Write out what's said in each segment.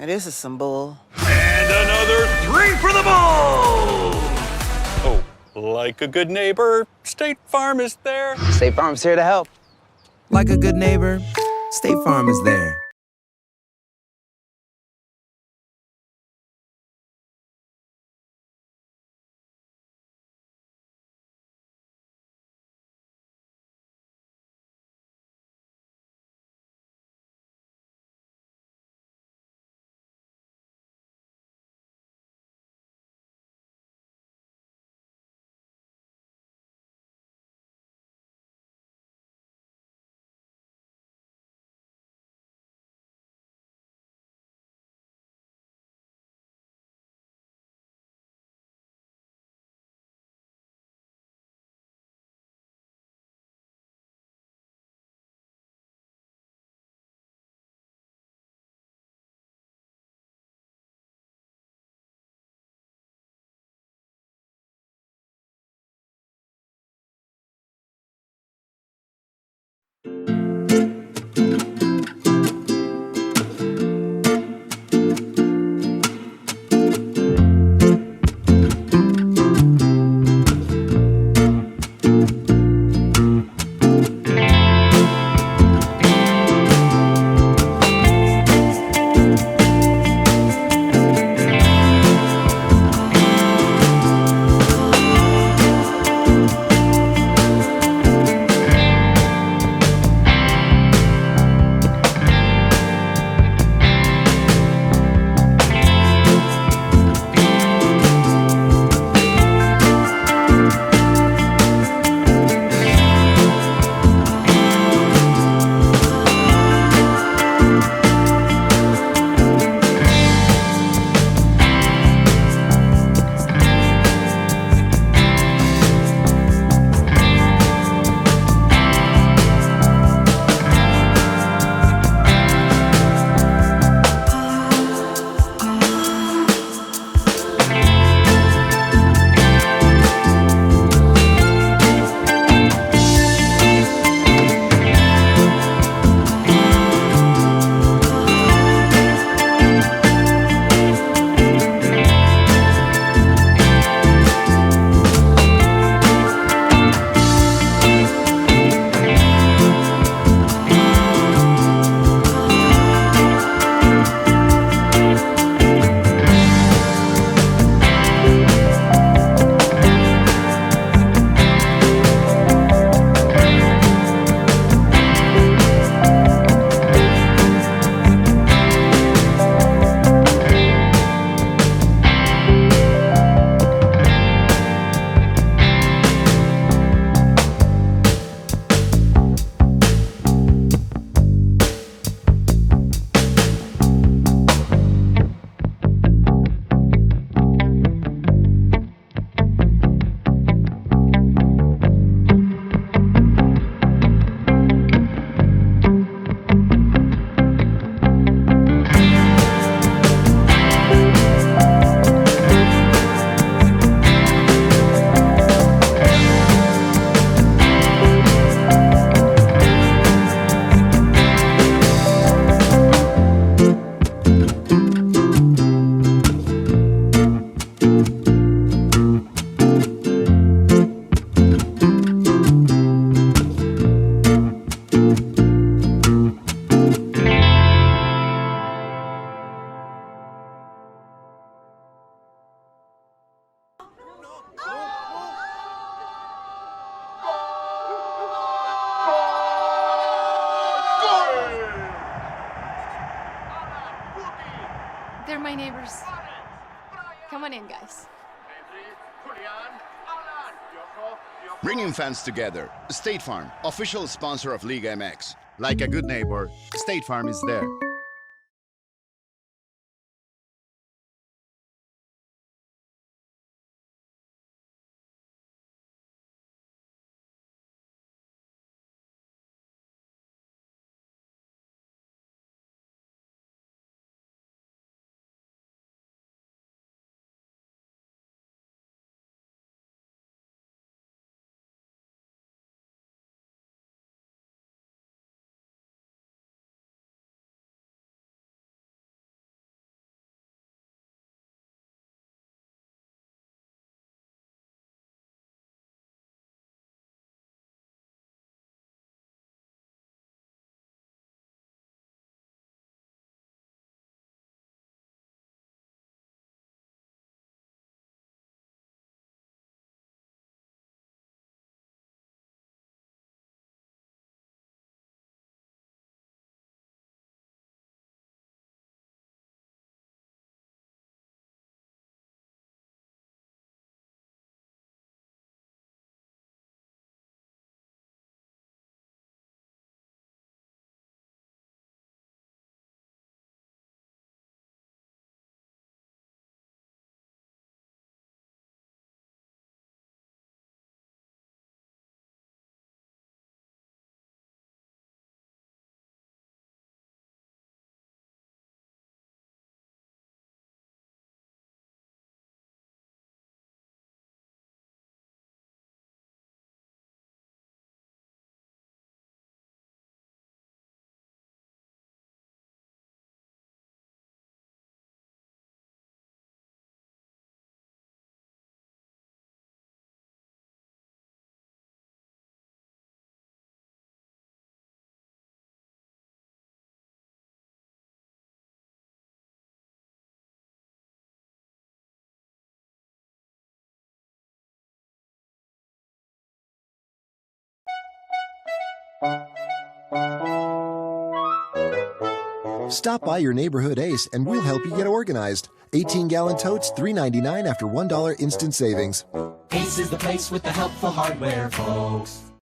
It is a symbol. And another 3 for the ball! Oh, like a good neighbor, State Farm is there. State Farm's here to help. Like a good neighbor, State Farm is there. They're my neighbors. Come on in, guys. Bringing fans together. State Farm, official sponsor of Liga MX. Like a good neighbor, State Farm is there. Stop by your neighborhood Ace and we'll help you get organized. 18-gallon totes, $3.99 after $1 instant savings. Ace is the place with the helpful hardware, folks.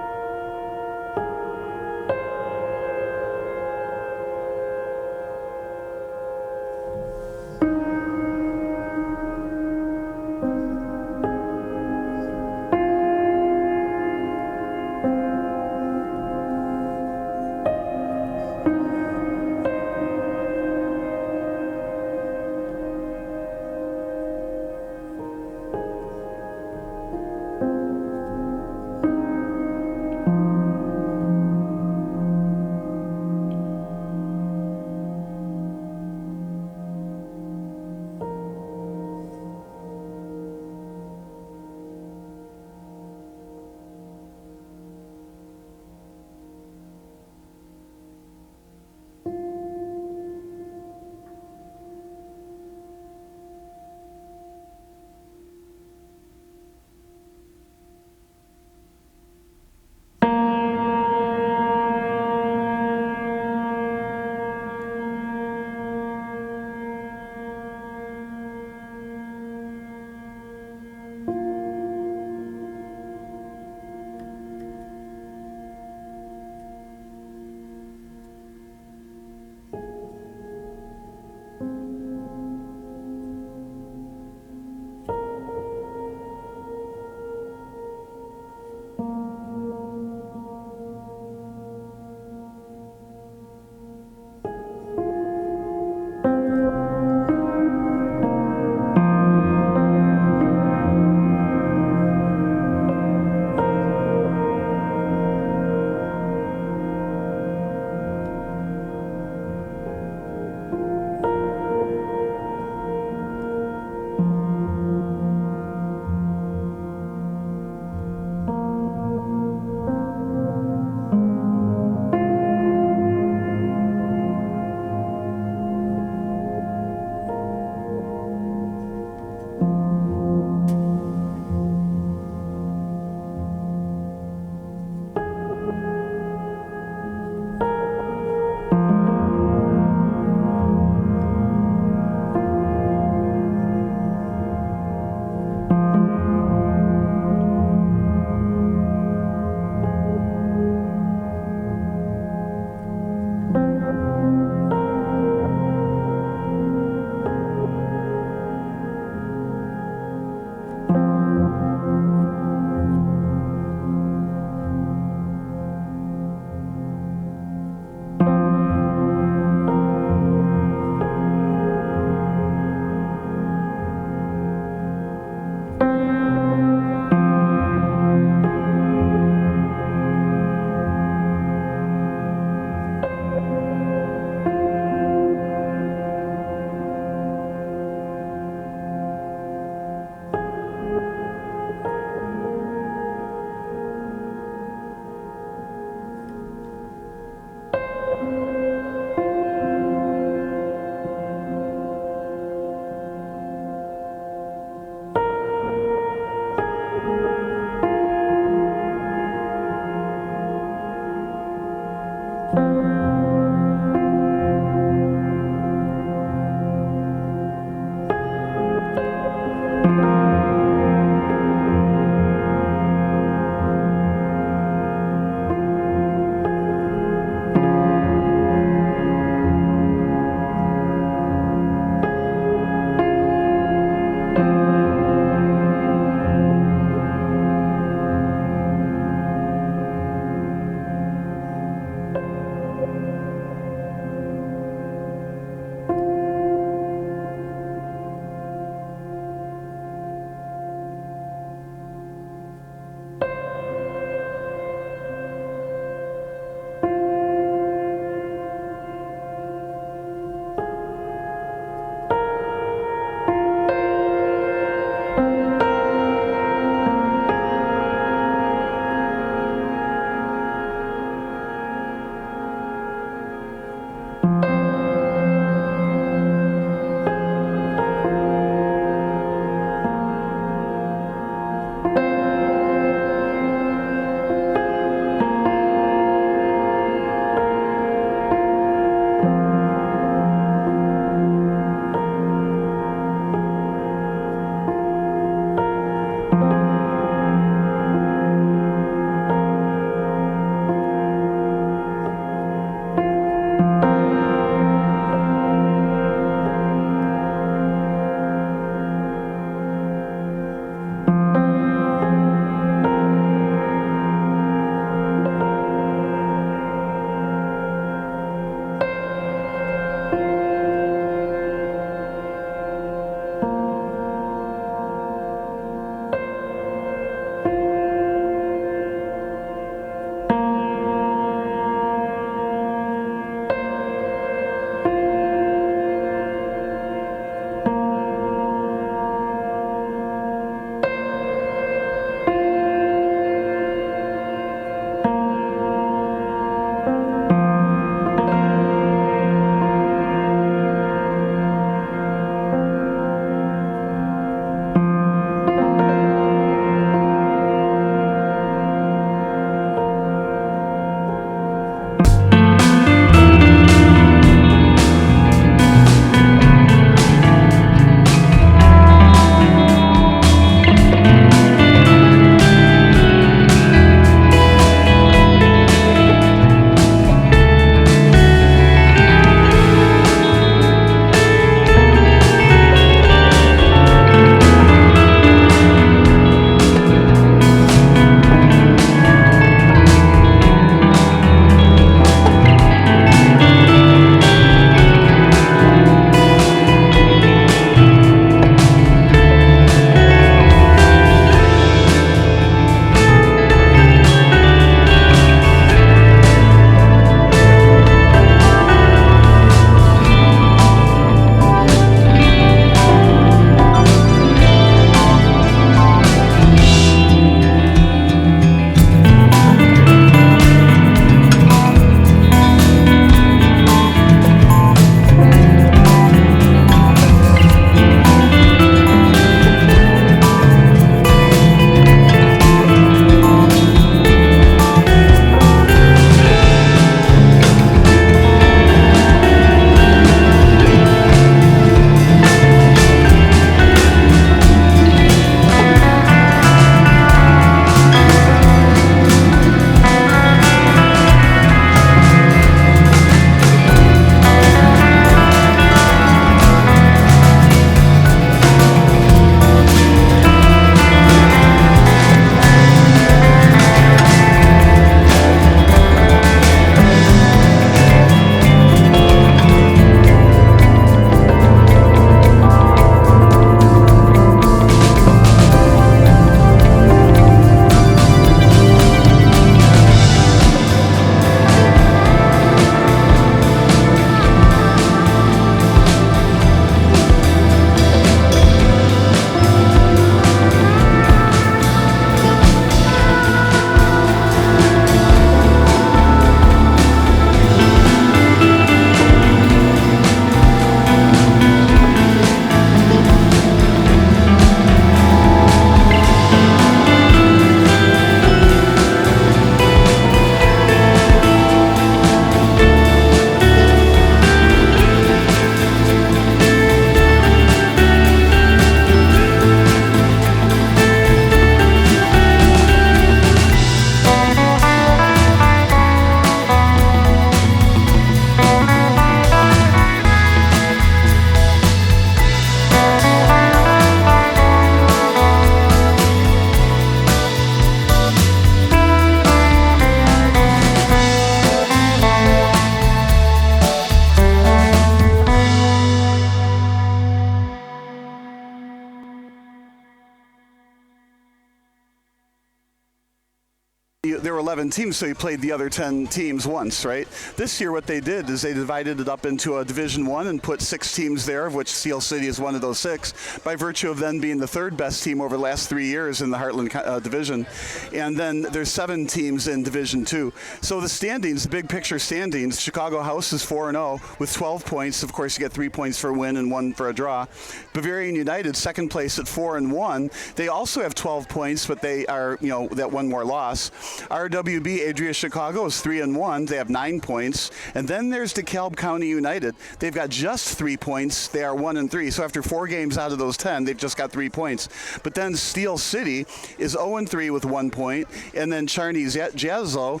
there were 11 teams, so you played the other 10 teams once, right? This year, what they did is they divided it up into a Division I and put 6 teams there, of which Steel City is one of those 6, by virtue of then being the 3rd best team over the last 3 years in the Heartland Division. And then there's 7 teams in Division II. So the standings, the big picture standings, Chicago House is 4-0 with 12 points. Of course, you get 3 points for a win and 1 for a draw. Bavarian United, 2nd place at 4-1. They also have 12 points, but they are, that one more loss. RWB Adria Chicago is 3-1. They have 9 points. And then there's DeKalb County United. They've got just 3 points. They are 1-3. So after 4 games out of those 10, they've just got 3 points. But then Steel City is 0-3 with 1 point. And then Charney Jazzo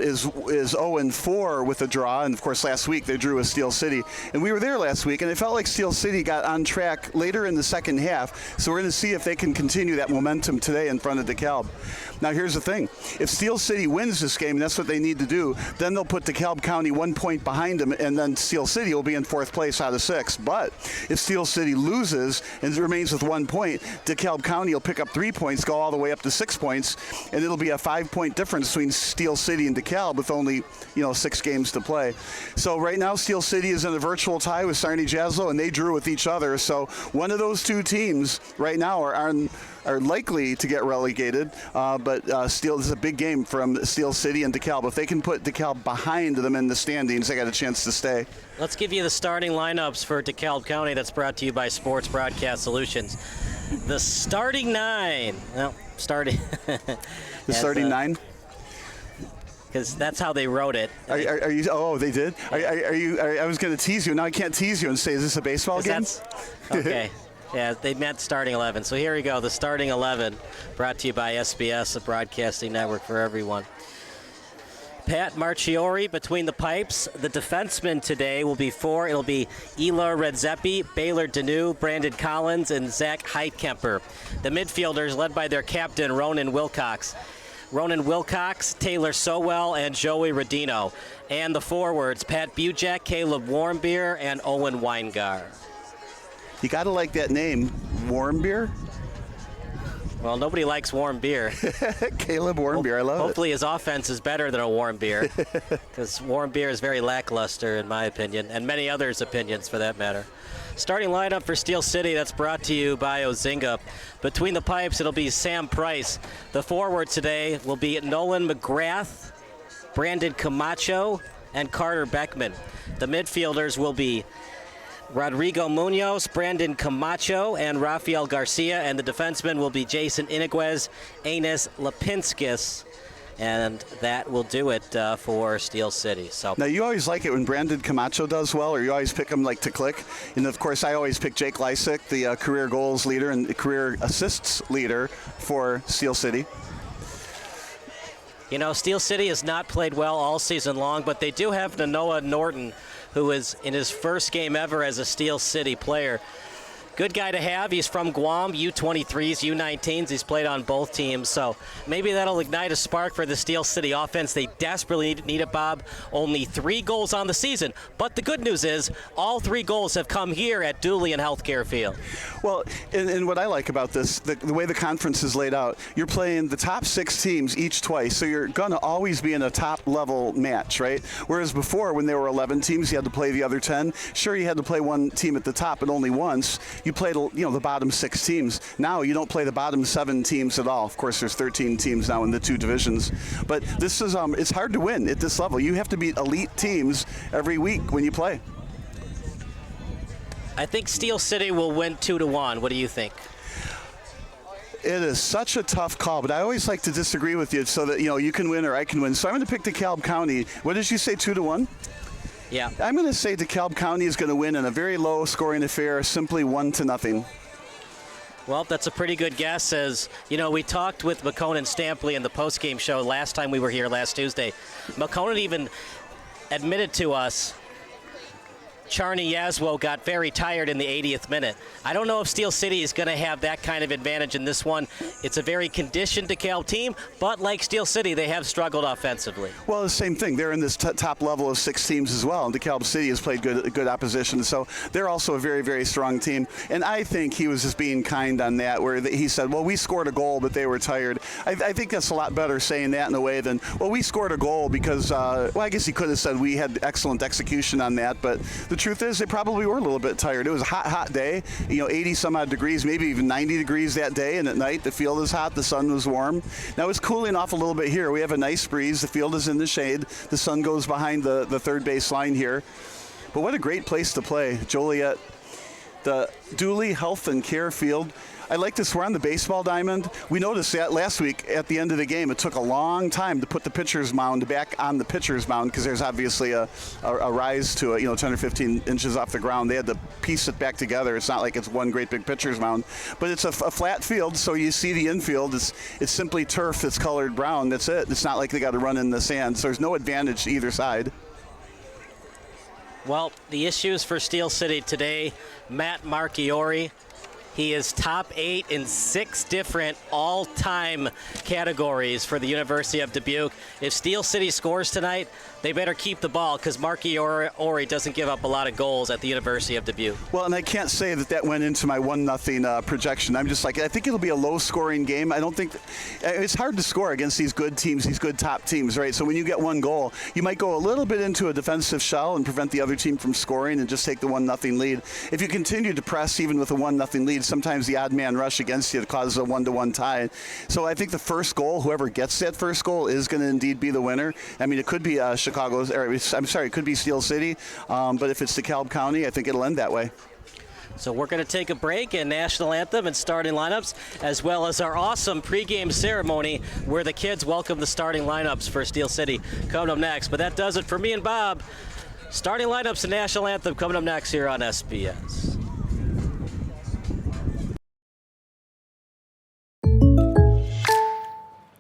is 0-4 with a draw. And of course, last week they drew with Steel City. And we were there last week, and it felt like Steel City got on track later in the second half. So we're going to see if they can continue that momentum today in front of DeKalb. Now, here's the thing. If Steel City wins this game, and that's what they need to do, then they'll put DeKalb County 1 point behind them, and then Steel City will be in 4th place out of 6. But if Steel City loses and remains with 1 point, DeKalb County will pick up 3 points, go all the way up to 6 points, and it'll be a 5-point difference between Steel City and DeKalb with only 6 games to play. So right now, Steel City is in a virtual tie with Sarny Jazzo, and they drew with each other. So one of those 2 teams right now are likely to get relegated, but Steel is a big game from Steel City and DeKalb. If they can put DeKalb behind them in the standings, they got a chance to stay. Let's give you the starting lineups for DeKalb County. That's brought to you by Sports Broadcast Solutions. The starting 9. Well, starting. The starting 9? Because that's how they wrote it. Are you? Oh, they did. I was going to tease you. Now I can't tease you and say, "Is this a baseball game?" Okay. Yeah, they meant starting 11. So here we go. The starting 11, brought to you by SBS, a broadcasting network for everyone. Pat Marchiori between the pipes. The defensemen today will be 4. It'll be Elar Redzepi, Baylor Deneau, Brandon Collins, and Zach Heitkemper. The midfielders led by their captain, Ronan Wilcox. Taylor Sowell, and Joey Rodino. And the forwards, Pat Bujak, Caleb Warmbier, and Owen Weingar. You got to like that name, Warmbier. Well, nobody likes warm beer. Caleb Warmbier, I love it. Hopefully his offense is better than a warm beer, because warm beer is very lackluster in my opinion, and many others' opinions for that matter. Starting lineup for Steel City, that's brought to you by Ozinga. Between the pipes, it'll be Sam Price. The forwards today will be Nolan McGrath, Brandon Camacho, and Carter Beckman. The midfielders will be Rodrigo Munoz, Brandon Camacho, and Rafael Garcia, and the defensemen will be Jason Iniguez, Enes Lipinskis, and that will do it for Steel City. So now you always like it when Brandon Camacho does well, or you always pick him like to click. And of course, I always pick Jake Lysick, the career goals leader and career assists leader for Steel City. Steel City has not played well all season long, but they do have Noah Norton, who is in his first game ever as a Steel City player. Good guy to have. He's from Guam, U23s, U19s. He's played on both teams, so maybe that'll ignite a spark for the Steel City offense. They desperately need it, Bob. Only 3 goals on the season, but the good news is all 3 goals have come here at Dooley and Healthcare Field. Well, and what I like about this, the way the conference is laid out, you're playing the top 6 teams each twice, so you're going to always be in a top-level match, right? Whereas before, when there were 11 teams, you had to play the other 10. Sure, you had to play one team at the top, but only once. You played, the bottom 6 teams. Now you don't play the bottom 7 teams at all. Of course, there's 13 teams now in the 2 divisions. But this is it's hard to win at this level. You have to beat elite teams every week when you play. I think Steel City will win 2-1. What do you think? It is such a tough call, but I always like to disagree with you so that you can win or I can win. So I'm going to pick DeKalb County. What did you say, 2-1? Yeah. I'm going to say DeKalb County is going to win in a very low-scoring affair, simply 1-0. Well, that's a pretty good guess. As we talked with McConan Stampley in the post-game show last time we were here last Tuesday. McConan even admitted to us Charney Yaswo got very tired in the 80th minute. I don't know if Steel City is going to have that kind of advantage in this one. It's a very conditioned DeKalb team, but like Steel City, they have struggled offensively. Well, the same thing. They're in this top level of 6 teams as well, and DeKalb City has played good opposition, so they're also a very, very strong team. And I think he was just being kind on that, where he said, well, we scored a goal, but they were tired. I think that's a lot better saying that in a way than, well, we scored a goal because, well, I guess he could have said we had excellent execution on that, but the truth is they probably were a little bit tired. It was a hot day, 80 some odd degrees, maybe even 90 degrees that day, and at night the field is hot, the sun was warm. Now it's cooling off a little bit here. We have a nice breeze, the field is in the shade, the sun goes behind the third base line here. But what a great place to play, Joliet. The Dooley Health and Care Field. I like this. We're on the baseball diamond. We noticed that last week at the end of the game. It took a long time to put the pitcher's mound back on the pitcher's mound because there's obviously a rise to it, 10 or 15 inches off the ground. They had to piece it back together. It's not like it's one great big pitcher's mound, but it's a flat field, so you see the infield. It's simply turf that's colored brown. That's it. It's not like they got to run in the sand, so there's no advantage to either side. Well, the issues for Steel City today, Matt Marchiori. He is top 8 in 6 different all-time categories for the University of Dubuque. If Steel City scores tonight, they better keep the ball because Marchiori doesn't give up a lot of goals at the University of Dubuque. Well, and I can't say that went into my 1-0 projection. I'm just like, I think it'll be a low-scoring game. I don't think it's hard to score against these good teams, these good top teams, right? So when you get one goal, you might go a little bit into a defensive shell and prevent the other team from scoring and just take the 1-0 lead. If you continue to press even with a 1-0 lead, sometimes the odd man rush against you causes a 1-1 tie. So I think the first goal, whoever gets that first goal, is going to indeed be the winner. I mean, it could be it could be Steel City, but if it's DeKalb County, I think it'll end that way. So we're going to take a break and national anthem and starting lineups, as well as our awesome pregame ceremony where the kids welcome the starting lineups for Steel City coming up next. But that does it for me and Bob. Starting lineups and national anthem coming up next here on SBS.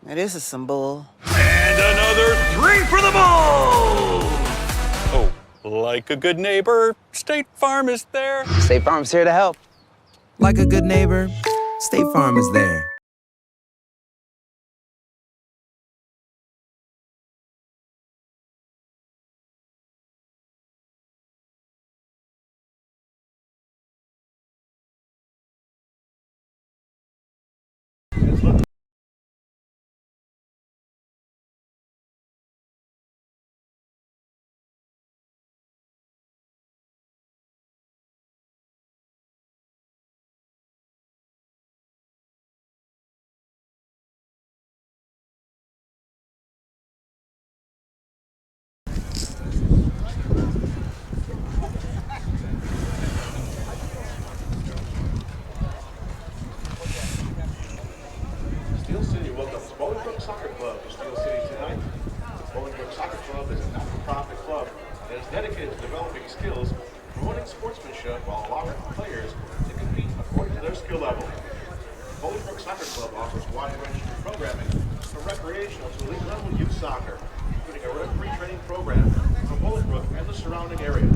Now this is some bull. And another 3 for the ball! Oh, like a good neighbor, State Farm is there. State Farm's here to help. Like a good neighbor, State Farm is there. Steel City welcomes Bolingbrook Soccer Club to Steel City tonight. Bolingbrook Soccer Club is a not-for-profit club that is dedicated to developing skills, promoting sportsmanship while allowing players to compete according to their skill level. Bolingbrook Soccer Club offers wide range of programming from recreational to elite level youth soccer, including a referee training program for Bolingbrook and the surrounding area.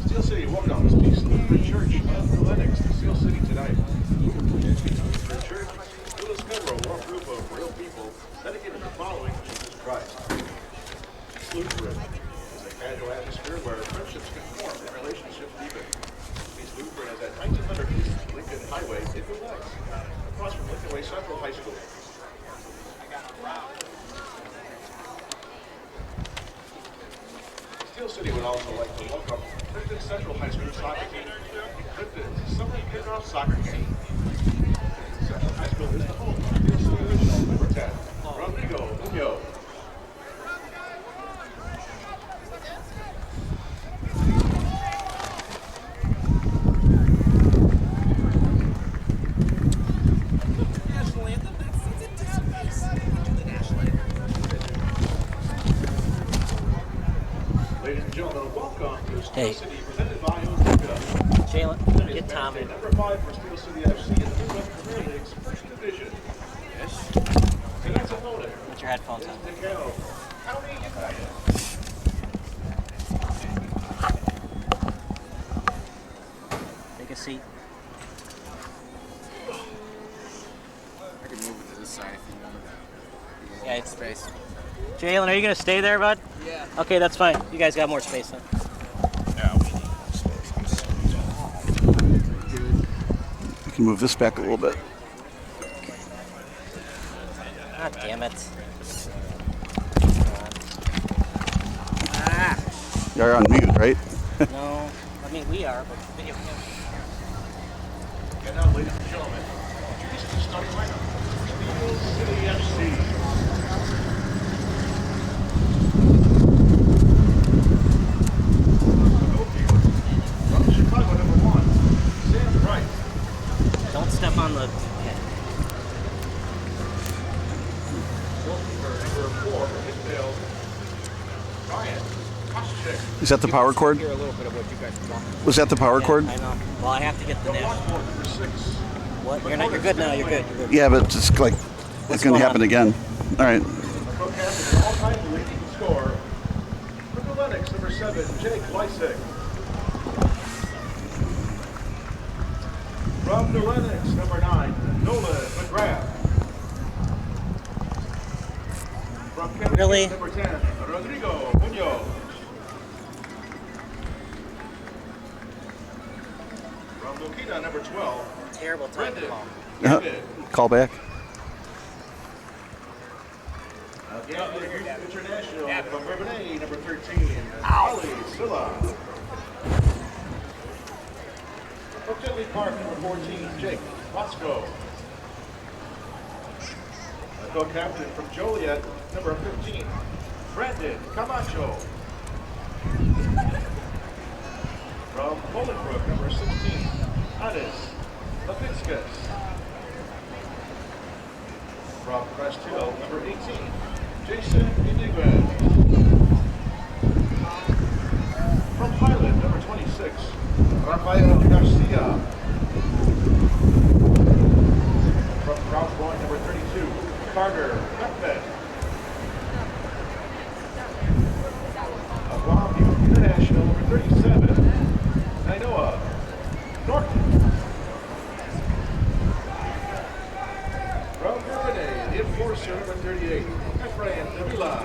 Steel City welcomes Peace Lutheran Church of Lennox to Steel City tonight. Peace Lutheran Church will discover a warm group of real people dedicated to following Jesus Christ. Peace Lutheran is a casual atmosphere where friendships can form and relationships deepen. Peace Lutheran is at 1900 East Lincoln Highway in Lennox, across from Lincoln Way Central High School. Steel City would also like to welcome Clifton Central High School soccer team. Clifton's summer kickoff soccer game. Clifton Central High School is the home of Steel City official number 10, Rodrigo Munoz. Ladies and gentlemen, welcome to Steel City, presented by Ozeka. Jalen, get Tom in. Number 5 for Steel City FC in the Midwest Premier League's first division. Yes. Tonight's Put your headphones on. DeKalb County United. Take a seat. I can move it to this side if you want. Yeah, it's Space. Jalen, are you gonna stay there, bud? Yeah. Okay, that's fine. You guys got more space then. Yeah, we need more space. You can move this back a little bit. God damn it. You're on mute, right? No, I mean we are, but video camera. And now, ladies and gentlemen, introducing the starting lineup for Steel City FC. From Chicago, number 1, Sam Price. Don't step on the. Goalkeeper, number 4, Hickdale, Ryan Koscheck. Is that the power cord? Hear a little bit of what you guys are talking. Was that the power cord? I know. Well, I have to get the From national. Lockport, number 6. What? You're not. You're good now. You're good. You're good. Yeah, but it's like it's going to going happen on? again. All right. Broadcast an all-time leading scorer. From the Lennox, number 7, Jake Lysik. From the Lennox, number 9, Nolan McGrath. From Kennedy, Really? number 10, Rodrigo Munoz. From Lukita, number 12, Terrible time to Brendan call. David. Call back. Again, international from Bourbonnais, number 13, Ali Silla. From Tinley Park, number 14, Jake Bosco. A co-captain from Joliet, number 15, Brandon Camacho. From Bolingbrook, number 16, Addis Lapinskis. From Crest Hill, number 18, Jason Iniguez. From Highland, number 26, Rafael Garcia. From Crown Point, number 32, Carter Beckman. Of Guam Youth International, number 37, Nainoa Norton. From Bourbonnais, the enforcer, number 38, Efrain Davila.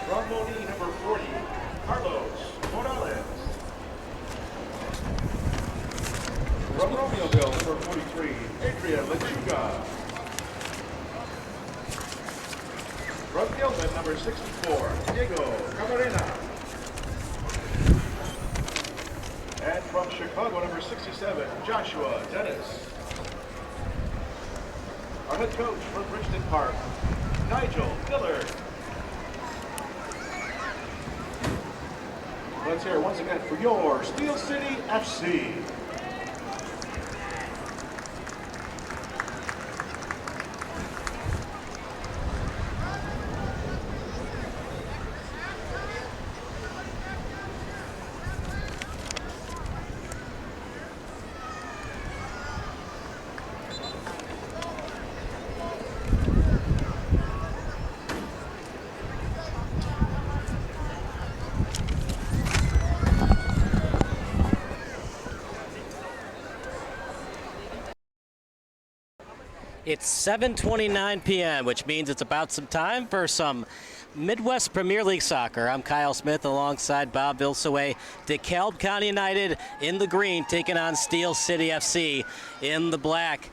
From Moni, number 40, Carlos Morales. From Romeoville, number 43, Adrian Lechuga. From Gilman, number 64, Diego Camarena. And from Chicago, number 67, Joshua Dennis. Our head coach from Bridgeton Park, Nigel Dillard. Let's hear it once again for your Steel City FC. It's 7:29 p.m., which means it's about some time for some Midwest Premier League soccer. I'm Kyle Smith alongside Bob Vilsaway. DeKalb County United in the green taking on Steel City FC in the black.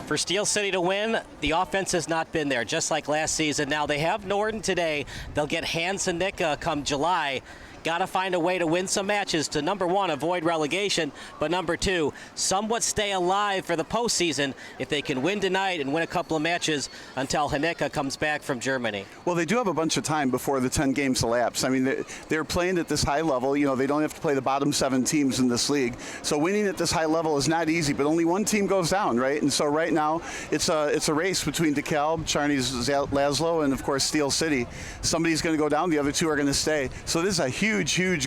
For Steel City to win, the offense has not been there, just like last season. Now they have Norton today. They'll get Hansenica come July. Got to find a way to win some matches to, number one, avoid relegation, but number two, somewhat stay alive for the postseason if they can win tonight and win a couple of matches until Haneka comes back from Germany. Well, they do have a bunch of time before the 10 games elapse. I mean, they're playing at this high level. You know, they don't have to play the bottom 7 teams in this league. So winning at this high level is not easy, but only one team goes down, right? And so right now, it's a race between DeKalb, Charney's Laszlo, and of course Steel City. Somebody's going to go down, the other two are going to stay. So this is a huge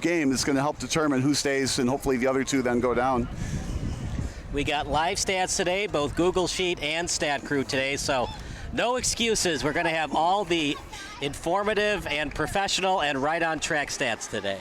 game that's going to help determine who stays, and hopefully the other two then go down. We got live stats today, both Google Sheet and Stat Crew today, so no excuses. We're going to have all the informative and professional and right-on-track stats today.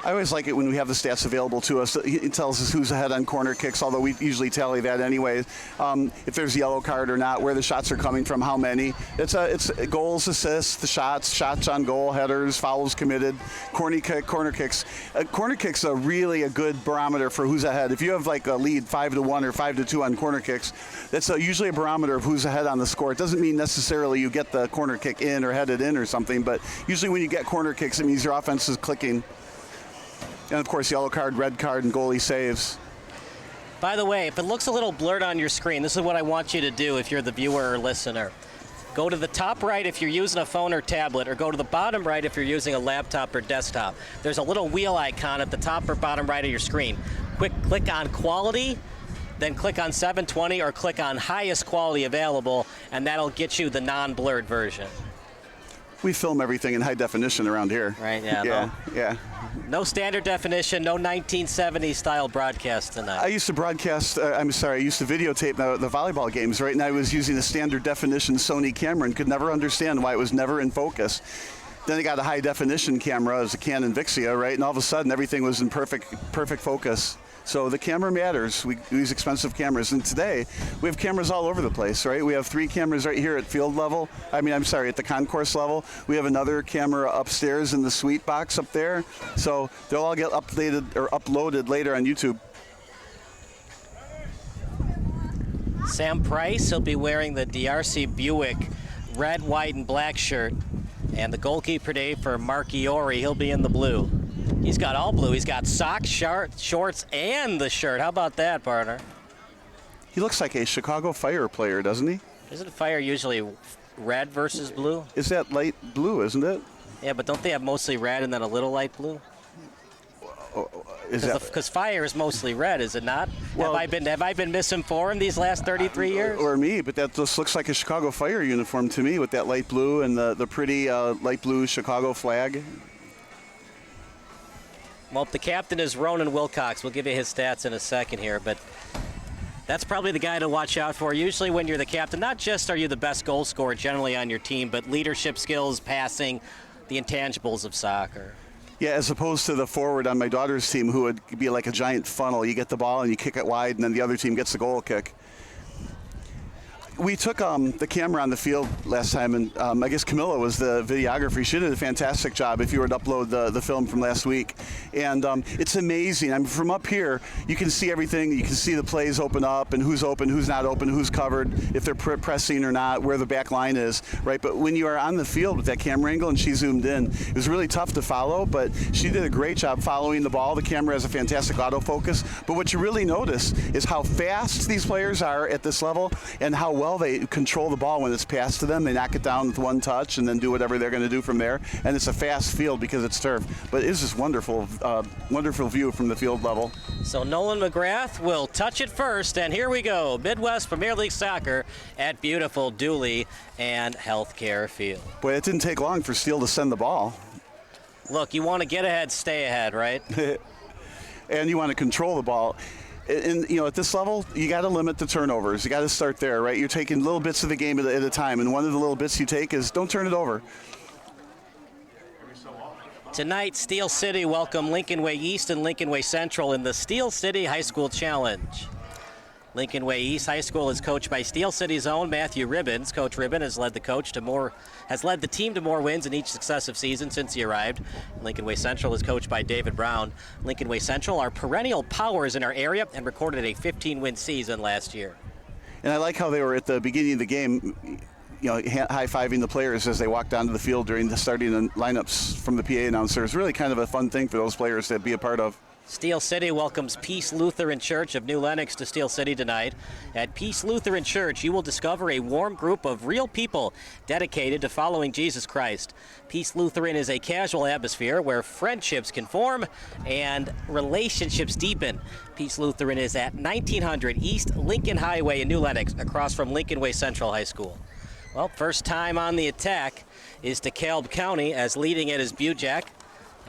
I always like it when we have the stats available to us. It tells us who's ahead on corner kicks, although we usually tally that anyway. If there's a yellow card or not, where the shots are coming from, how many. It's goals, assists, the shots on goal, headers, fouls committed, corner kicks. Corner kicks are really a good barometer for who's ahead. If you have like a lead 5-1 or 5-2 on corner kicks, that's usually a barometer of who's ahead on the score. It doesn't mean necessarily you get the corner kick in or headed in or something, but usually when you get corner kicks, it means your offense is clicking. And, of course, yellow card, red card, and goalie saves. By the way, if it looks a little blurred on your screen, this is what I want you to do if you're the viewer or listener. Go to the top right if you're using a phone or tablet, or go to the bottom right if you're using a laptop or desktop. There's a little wheel icon at the top or bottom right of your screen. Click on Quality, then click on 720, or click on Highest Quality Available, and that'll get you the non-blurred version. We film everything in high definition around here. Right, yeah. Yeah. No standard definition, no 1970s style broadcast tonight. I used to broadcast, I used to videotape the volleyball games, right? And I was using a standard definition Sony camera and could never understand why it was never in focus. Then I got a high definition camera, as a Canon Vixia, right? And all of a sudden everything was in perfect focus. So the camera matters. We use expensive cameras. And today, we have cameras all over the place, right? We have 3 cameras right here at field level. At the concourse level. We have another camera upstairs in the suite box up there. So they'll all get updated or uploaded later on YouTube. Sam Price, he'll be wearing the DRC Buick red, white, and black shirt. And the goalkeeper today for Marchiori, he'll be in the blue. He's got all blue. He's got socks, shorts, and the shirt. How about that, partner? He looks like a Chicago Fire player, doesn't he? Isn't Fire usually red versus blue? Is that light blue, isn't it? Yeah, but don't they have mostly red and then a little light blue? Because Fire is mostly red, is it not? Well, have I been misinformed these last 33 years? Or me, but that just looks like a Chicago Fire uniform to me with that light blue and the pretty light blue Chicago flag. Well, the captain is Ronan Wilcox. We'll give you his stats in a second here, but that's probably the guy to watch out for. Usually when you're the captain, not just are you the best goal scorer generally on your team, but leadership skills, passing, the intangibles of soccer. Yeah, as opposed to the forward on my daughter's team who would be like a giant funnel. You get the ball and you kick it wide, and then the other team gets the goal kick. We took the camera on the field last time, and I guess Camilla was the videographer. She did a fantastic job if you were to upload the film from last week. And it's amazing. I mean, from up here, you can see everything. You can see the plays open up and who's not open, who's covered, if they're pressing or not, where the back line is, right? But when you are on the field with that camera angle and she zoomed in, it was really tough to follow, but she did a great job following the ball. The camera has a fantastic autofocus. But what you really notice is how fast these players are at this level and how well they control the ball when it's passed to them. They knock it down with one touch and then do whatever they're going to do from there. And it's a fast field because it's turf. But it's just wonderful, wonderful view from the field level. So Nolan McGrath will touch it first, and here we go. Midwest Premier League Soccer at beautiful Dooley and Healthcare Field. Boy, it didn't take long for Steele to send the ball. Look, you want to get ahead, stay ahead, right? And you want to control the ball. And, at this level, you got to limit the turnovers. You got to start there, right? You're taking little bits of the game at a time, and one of the little bits you take is don't turn it over. Tonight, Steel City welcome Lincoln Way East and Lincoln Way Central in the Steel City High School Challenge. Lincoln Way East High School is coached by Steel City's own Matthew Ribbons. Coach Ribbon has led the team to more wins in each successive season since he arrived. Lincoln Way Central is coached by David Brown. Lincoln Way Central are perennial powers in our area and recorded a 15-win season last year. And I like how they were at the beginning of the game, high-fiving the players as they walked onto the field during the starting lineups from the PA announcer. It's really kind of a fun thing for those players to be a part of. Steel City welcomes Peace Lutheran Church of New Lenox to Steel City tonight. At Peace Lutheran Church, you will discover a warm group of real people dedicated to following Jesus Christ. Peace Lutheran is a casual atmosphere where friendships can form and relationships deepen. Peace Lutheran is at 1900 East Lincoln Highway in New Lenox, across from Lincoln Way Central High School. Well, first time on the attack is DeKalb County, as leading it is Bujack.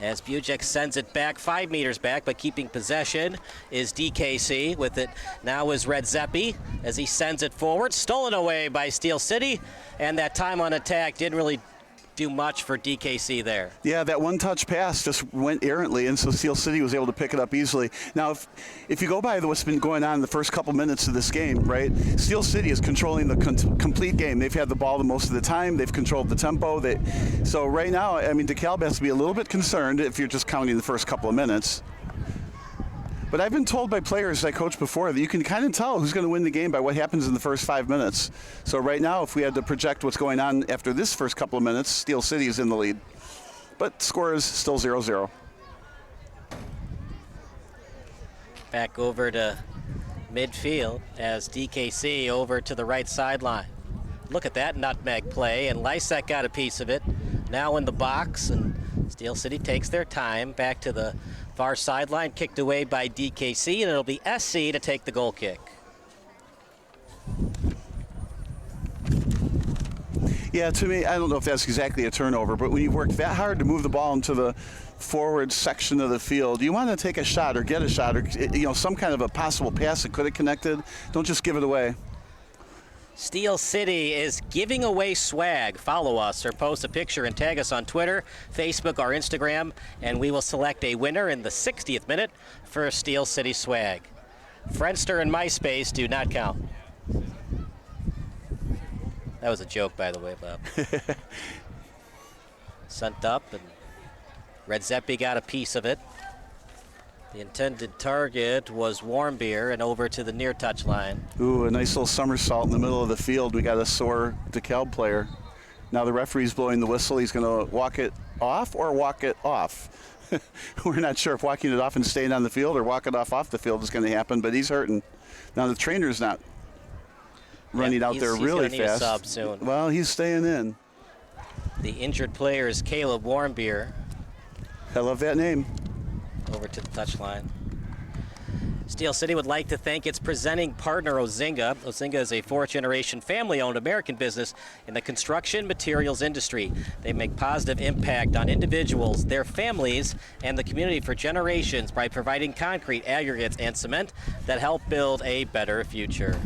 As Bujek sends it back 5 meters back, but keeping possession is DKC. With it now is Red Zeppi as he sends it forward. Stolen away by Steel City, and that time on attack didn't really do much for DKC there. Yeah, that one-touch pass just went errantly, and so Steel City was able to pick it up easily. Now, if you go by what's been going on in the first couple minutes of this game, right, Steel City is controlling the complete game. They've had the ball the most of the time. They've controlled the tempo. So right now, I mean, DeKalb has to be a little bit concerned if you're just counting the first couple of minutes. But I've been told by players I coached before that you can kind of tell who's going to win the game by what happens in the first 5 minutes. So right now, if we had to project what's going on after this first couple of minutes, Steel City is in the lead. But score is still 0-0. Back over to midfield as DKC over to the right sideline. Look at that nutmeg play, and Lysek got a piece of it. Now in the box, and Steel City takes their time back to the far sideline, kicked away by DKC, and it'll be SC to take the goal kick. Yeah, to me, I don't know if that's exactly a turnover, but when you work that hard to move the ball into the forward section of the field, you want to take a shot or get a shot or some kind of a possible pass that could have connected. Don't just give it away. Steel City is giving away swag. Follow us or post a picture and tag us on Twitter, Facebook, or Instagram, and we will select a winner in the 60th minute for Steel City swag. Friendster and MySpace do not count. That was a joke, by the way, Bob. Sent up, and Red Zeppi got a piece of it. The intended target was Warm Beer and over to the near touch line. Ooh, a nice little somersault in the middle of the field. We got a sore DeKalb player. Now the referee's blowing the whistle. He's going to walk it off or walk it off. We're not sure if walking it off and staying on the field or walking it off the field is going to happen, but he's hurting. Now the trainer's not running out there really he's fast. Need a sub soon. Well, he's staying in. The injured player is Caleb Warmbier. I love that name. Over to the touchline. Steel City would like to thank its presenting partner, Ozinga. Ozinga is a fourth-generation family-owned American business in the construction materials industry. They make positive impact on individuals, their families, and the community for generations by providing concrete, aggregates, and cement that help build a better future.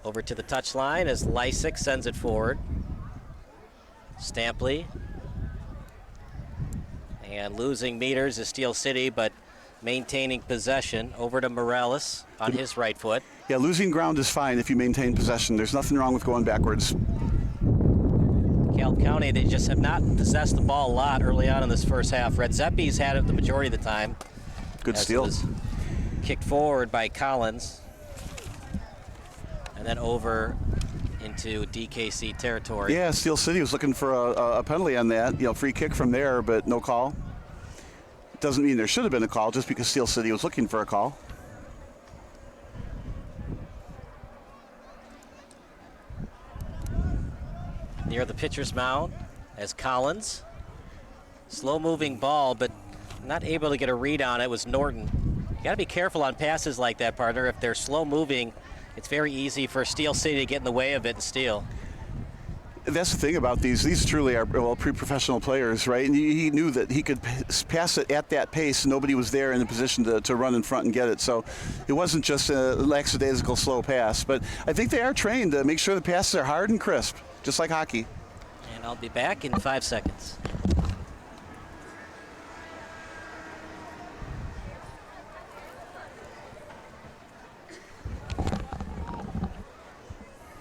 Over to the touchline as Lysick sends it forward. Stampley. And losing meters is Steel City, but maintaining possession. Over to Morales on his right foot. Yeah, losing ground is fine if you maintain possession. There's nothing wrong with going backwards. DeKalb County, they just have not possessed the ball a lot early on in this first half. Red Zeppi's had it the majority of the time. Good steal. Kicked forward by Collins. And then over into DKC territory. Yeah, Steel City was looking for a penalty on that. Free kick from there, but no call. Doesn't mean there should have been a call just because Steel City was looking for a call. Near the pitcher's mound as Collins. Slow-moving ball, but not able to get a read on it was Norton. You got to be careful on passes like that, partner. If they're slow-moving, it's very easy for Steel City to get in the way of it and steal. That's the thing about these. These truly are pre-professional players, right? And he knew that he could pass it at that pace, and nobody was there in a position to run in front and get it. So it wasn't just a lackadaisical slow pass. But I think they are trained to make sure the passes are hard and crisp, just like hockey. And I'll be back in 5 seconds.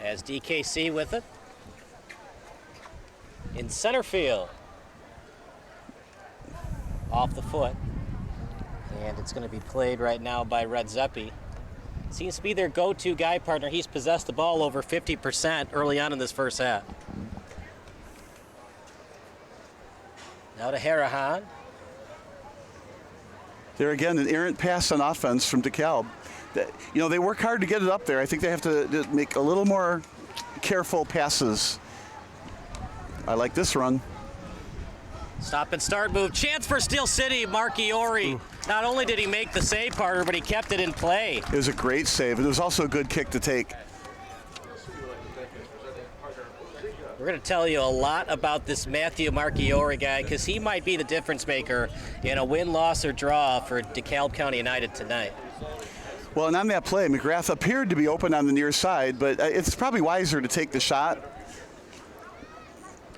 As DKC with it. In center field. Off the foot. And it's going to be played right now by Red Zeppi. Seems to be their go-to guy, partner. He's possessed the ball over 50% early on in this first half. Now to Harahan. There again, an errant pass on offense from DeKalb. They work hard to get it up there. I think they have to make a little more careful passes. I like this run. Stop and start move. Chance for Steel City, Marchiori. Not only did he make the save, partner, but he kept it in play. It was a great save. It was also a good kick to take. We're going to tell you a lot about this Matthew Marchiori guy because he might be the difference maker in a win, loss, or draw for DeKalb County United tonight. Well, and on that play, McGrath appeared to be open on the near side, but it's probably wiser to take the shot.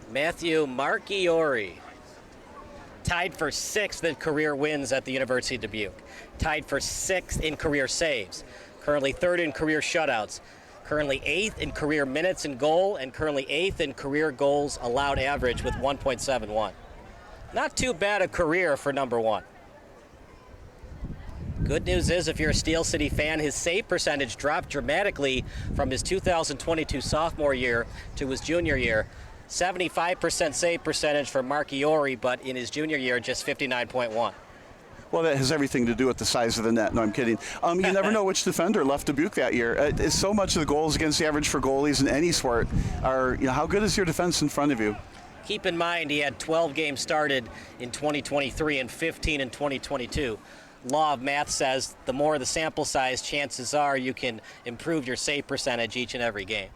Matthew Marchiori, tied for 6th in career wins at the University of Dubuque, tied for 6th in career saves, currently 3rd in career shutouts, currently 8th in career minutes in goal, and currently 8th in career goals allowed average with 1.71. Not too bad a career for number 1. Good news is, if you're a Steel City fan, his save percentage dropped dramatically from his 2022 sophomore year to his junior year. 75% save percentage for Marchiori, but in his junior year, just 59.1. Well, that has everything to do with the size of the net. No, I'm kidding. You never know which defender left Dubuque that year. So much of the goals against the average for goalies in any sport are, how good is your defense in front of you? Keep in mind, he had 12 games started in 2023 and 15 in 2022. Law of math says the more the sample size, chances are you can improve your save percentage each and every game.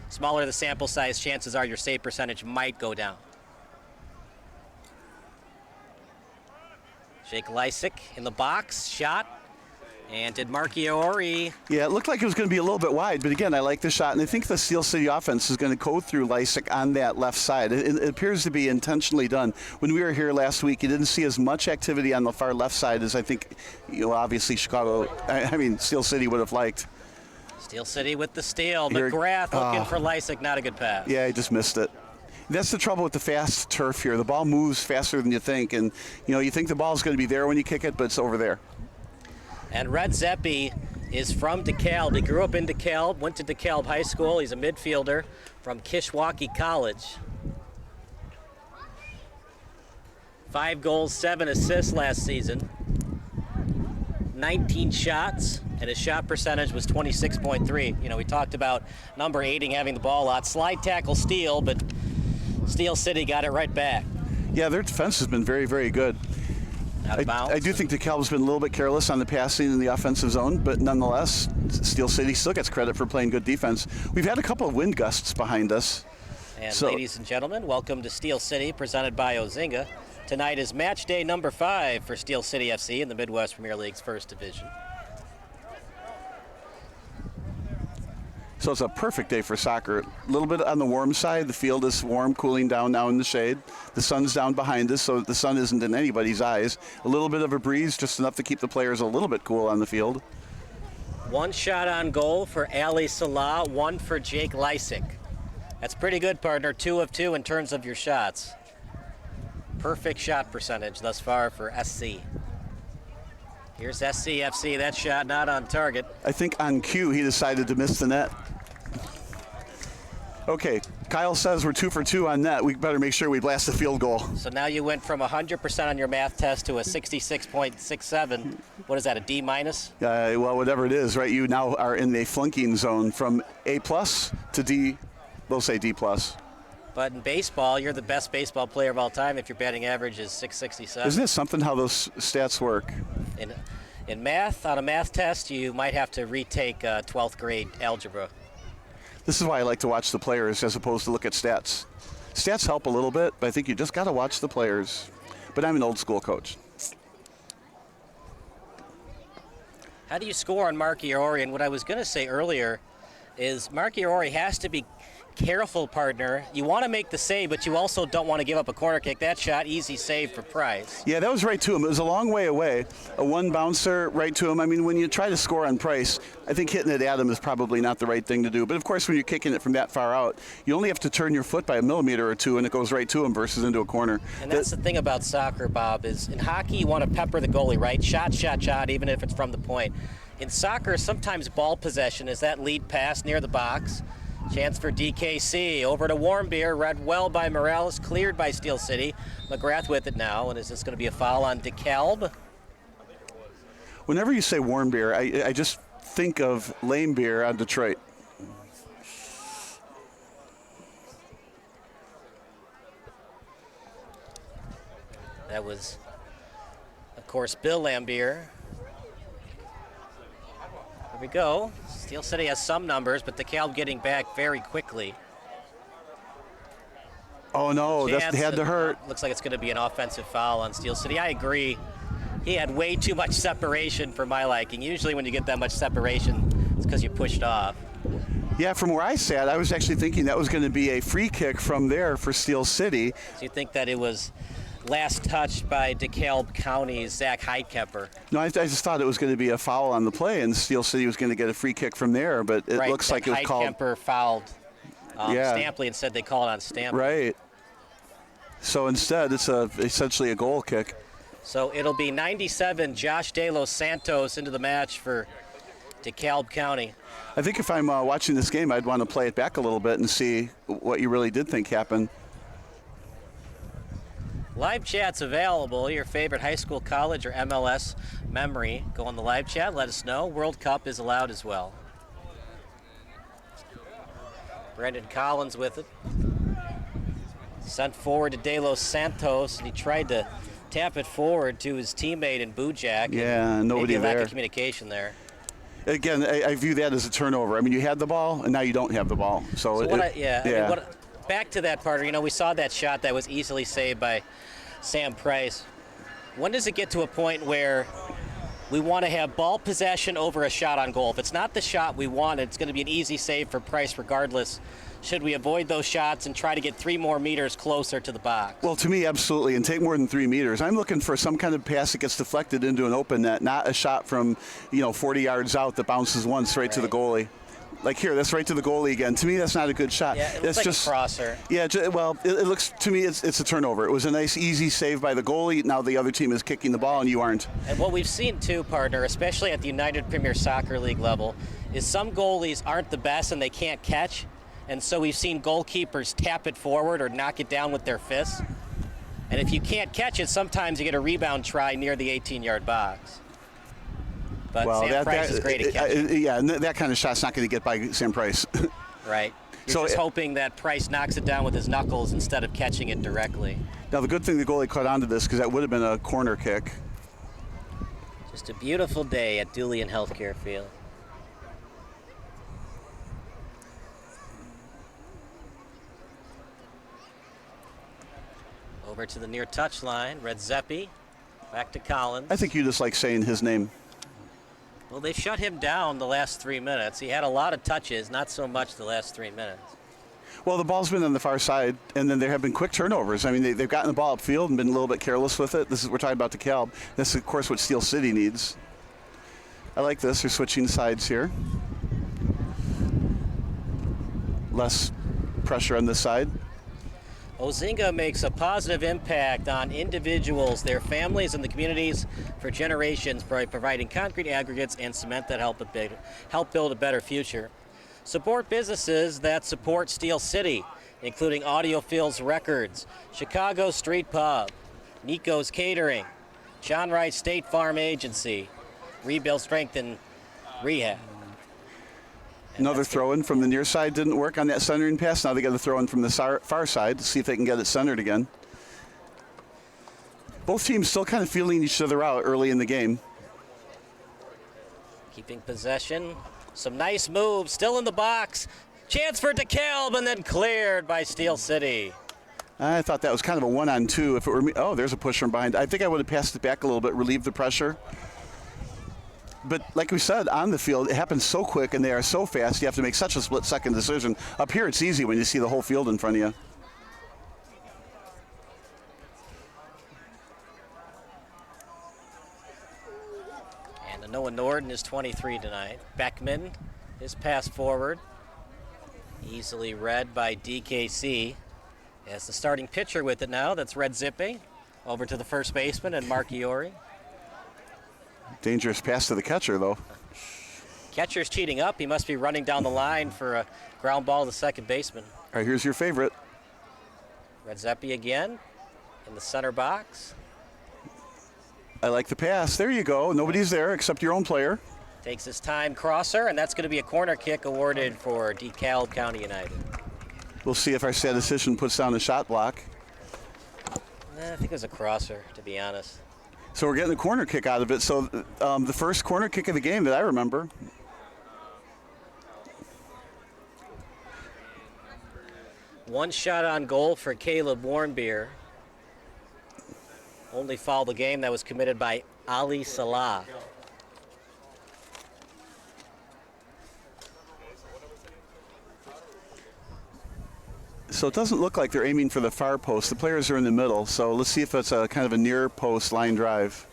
Smaller the sample size, chances are your save percentage might go down. Jake Lysick in the box, shot, and did Marchiori. Yeah, it looked like it was going to be a little bit wide, but again, I like the shot, and I think the Steel City offense is going to go through Lysick on that left side. It appears to be intentionally done. When we were here last week, you didn't see as much activity on the far left side as I think, obviously Steel City would have liked. Steel City with the steal. McGrath looking for Lysick, not a good pass. Yeah, he just missed it. That's the trouble with the fast turf here. The ball moves faster than you think, and you think the ball's going to be there when you kick it, but it's over there. And Red Zeppi is from DeKalb. He grew up in DeKalb, went to DeKalb High School. He's a midfielder from Kishwaukee College. 5 goals, 7 assists last season. 19 shots, and his shot percentage was 26.3. We talked about number 8 having the ball a lot. Slide tackle steal, but Steel City got it right back. Yeah, their defense has been very, very good. Out of bounds. I do think DeKalb's been a little bit careless on the passing in the offensive zone, but nonetheless, Steel City still gets credit for playing good defense. We've had a couple of wind gusts behind us. And ladies and gentlemen, welcome to Steel City, presented by Ozinga. Tonight is match day number 5 for Steel City FC in the Midwest Premier League's First Division. So it's a perfect day for soccer. A little bit on the warm side. The field is warm, cooling down now in the shade. The sun's down behind us, so the sun isn't in anybody's eyes. A little bit of a breeze, just enough to keep the players a little bit cool on the field. 1 shot on goal for Ali Salah, 1 for Jake Lysick. That's pretty good, partner. 2 of 2 in terms of your shots. Perfect shot percentage thus far for SC. Here's SCFC. That shot not on target. I think on cue he decided to miss the net. Okay, Kyle says we're 2 for 2 on net. We better make sure we blast the field goal. So now you went from 100% on your math test to a 66.67. What is that, a D minus? Well, whatever it is, right? You now are in the flunking zone from A plus to D. We'll say D plus. But in baseball, you're the best baseball player of all time if your batting average is 667. Isn't it something how those stats work? In math, on a math test, you might have to retake 12th grade algebra. This is why I like to watch the players as opposed to look at stats. Stats help a little bit, but I think you just got to watch the players. But I'm an old school coach. How do you score on Marchiori? And what I was going to say earlier is Marchiori has to be careful, partner. You want to make the save, but you also don't want to give up a corner kick. That shot, easy save for Price. Yeah, that was right to him. It was a long way away. A one bouncer right to him. I mean, when you try to score on Price, I think hitting it at him is probably not the right thing to do. But of course, when you're kicking it from that far out, you only have to turn your foot by a millimeter or two, and it goes right to him versus into a corner. And that's the thing about soccer, Bob, is in hockey you want to pepper the goalie, right? Shot, shot, shot, even if it's from the point. In soccer, sometimes ball possession is that lead pass near the box. Chance for DKC. Over to Warmbier. Read well by Morales. Cleared by Steel City. McGrath with it now. And is this going to be a foul on DeKalb? Whenever you say Warmbier, I just think of lame beer on Detroit. That was, of course, Bill Lambier. Here we go. Steel City has some numbers, but DeKalb getting back very quickly. Oh, no, that had to hurt. Looks like it's going to be an offensive foul on Steel City. I agree. He had way too much separation for my liking. Usually when you get that much separation, it's because you pushed off. Yeah, from where I sat, I was actually thinking that was going to be a free kick from there for Steel City. So you think that it was last touched by DeKalb County's Zach Heidkemper? No, I just thought it was going to be a foul on the play, and Steel City was going to get a free kick from there, but it looks like it was called. Heidkemper fouled Stampley and said they called on Stampley. Right. So instead, it's essentially a goal kick. So it'll be 97, Josh De Los Santos into the match for DeKalb County. I think if I'm watching this game, I'd want to play it back a little bit and see what you really did think happened. Live chat's available. Your favorite high school, college, or MLS memory. Go on the live chat, let us know. World Cup is allowed as well. Brendan Collins with it. Sent forward to De Los Santos, and he tried to tap it forward to his teammate in Bujak. Yeah, nobody maybe a there. lack of communication there. Again, I view that as a turnover. I mean, you had the ball, and now you don't have the ball. Back to that part, we saw that shot that was easily saved by Sam Price. When does it get to a point where we want to have ball possession over a shot on goal? If it's not the shot we want, it's going to be an easy save for Price regardless. Should we avoid those shots and try to get 3 more meters closer to the box? Well, to me, absolutely, and take more than 3 meters. I'm looking for some kind of pass that gets deflected into an open net, not a shot from 40 yards out that bounces once right to the goalie. Like here, that's right to the goalie again. To me, that's not a good shot. Yeah, it looks like a crosser. Yeah, well, it looks to me it's a turnover. It was a nice, easy save by the goalie. Now the other team is kicking the ball, and you aren't. And what we've seen too, partner, especially at the United Premier Soccer League level, is some goalies aren't the best and they can't catch. And so we've seen goalkeepers tap it forward or knock it down with their fists. And if you can't catch it, sometimes you get a rebound try near the 18-yard box. But Sam Price is great at catching. Yeah, and that kind of shot's not going to get by Sam Price. Right. You're just hoping that Price knocks it down with his knuckles instead of catching it directly. Now, the good thing the goalie caught onto this because that would have been a corner kick. Just a beautiful day at Dulian Healthcare Field. Over to the near touchline, Red Zeppi, back to Collins. I think you just like saying his name. Well, they shut him down the last 3 minutes. He had a lot of touches, not so much the last 3 minutes. Well, the ball's been on the far side, and then there have been quick turnovers. I mean, they've gotten the ball upfield and been a little bit careless with it. We're talking about DeKalb. This is, of course, what Steel City needs. I like this. They're switching sides here. Less pressure on this side. Ozinga makes a positive impact on individuals, their families, and the communities for generations by providing concrete aggregates and cement that help build a better future. Support businesses that support Steel City, including Audiophils Records, Chicago Street Pub, Nico's Catering, John Wright State Farm Agency, Rebuild, Strength, and Rehab. Another throw-in from the near side didn't work on that centering pass. Now they got to throw in from the far side to see if they can get it centered again. Both teams still kind of feeling each other out early in the game. Keeping possession. Some nice moves. Still in the box. Chance for DeKalb and then cleared by Steel City. I thought that was kind of a 1-on-2. If it were me, oh, there's a push from behind. I think I would have passed it back a little bit, relieved the pressure. But like we said, on the field, it happens so quick and they are so fast, you have to make such a split-second decision. Up here, it's easy when you see the whole field in front of you. And Noah Norden is 23 tonight. Beckman is passed forward. Easily read by DKC. As the starting pitcher with it now, that's Red Zippe. Over to the first baseman and Mark Iori. Dangerous pass to the catcher, though. Catcher's cheating up. He must be running down the line for a ground ball to the second baseman. All right, here's your favorite. Red Zeppi again in the center box. I like the pass. There you go. Nobody's there except your own player. Takes his time, crosser, and that's going to be a corner kick awarded for DeKalb County United. We'll see if our statistician puts down a shot block. I think it was a crosser, to be honest. So we're getting a corner kick out of it. So the first corner kick of the game that I remember. One shot on goal for Caleb Warmbier. Only foul of the game that was committed by Ali Salah. So it doesn't look like they're aiming for the far post. The players are in the middle, so let's see if it's a kind of a near post line drive.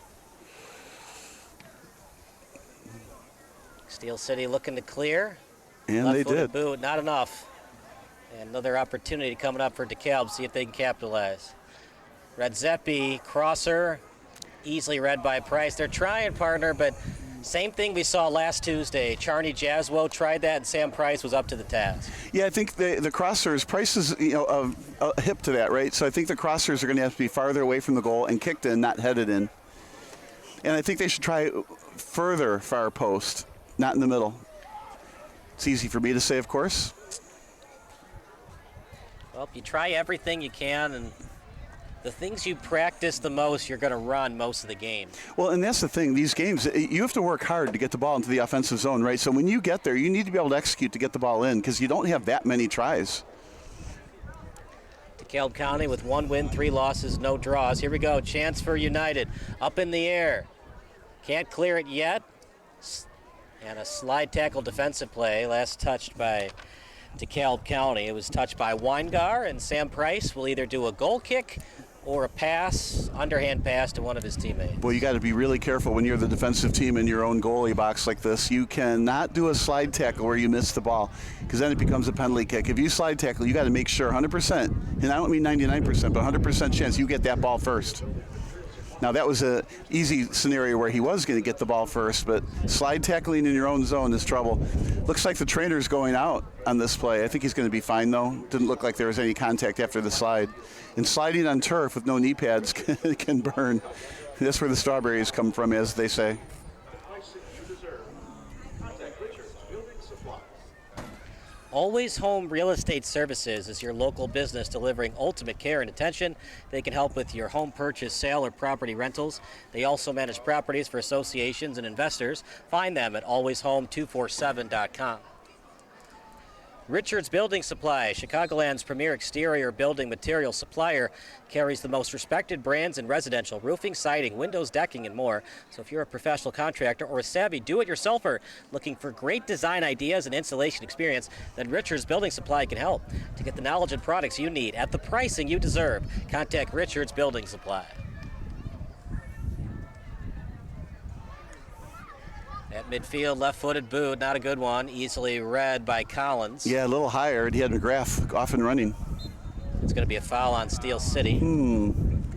Steel City looking to clear. And Left they footed did. boot, not enough. And another opportunity coming up for DeKalb, see if they can capitalize. Red Zeppi, crosser, easily read by Price. They're trying, partner, but same thing we saw last Tuesday. Charney Jaswo tried that, and Sam Price was up to the task. Yeah, I think the crossers, Price is hip to that, right? So I think the crossers are going to have to be farther away from the goal and kicked in, not headed in. And I think they should try further far post, not in the middle. It's easy for me to say, of course. Well, you try everything you can, and the things you practice the most, you're going to run most of the game. Well, and that's the thing. These games, you have to work hard to get the ball into the offensive zone, right? So when you get there, you need to be able to execute to get the ball in because you don't have that many tries. DeKalb County with 1 win, 3 losses, no draws. Here we go. Chance for United. Up in the air. Can't clear it yet. And a slide tackle defensive play. Last touched by DeKalb County. It was touched by Weingar, and Sam Price will either do a goal kick or a pass, underhand pass to one of his teammates. Well, you got to be really careful when you're the defensive team in your own goalie box like this. You cannot do a slide tackle where you miss the ball because then it becomes a penalty kick. If you slide tackle, you got to make sure 100%, and I don't mean 99%, but 100% chance you get that ball first. Now, that was an easy scenario where he was going to get the ball first, but slide tackling in your own zone is trouble. Looks like the trainer's going out on this play. I think he's going to be fine, though. Didn't look like there was any contact after the slide. And sliding on turf with no knee pads can burn. That's where the strawberries come from, as they say. Always Home Real Estate Services is your local business delivering ultimate care and attention. They can help with your home purchase, sale, or property rentals. They also manage properties for associations and investors. Find them at alwayshome247.com. Richards Building Supply, Chicagoland's premier exterior building material supplier, carries the most respected brands in residential roofing, siding, windows, decking, and more. So if you're a professional contractor or a savvy do-it-yourselfer looking for great design ideas and installation experience, then Richards Building Supply can help. To get the knowledge and products you need at the pricing you deserve, contact Richards Building Supply. At midfield, left-footed boot, not a good one. Easily read by Collins. Yeah, a little higher. He had McGrath off and running. It's going to be a foul on Steel City.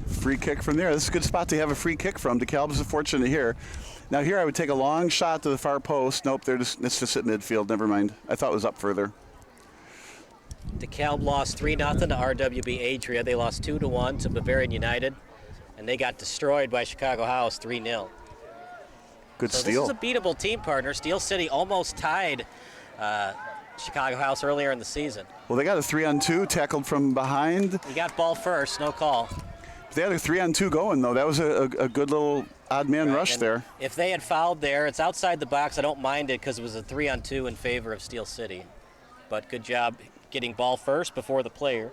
Free kick from there. This is a good spot to have a free kick from. DeKalb is fortunate here. Now here I would take a long shot to the far post. Nope, it's just at midfield. Never mind. I thought it was up further. DeKalb lost 3-0 to RWB Adria. They lost 2-1 to Bavarian United, and they got destroyed by Chicago House 3-0. Good so steal. This is a beatable team, partner. Steel City almost tied Chicago House earlier in the season. Well, they got a 3-on-2 tackled from behind. You got ball first, no call. They had a 3-on-2 going, though. That was a good little odd man rush and there. If they had fouled there, it's outside the box. I don't mind it because it was a 3-on-2 in favor of Steel City. But good job getting ball first before the player.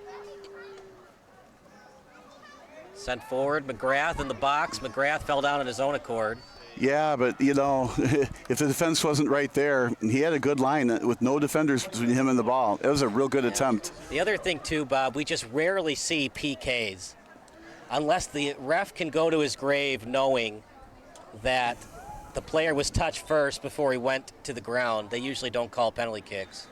Sent forward, McGrath in the box. McGrath fell down on his own accord. Yeah, but, you know, if the defense wasn't right there, he had a good line with no defenders between him and the ball. It was a real good attempt. The other thing, too, Bob, we just rarely see PKs unless the ref can go to his grave knowing that the player was touched first before he went to the ground. They usually don't call penalty kicks.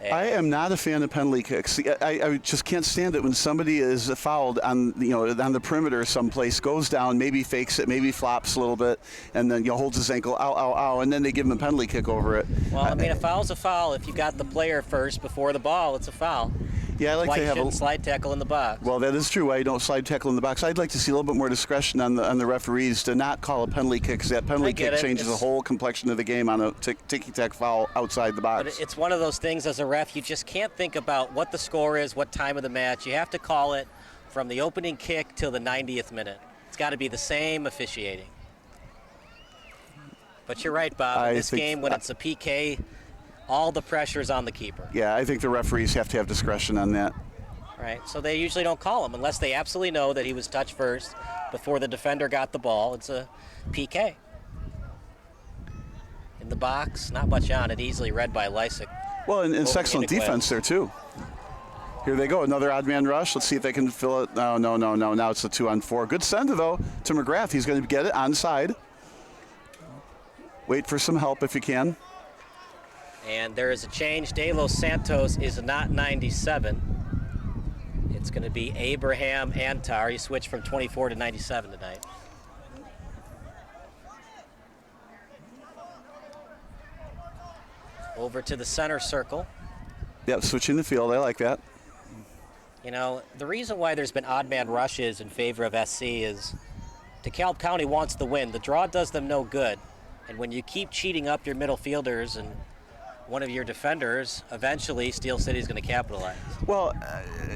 I am not a fan of penalty kicks. I just can't stand it when somebody is fouled on the perimeter someplace, goes down, maybe fakes it, maybe flops a little bit, and then holds his ankle, ow, ow, ow, and then they give him a penalty kick over it. Well, I mean, a foul's a foul. If you got the player first before the ball, it's a foul. Yeah, I like to have a slide tackle in the box. Well, that is true. Why you don't slide tackle in the box? I'd like to see a little bit more discretion on the referees to not call a penalty kick, because that penalty kick changes the whole complexion of the game on a ticky-tack foul outside the box. But it's one of those things as a ref, you just can't think about what the score is, what time of the match. You have to call it from the opening kick till the 90th minute. It's got to be the same officiating. But you're right, Bob. In this game, when it's a PK, all the pressure's on the keeper. Yeah, I think the referees have to have discretion on that. Right, so they usually don't call him unless they absolutely know that he was touched first before the defender got the ball. It's a PK. In the box, not much on it, easily read by Lysick. Well, and it's excellent defense there, too. Here they go, another odd man rush. Let's see if they can fill it. No. Now it's a 2-on-4. Good send, though, to McGrath. He's going to get it onside. Wait for some help if you can. And there is a change. De Los Santos is not 97. It's going to be Abraham Antar. He switched from 24 to 97 tonight. Over to the center circle. Yep, switching the field. I like that. You know, the reason why there's been odd man rushes in favor of SC is DeKalb County wants the win. The draw does them no good. And when you keep cheating up your middle fielders and one of your defenders, eventually Steel City is going to capitalize. Well,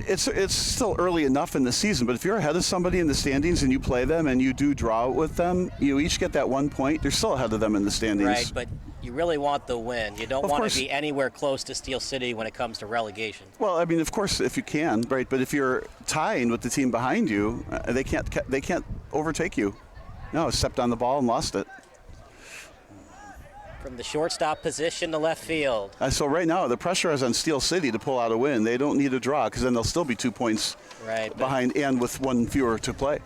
it's still early enough in the season, but if you're ahead of somebody in the standings and you play them and you do draw with them, you each get that 1 point. You're still ahead of them in the standings. Right, but you really want the win. You don't want to be anywhere close to Steel City when it comes to relegation. Well, I mean, of course, if you can, right? But if you're tying with the team behind you, they can't overtake you. No, stepped on the ball and lost it. From the shortstop position to left field. So right now, the pressure is on Steel City to pull out a win. They don't need a draw because then they'll still be 2 points behind and with one fewer to play.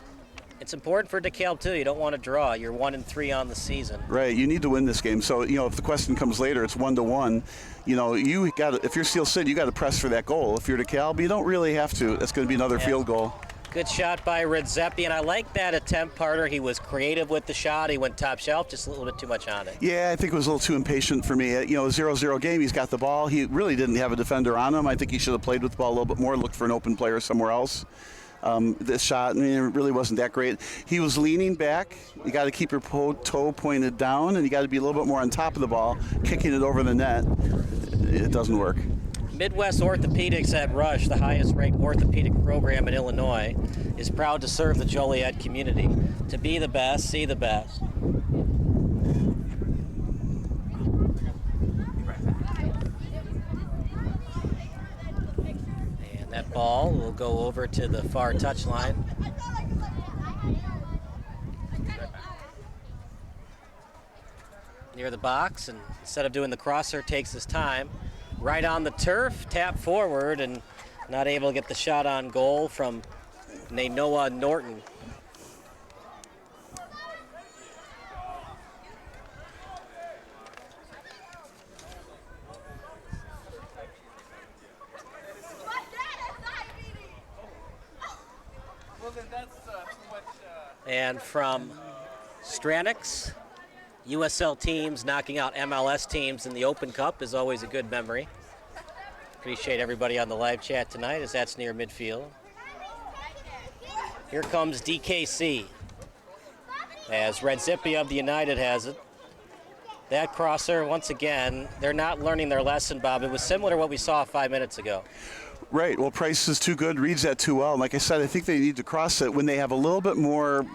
It's important for DeKalb, too. You don't want to draw. You're 1-3 on the season. Right. You need to win this game. So, if the question comes later, it's 1-1. You got if you're Steel City, you got to press for that goal. If you're DeKalb, you don't really have to. That's going to be another field goal. Good shot by Redzepi, and I like that attempt, Parter. He was creative with the shot. He went top shelf, just a little bit too much on it. Yeah, I think it was a little too impatient for me. 0-0 game, he's got the ball. He really didn't have a defender on him. I think he should have played with the ball a little bit more, looked for an open player somewhere else. This shot, it really wasn't that great. He was leaning back. You got to keep your toe pointed down, and you got to be a little bit more on top of the ball. Kicking it over the net, it doesn't work. Midwest Orthopedics at Rush, the highest-ranked orthopedic program in Illinois, is proud to serve the Joliet community. To be the best, see the best. And that ball will go over to the far touchline. Near the box, and instead of doing the crosser, takes his time. Right on the turf, tap forward, and not able to get the shot on goal from Nainoa Norton. And from Stranix, USL teams knocking out MLS teams in the Open Cup is always a good memory. Appreciate everybody on the live chat tonight as that's near midfield. Here comes DKC as Redzepi of the United has it. That crosser, once again, they're not learning their lesson, Bob. It was similar to what we saw 5 minutes ago. Right. Well, Price is too good, reads that too well. And like I said, I think they need to cross it when they have a little bit more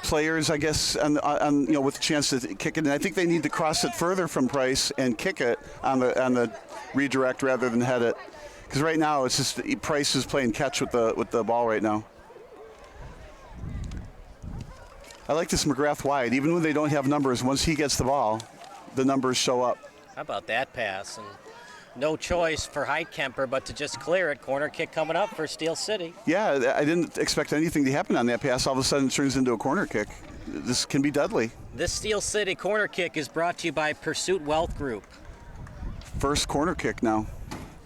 players, I guess, on with a chance to kick it. And I think they need to cross it further from Price and kick it on the redirect rather than head it. Because right now it's just Price is playing catch with the ball right now. I like this McGrath wide. Even when they don't have numbers, once he gets the ball, the numbers show up. How about that pass? And no choice for Heidkemper but to just clear it. Corner kick coming up for Steel City. Yeah, I didn't expect anything to happen on that pass. All of a sudden it turns into a corner kick. This can be deadly. This Steel City corner kick is brought to you by Pursuit Wealth Group. First corner kick now.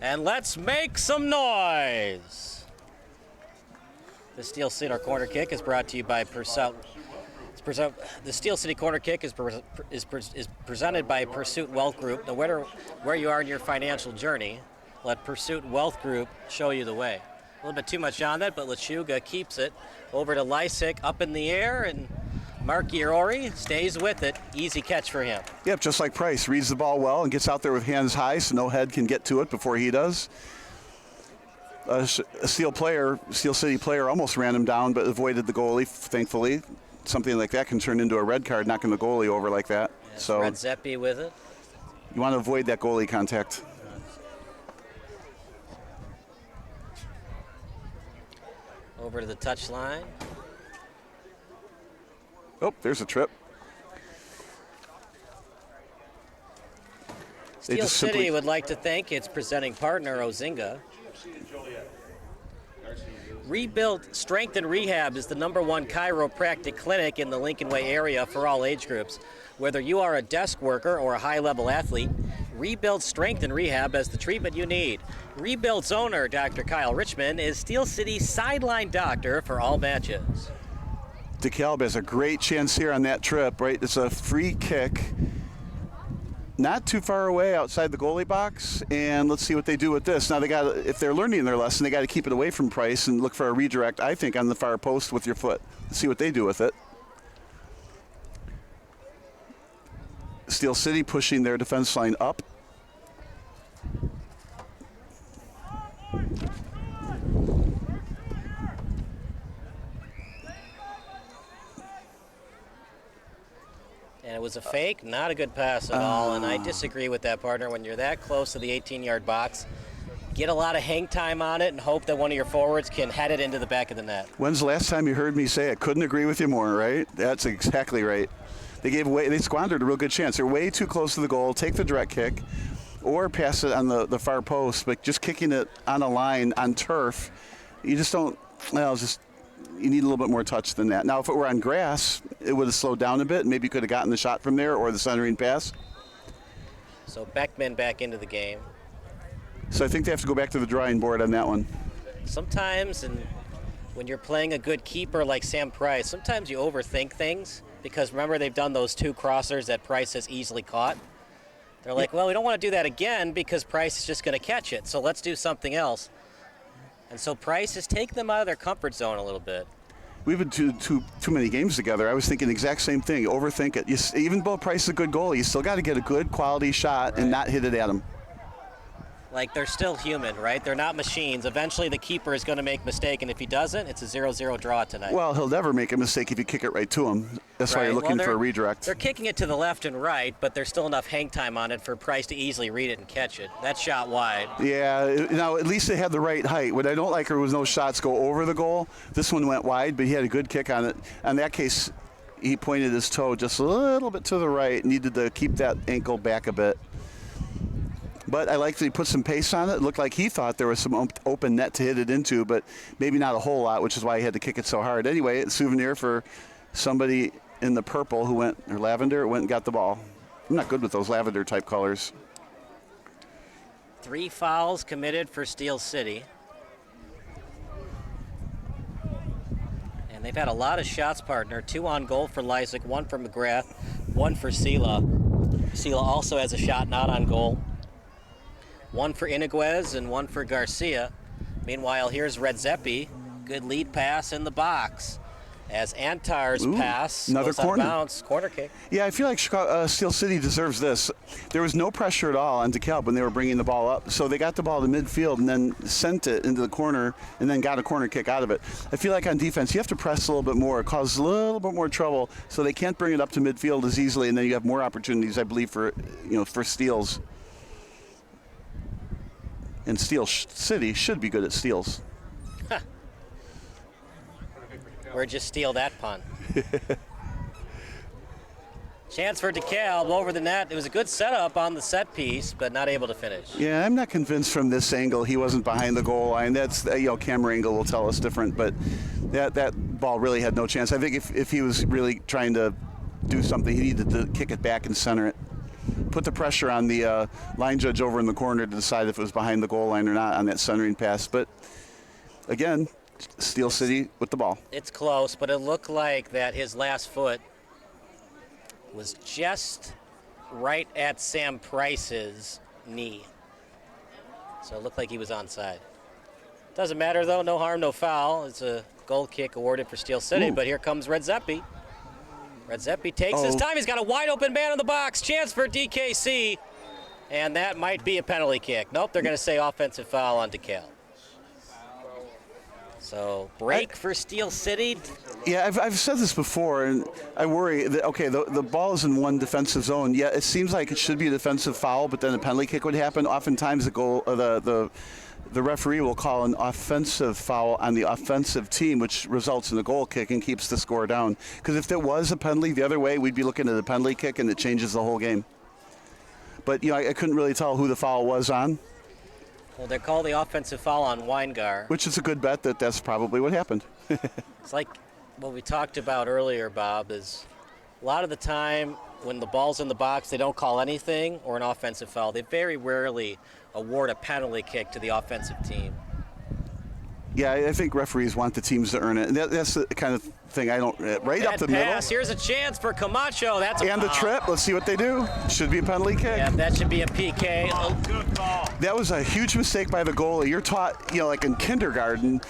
And let's make some noise. The Steel City corner kick is brought to you by Pursuit. The Steel City corner kick is presented by Pursuit Wealth Group. No matter where you are in your financial journey, let Pursuit Wealth Group show you the way. A little bit too much on that, but Lechuga keeps it over to Lysick, up in the air, and Mark Iori stays with it. Easy catch for him. Yep, just like Price. Reads the ball well and gets out there with hands high so no head can get to it before he does. A Steel City player almost ran him down but avoided the goalie, thankfully. Something like that can turn into a red card, knocking the goalie over like that. Yes, so Redzepi with it. You want to avoid that goalie contact. Over to the touchline. Oh, there's a trip. Steel City would like to thank its presenting partner, Ozinga. Rebuild Strength and Rehab is the #1 chiropractic clinic in the Lincoln Way area for all age groups. Whether you are a desk worker or a high-level athlete, Rebuild Strength and Rehab has the treatment you need. Rebuild's owner, Dr. Kyle Richmond, is Steel City's sideline doctor for all matches. DeKalb has a great chance here on that trip, right? It's a free kick. Not too far away outside the goalie box, and let's see what they do with this. Now, if they're learning their lesson, they got to keep it away from Price and look for a redirect, I think, on the far post with your foot. Let's see what they do with it. Steel City pushing their defense line up. And it was a fake, not a good pass at all, and I disagree with that, partner. When you're that close to the 18-yard box, get a lot of hang time on it and hope that one of your forwards can head it into the back of the net. When's the last time you heard me say I couldn't agree with you more, right? That's exactly right. They squandered a real good chance. They're way too close to the goal. Take the direct kick or pass it on the far post, but just kicking it on a line on turf, you just don't, you need a little bit more touch than that. Now, if it were on grass, it would have slowed down a bit. Maybe you could have gotten the shot from there or the centering pass. So Beckman back into the game. So I think they have to go back to the drawing board on that one. Sometimes, and when you're playing a good keeper like Sam Price, sometimes you overthink things because remember they've done those 2 crossers that Price has easily caught. They're like, well, we don't want to do that again because Price is just going to catch it, so let's do something else. And so Price has taken them out of their comfort zone a little bit. We've been too many games together. I was thinking the exact same thing. Overthink it. Even though Price is a good goalie, you still got to get a good quality shot and not hit it at him. Like, they're still human, right? They're not machines. Eventually the keeper is going to make a mistake, and if he doesn't, it's a 0-0 draw tonight. Well, he'll never make a mistake if you kick it right to him. That's why you're looking for a redirect. They're kicking it to the left and right, but there's still enough hang time on it for Price to easily read it and catch it. That shot wide. Yeah, now at least they had the right height. What I don't like was no shots go over the goal. This one went wide, but he had a good kick on it. In that case, he pointed his toe just a little bit to the right, needed to keep that ankle back a bit. But I like that he put some pace on it. It looked like he thought there was some open net to hit it into, but maybe not a whole lot, which is why he had to kick it so hard. Anyway, a souvenir for somebody in the purple who went, or lavender, went and got the ball. I'm not good with those lavender type colors. 3 fouls committed for Steel City. And they've had a lot of shots, partner. 2 on goal for Lysick, 1 for McGrath, 1 for Sela. Sela also has a shot not on goal. 1 for Iniguez and 1 for Garcia. Meanwhile, here's Redzepi. Good lead pass in the box. As Antar's pass another goes out of bounds, corner kick. Yeah, I feel like Steel City deserves this. There was no pressure at all on DeKalb when they were bringing the ball up. So they got the ball to midfield and then sent it into the corner and then got a corner kick out of it. I feel like on defense, you have to press a little bit more, cause a little bit more trouble so they can't bring it up to midfield as easily, and then you have more opportunities, I believe, for steals. And Steel City should be good at steals. Where'd you steal that pun? Chance for DeKalb over the net. It was a good setup on the set piece, but not able to finish. Yeah, I'm not convinced from this angle he wasn't behind the goal line. That's camera angle will tell us different, but that ball really had no chance. I think if he was really trying to do something, he needed to kick it back and center it. Put the pressure on the line judge over in the corner to decide if it was behind the goal line or not on that centering pass. But again, Steel City with the ball. It's close, but it looked like that his last foot was just right at Sam Price's knee. So it looked like he was onside. Doesn't matter, though. No harm, no foul. It's a goal kick awarded for Steel City, but here comes Redzepi. Redzepi takes his time. He's got a wide open man in the box. Chance for DKC. And that might be a penalty kick. Nope, they're going to say offensive foul on DeKalb. So break for Steel City. Yeah, I've said this before, and I worry that, okay, the ball is in one defensive zone. Yeah, it seems like it should be a defensive foul, but then a penalty kick would happen. Oftentimes the referee will call an offensive foul on the offensive team, which results in a goal kick and keeps the score down. Because if there was a penalty the other way, we'd be looking at a penalty kick, and it changes the whole game. But, I couldn't really tell who the foul was on. Well, they call the offensive foul on Weingar. Which is a good bet that that's probably what happened. It's like what we talked about earlier, Bob, is a lot of the time when the ball's in the box, they don't call anything or an offensive foul. They very rarely award a penalty kick to the offensive team. Yeah, I think referees want the teams to earn it. And that's the kind of thing I don't... Right Bad up the pass. middle. Here's a chance for Camacho. That's a And the foul. trip. Let's see what they do. Should be a penalty kick. Yeah, that should be a PK. Good ball. That was a huge mistake by the goalie. You're taught, like in kindergarten,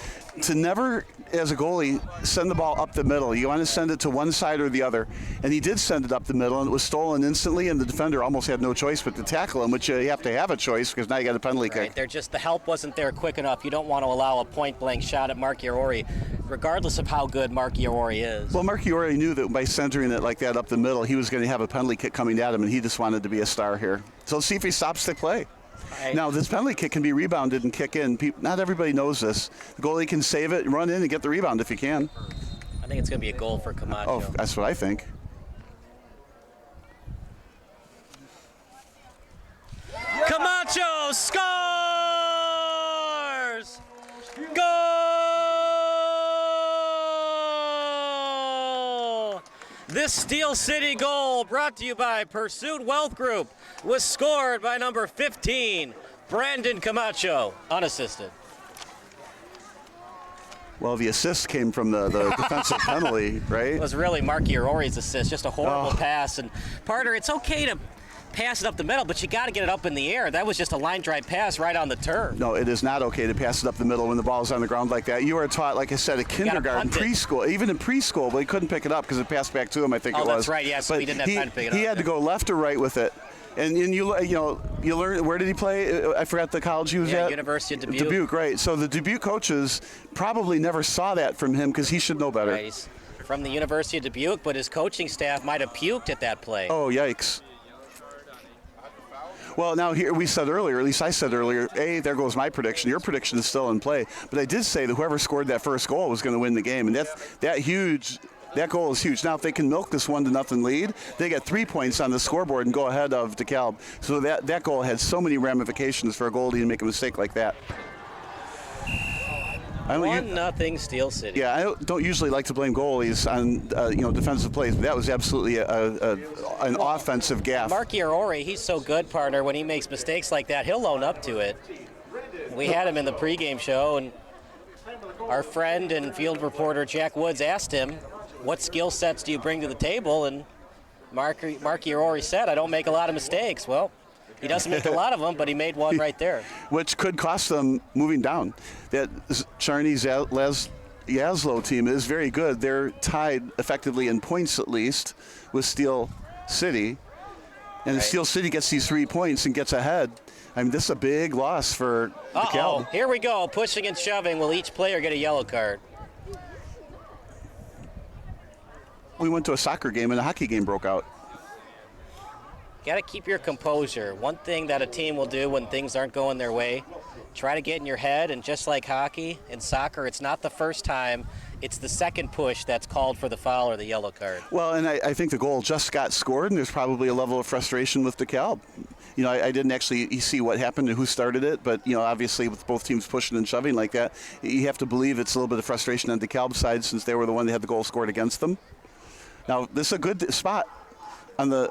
to never, as a goalie, send the ball up the middle. You want to send it to one side or the other. And he did send it up the middle, and it was stolen instantly, and the defender almost had no choice but to tackle him, which you have to have a choice because now you got a penalty Right, kick. the help wasn't there quick enough. You don't want to allow a point-blank shot at Mark Iori, regardless of how good Mark Iori is. Well, Mark Iori knew that by centering it like that up the middle, he was going to have a penalty kick coming at him, and he just wanted to be a star here. So let's see if he stops the play. Now, this penalty kick can be rebounded and kick in. Not everybody knows this. The goalie can save it, run in, and get the rebound if he can. I think it's going to be a goal for Camacho. Oh, that's what I think. Camacho scores! Goal! This Steel City goal, brought to you by Pursuit Wealth Group, was scored by number 15, Brandon Camacho, unassisted. Well, the assist came from the defensive penalty, right? It was really Mark Iori's assist, just a horrible pass. And Parter, it's okay to pass it up the middle, but you got to get it up in the air. That was just a line drive pass right on the turf. No, it is not okay to pass it up the middle when the ball's on the ground like that. You are taught, like I said, at kindergarten, preschool, even in preschool, but he couldn't pick it up because it passed back to him, I think it was. Oh, that's right, yes, but he didn't have time to pick it up. He had to go left or right with it. And you learn, where did he play? I forgot the college he was at. University of Dubuque. Dubuque, right. So the Dubuque coaches probably never saw that from him because he should know better. Right, he's from the University of Dubuque, but his coaching staff might have puked at that play. Oh, yikes. Well, now here we said earlier, at least I said earlier, there goes my prediction. Your prediction is still in play. But I did say that whoever scored that first goal was going to win the game. And that goal is huge. Now, if they can milk this 1-0 lead, they get 3 points on the scoreboard and go ahead of DeKalb. So that goal had so many ramifications for a goalie to make a mistake like that. 1-0 Steel City. Yeah, I don't usually like to blame goalies on defensive plays, but that was absolutely an offensive gaffe. Mark Iori, he's so good, partner. When he makes mistakes like that, he'll own up to it. We had him in the pregame show, and our friend and field reporter Jack Woods asked him, what skill sets do you bring to the table? And Mark Iori said, I don't make a lot of mistakes. Well, he doesn't make a lot of them, but he made one right there. Which could cost them moving down. That Charney Yazlo team is very good. They're tied effectively in points at least with Steel City. And if Steel City gets these 3 points and gets ahead, I mean, this is a big loss for DeKalb. Here we go, pushing and shoving. Will each player get a yellow card? We went to a soccer game and a hockey game broke out. Got to keep your composure. One thing that a team will do when things aren't going their way, try to get in your head, and just like hockey and soccer, it's not the first time, it's the second push that's called for the foul or the yellow card. Well, and I think the goal just got scored, and there's probably a level of frustration with DeKalb. I didn't actually see what happened and who started it, but, obviously with both teams pushing and shoving like that, you have to believe it's a little bit of frustration on DeKalb's side since they were the one that had the goal scored against them. Now, this is a good spot on the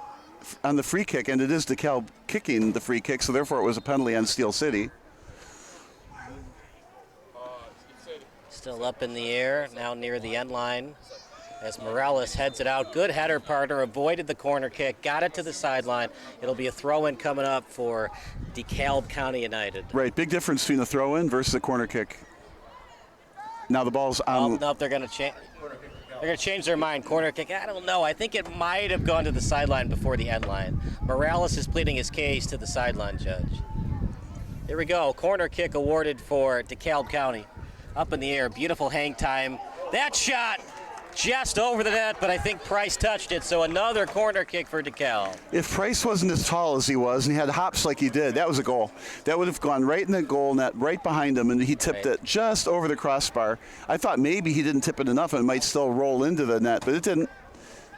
free kick, and it is DeKalb kicking the free kick, so therefore it was a penalty on Steel City. Still up in the air, now near the end line as Morales heads it out. Good header, partner, avoided the corner kick, got it to the sideline. It'll be a throw-in coming up for DeKalb County United. Right, big difference between the throw-in versus the corner kick. Now the ball's on. No, they're going to change. They're going to change their mind. Corner kick, I don't know. I think it might have gone to the sideline before the end line. Morales is pleading his case to the sideline judge. Here we go. Corner kick awarded for DeKalb County. Up in the air, beautiful hang time. That shot just over the net, but I think Price touched it, so another corner kick for DeKalb. If Price wasn't as tall as he was and he had hops like he did, that was a goal. That would have gone right in the goal net, right behind him, and he tipped it just over the crossbar. I thought maybe he didn't tip it enough and it might still roll into the net, but it didn't.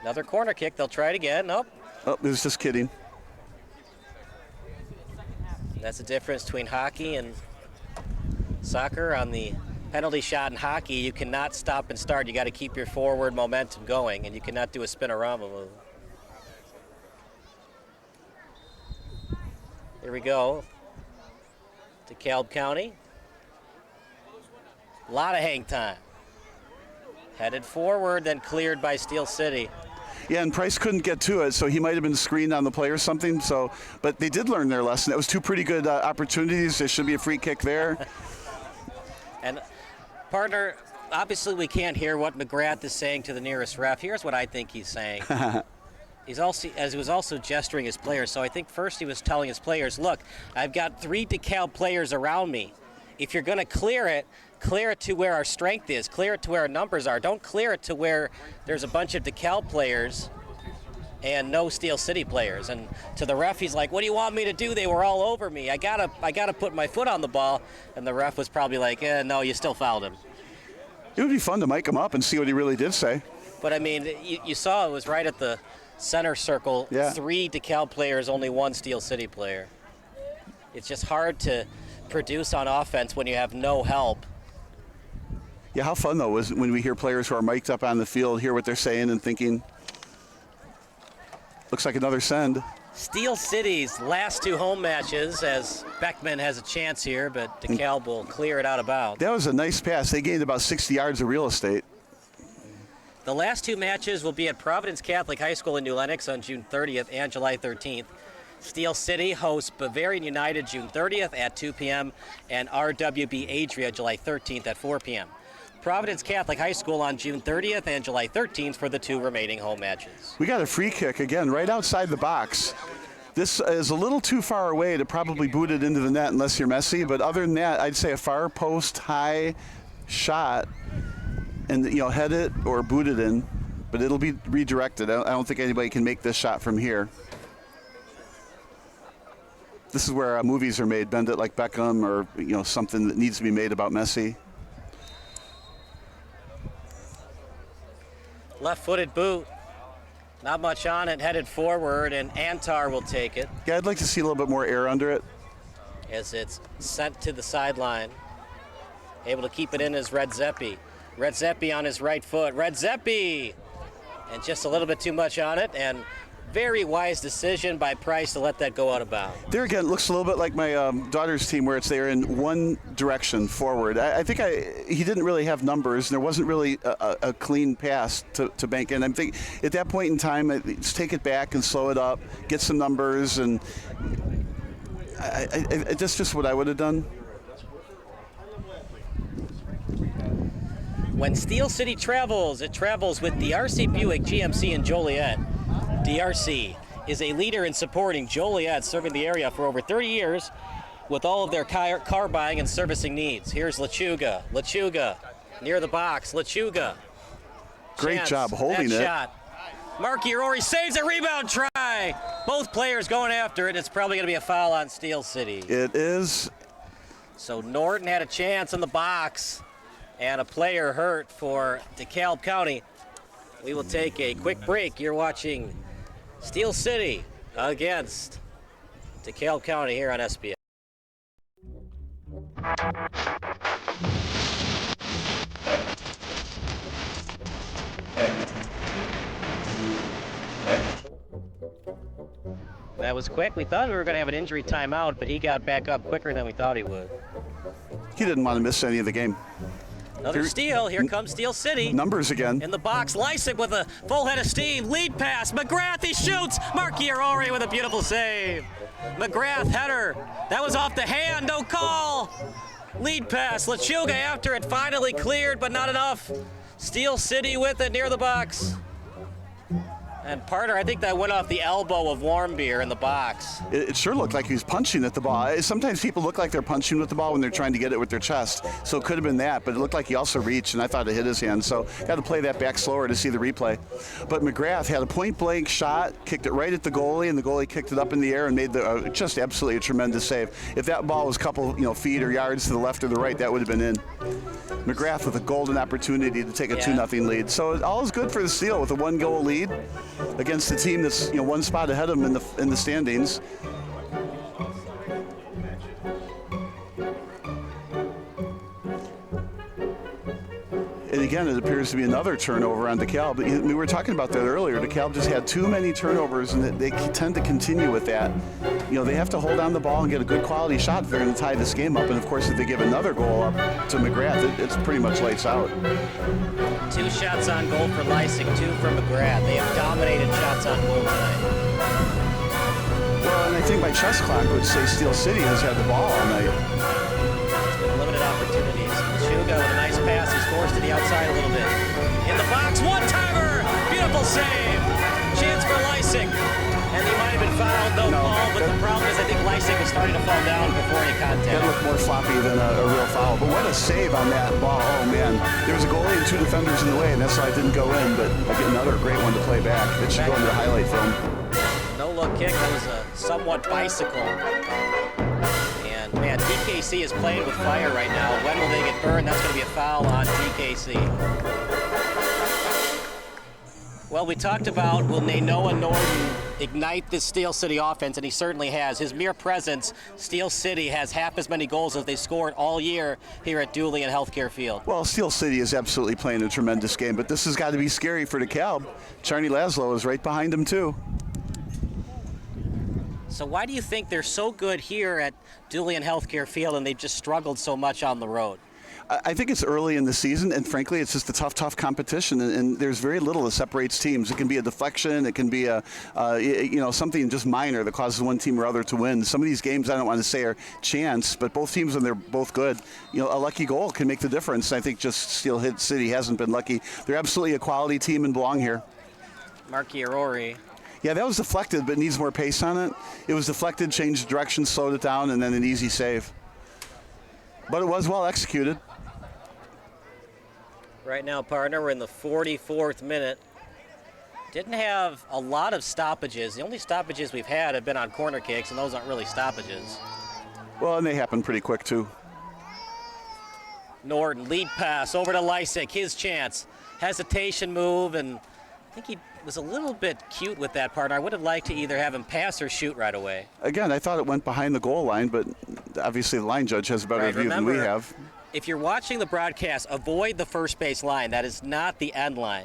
Another corner kick. They'll try it again. Nope. Oh, it was just kidding. That's the difference between hockey and soccer. On the penalty shot in hockey, you cannot stop and start. You got to keep your forward momentum going, and you cannot do a spinorama move. Here we go. DeKalb County. A lot of hang time. Headed forward, then cleared by Steel City. Yeah, and Price couldn't get to it, so he might have been screened on the play or something. So, but they did learn their lesson. That was two pretty good opportunities. There should be a free kick there. And partner, obviously we can't hear what McGrath is saying to the nearest ref. Here's what I think he's saying. He was also gesturing his players. So I think first he was telling his players, look, I've got 3 DeKalb players around me. If you're going to clear it to where our strength is, clear it to where our numbers are. Don't clear it to where there's a bunch of DeKalb players and no Steel City players. And to the ref, he's like, what do you want me to do? They were all over me. I gotta put my foot on the ball. And the ref was probably like, no, you still fouled him. It would be fun to mic him up and see what he really did say. But I mean, you saw it was right at the center circle. Yeah. 3 DeKalb players, only 1 Steel City player. It's just hard to produce on offense when you have no help. Yeah, how fun though was when we hear players who are mic'd up on the field hear what they're saying and thinking. Looks like another send. Steel City's last 2 home matches, as Beckman has a chance here, but DeKalb will clear it out of bounds. That was a nice pass. They gained about 60 yards of real estate. The last 2 matches will be at Providence Catholic High School in New Lenox on June 30th and July 13th. Steel City hosts Bavarian United June 30th at 2 p.m. and RWB Adria July 13th at 4 p.m. Providence Catholic High School on June 30th and July 13th for the 2 remaining home matches. We got a free kick again right outside the box. This is a little too far away to probably boot it into the net unless you're Messi, but other than that, I'd say a far post high shot and head it or boot it in, but it'll be redirected. I don't think anybody can make this shot from here. This is where movies are made, Bend It Like Beckham, or something that needs to be made about Messi. Left-footed boot, not much on it, headed forward, and Antar will take it. Yeah, I'd like to see a little bit more air under it. As it's sent to the sideline. Able to keep it in is Red Zeppi. Red Zeppi on his right foot. Red Zeppi! And just a little bit too much on it, and very wise decision by Price to let that go out of bounds. There again, it looks a little bit like my daughter's team where it's there in one direction forward. I think he didn't really have numbers, and there wasn't really a clean pass to bank in. I'm thinking at that point in time, let's take it back and slow it up, get some numbers, and that's just what I would have done. When Steel City travels, it travels with DRC Buick GMC in Joliet. DRC is a leader in supporting Joliet, serving the area for over 30 years with all of their car buying and servicing needs. Here's Lechuga. Lechuga near the box. Lechuga. Great job holding it. Shot. Marky Rory saves a rebound try. Both players going after it. It's probably going to be a foul on Steel City. It is. So Norton had a chance in the box and a player hurt for DeKalb County. We will take a quick break. You're watching Steel City against DeKalb County here on SBS. That was quick. We thought we were going to have an injury timeout, but he got back up quicker than we thought he would. He didn't want to miss any of the game. Another steal. Here comes Steel City. Numbers again. In the box. Lysick with a full head of steam. Lead pass. McGrath, he shoots. Marky Rory with a beautiful save. McGrath header. That was off the hand. No call. Lead pass. Lechuga after it. Finally cleared, but not enough. Steel City with it near the box. And partner, I think that went off the elbow of Warmbier in the box. It sure looked like he was punching at the ball. Sometimes people look like they're punching with the ball when they're trying to get it with their chest. So it could have been that, but it looked like he also reached, and I thought it hit his hand. So got to play that back slower to see the replay. But McGrath had a point-blank shot, kicked it right at the goalie, and the goalie kicked it up in the air and made just absolutely a tremendous save. If that ball was a couple feet or yards to the left or the right, that would have been in. McGrath with a golden opportunity to take a 2-0 lead. So all is good for the Steel with a 1-goal lead against the team that's one spot ahead of them in the standings. And again, it appears to be another turnover on DeKalb. We were talking about that earlier. DeKalb just had too many turnovers, and they tend to continue with that. They have to hold on the ball and get a good quality shot if they're going to tie this game up. And of course, if they give another goal up to McGrath, it's pretty much lights out. 2 shots on goal for Leisig, 2 for McGrath. They have dominated shots on goal tonight. Well, and I think my chess clock would say Steel City has had the ball all night. It's been limited opportunities. Suga with a nice pass. He scores to the outside a little bit. In the box, one-timer! Beautiful save! Chance for Leisig. And he might have been fouled, no ball, but the problem is I think Leisig was starting to fall down before any contact. That looked more floppy than a real foul. But what a save on that ball. Oh, man. There was a goalie and 2 defenders in the way, and that's why it didn't go in, but I get another great one to play back. It should go into the highlight film. No-look kick. That was a somewhat bicycle. And, man, DKC is playing with fire right now. When will they get burned? That's going to be a foul on DKC. Well, we talked about will Noah Norton ignite this Steel City offense, and he certainly has. His mere presence, Steel City has half as many goals as they scored all year here at Dooley and Healthcare Field. Well, Steel City is absolutely playing a tremendous game, but this has got to be scary for DeKalb. Charney Laszlo is right behind him, too. So why do you think they're so good here at Dooley and Healthcare Field and they've just struggled so much on the road? I think it's early in the season, and frankly, it's just a tough competition, and there's very little that separates teams. It can be a deflection, it can be something just minor that causes one team or other to win. Some of these games, I don't want to say are chance, but both teams, when they're both good, a lucky goal can make the difference. I think just Steel City hasn't been lucky. They're absolutely a quality team and belong here. Marky Arori. Yeah, that was deflected, but needs more pace on it. It was deflected, changed direction, slowed it down, and then an easy save. But it was well executed. Right now, partner, we're in the 44th minute. Didn't have a lot of stoppages. The only stoppages we've had have been on corner kicks, and those aren't really stoppages. Well, and they happen pretty quick, too. Norton, lead pass over to Leisig, his chance. Hesitation move, and I think he was a little bit cute with that, partner. I would have liked to either have him pass or shoot right away. Again, I thought it went behind the goal line, but obviously the line judge has a better view than we have. If you're watching the broadcast, avoid the first base line. That is not the end line.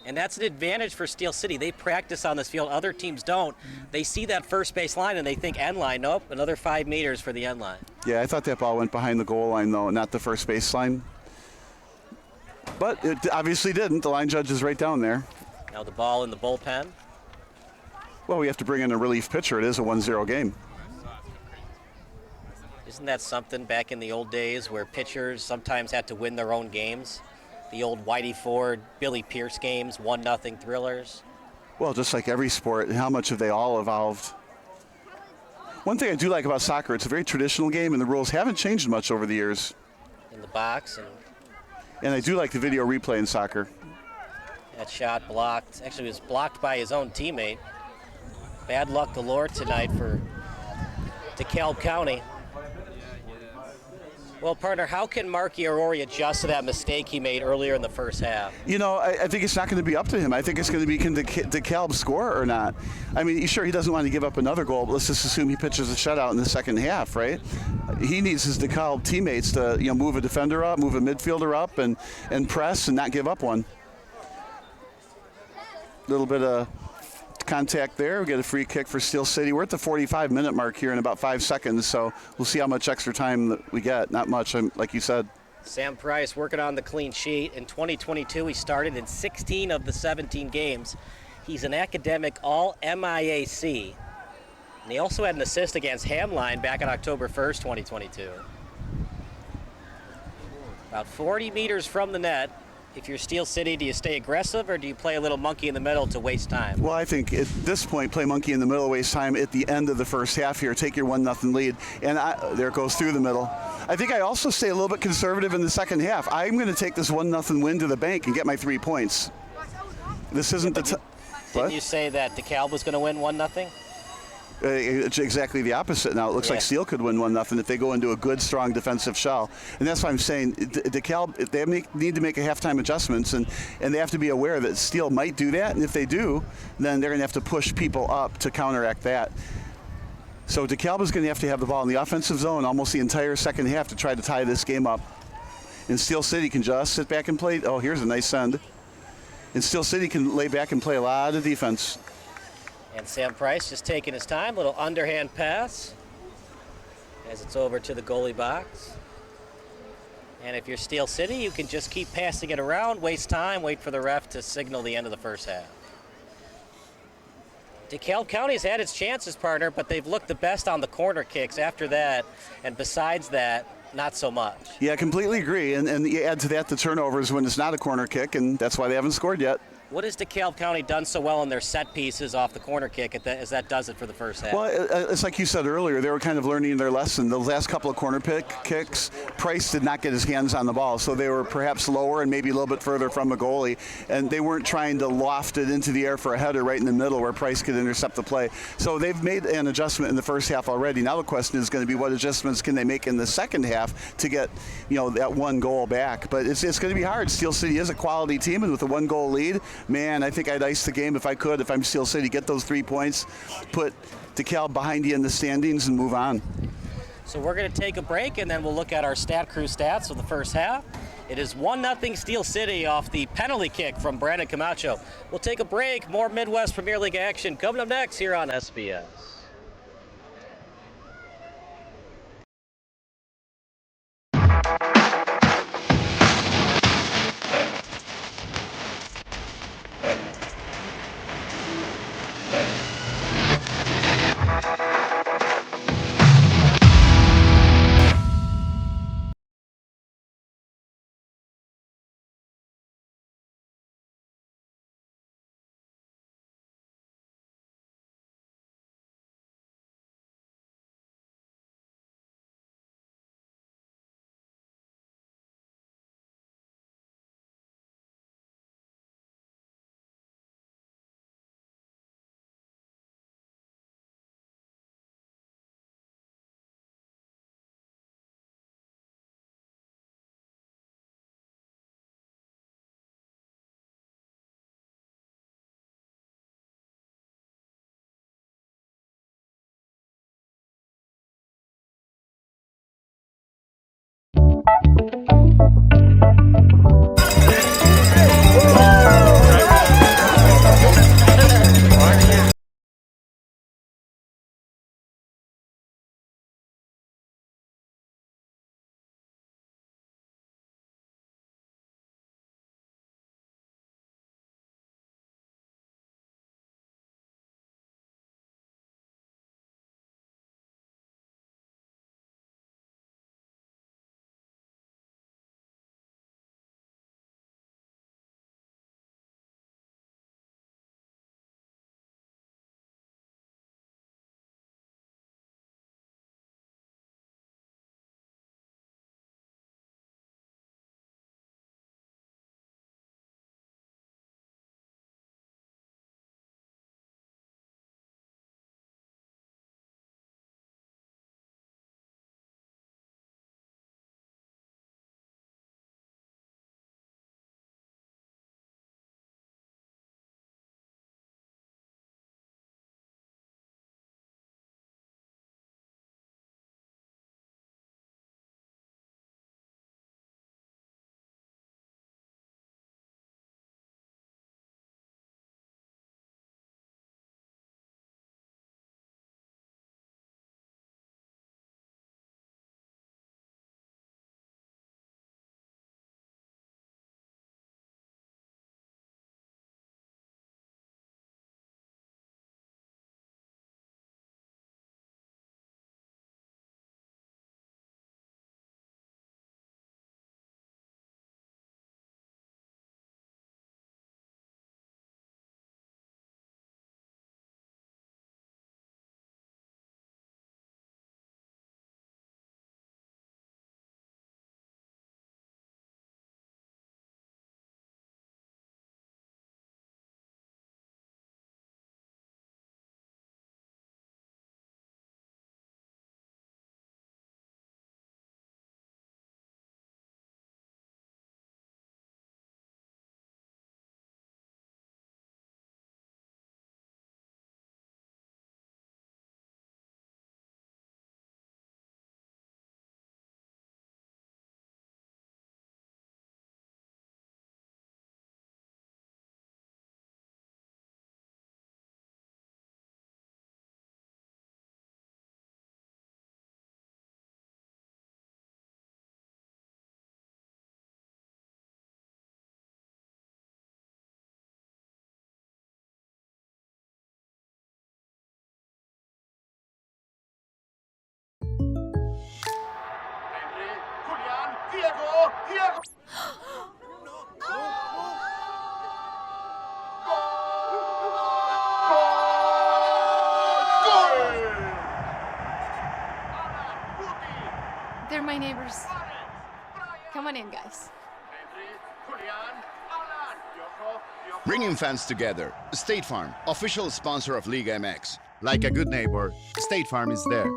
And that's an advantage for Steel City. They practice on this field. Other teams don't. They see that first base line and they think end line. Nope, another 5 meters for the end line. Yeah, I thought that ball went behind the goal line, though, not the first base line. But it obviously didn't. The line judge is right down there. Now the ball in the bullpen. Well, we have to bring in a relief pitcher. It is a 1-0 game. Isn't that something back in the old days where pitchers sometimes had to win their own games? The old Whitey Ford, Billy Pierce games, 1-0 thrillers. Well, just like every sport, how much have they all evolved? One thing I do like about soccer, it's a very traditional game, and the rules haven't changed much over the years. In the box. And I do like the video replay in soccer. That shot blocked. Actually, it was blocked by his own teammate. Bad luck galore tonight for DeKalb County. Well, partner, how can Marky Arori adjust to that mistake he made earlier in the first half? I think it's not going to be up to him. I think it's going to be, can DeKalb score or not? I mean, sure, he doesn't want to give up another goal, but let's just assume he pitches a shutout in the second half, right? He needs his DeKalb teammates to move a defender up, move a midfielder up, and press and not give up one. A little bit of contact there. We get a free kick for Steel City. We're at the 45-minute mark here in about 5 seconds, so we'll see how much extra time that we get. Not much, like you said. Sam Price working on the clean sheet. In 2022, he started in 16 of the 17 games. He's an academic All-MIAC. And he also had an assist against Hamline back on October 1st, 2022. About 40 meters from the net. If you're Steel City, do you stay aggressive or do you play a little monkey in the middle to waste time? Well, I think at this point, play monkey in the middle, waste time at the end of the first half here. Take your 1-0 lead, and there it goes through the middle. I think I also stay a little bit conservative in the second half. I'm going to take this 1-0 win to the bank and get my 3 points. This isn't the Didn't you say that DeKalb was going to win 1-0? It's exactly the opposite now. It looks like Steel could win 1-0 if they go into a good, strong defensive shell. And that's why I'm saying DeKalb, they need to make a halftime adjustments, and they have to be aware that Steel might do that. And if they do, then they're going to have to push people up to counteract that. So DeKalb is going to have the ball in the offensive zone almost the entire second half to try to tie this game up. And Steel City can just sit back and play. Oh, here's a nice send. And Steel City can lay back and play a lot of defense. And Sam Price just taking his time, little underhand pass as it's over to the goalie box. And if you're Steel City, you can just keep passing it around, waste time, wait for the ref to signal the end of the first half. DeKalb County's had its chances, partner, but they've looked the best on the corner kicks after that, and besides that, not so much. Yeah, I completely agree. And you add to that the turnovers when it's not a corner kick, and that's why they haven't scored yet. What has DeKalb County done so well in their set pieces off the corner kick as that does it for the first half? Well, it's like you said earlier, they were kind of learning their lesson. Those last couple of corner kicks, Price did not get his hands on the ball, so they were perhaps lower and maybe a little bit further from the goalie, and they weren't trying to loft it into the air for a header right in the middle where Price could intercept the play. So they've made an adjustment in the first half already. Now the question is going to be what adjustments can they make in the second half to get, that one goal back. But it's going to be hard. Steel City is a quality team, and with a 1-goal lead, man, I think I'd ice the game if I could. If I'm Steel City, get those 3 points, put DeKalb behind you in the standings, and move on. So we're going to take a break, and then we'll look at our Stat Crew stats for the first half. It is 1-0 Steel City off the penalty kick from Brandon Camacho. We'll take a break. More Midwest Premier League action coming up next here on SBS. They're my neighbors. Come on in, guys. Bringing fans together. State Farm, official sponsor of Liga MX. Like a good neighbor, State Farm is there.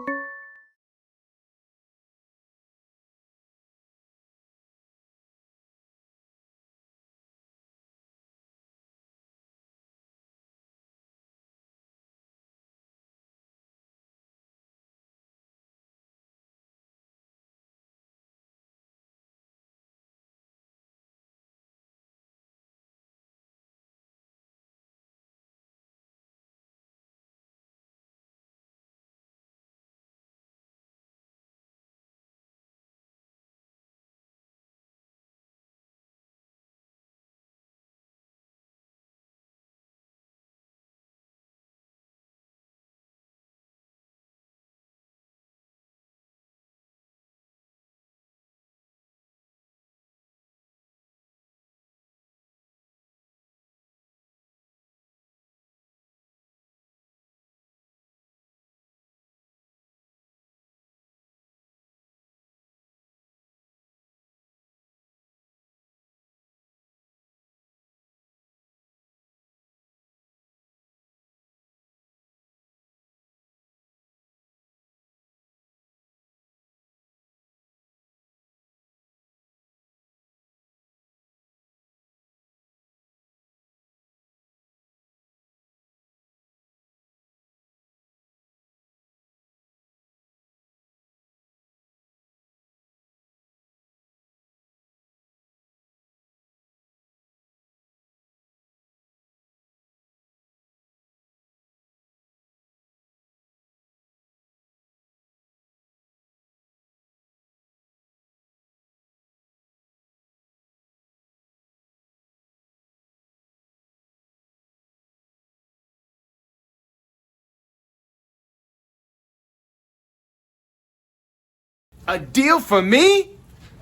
A deal for me?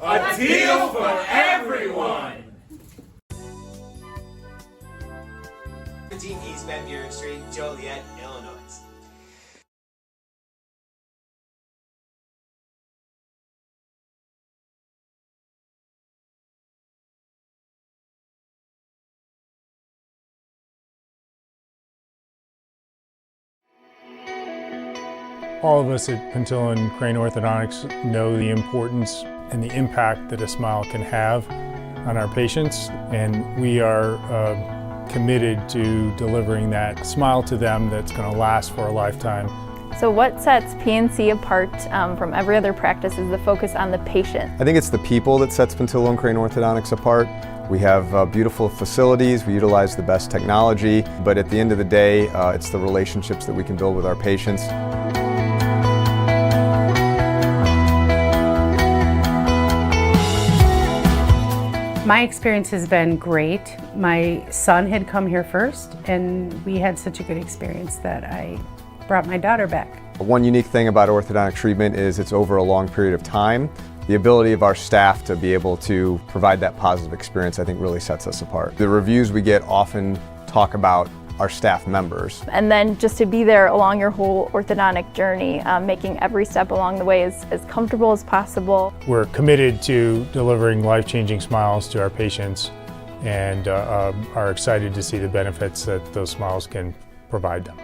A deal for everyone! 17 East Van Buren Street, Joliet, Illinois. All of us at Quintillan Crane Orthodontics know the importance and the impact that a smile can have on our patients, and we are committed to delivering that smile to them that's going to last for a lifetime. So what sets PNC apart from every other practice is the focus on the patient. I think it's the people that sets Quintillan Crane Orthodontics apart. We have beautiful facilities, we utilize the best technology, but at the end of the day, it's the relationships that we can build with our patients. My experience has been great. My son had come here first, and we had such a good experience that I brought my daughter back. One unique thing about orthodontic treatment is it's over a long period of time. The ability of our staff to be able to provide that positive experience, I think, really sets us apart. The reviews we get often talk about our staff members. And then just to be there along your whole orthodontic journey, making every step along the way as comfortable as possible. We're committed to delivering life-changing smiles to our patients and are excited to see the benefits that those smiles can provide them.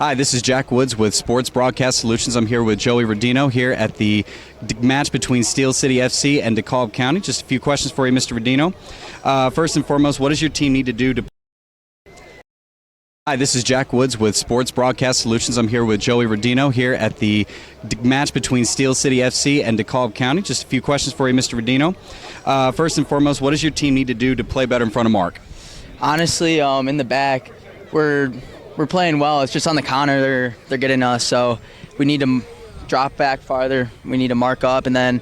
Hi, this is Jack Woods with Sports Broadcast Solutions. I'm here with Joey Rodino here at the match between Steel City FC and DeKalb County. Just a few questions for you, Mr. Rodino. First and foremost, what does your team need to do to... Hi, this is Jack Woods with Sports Broadcast Solutions. I'm here with Joey Rodino here at the match between Steel City FC and DeKalb County. Just a few questions for you, Mr. Rodino. First and foremost, what does your team need to do to play better in front of Mark? Honestly, in the back, we're playing well. It's just on the counter they're getting us, so we need to drop back farther. We need to mark up, and then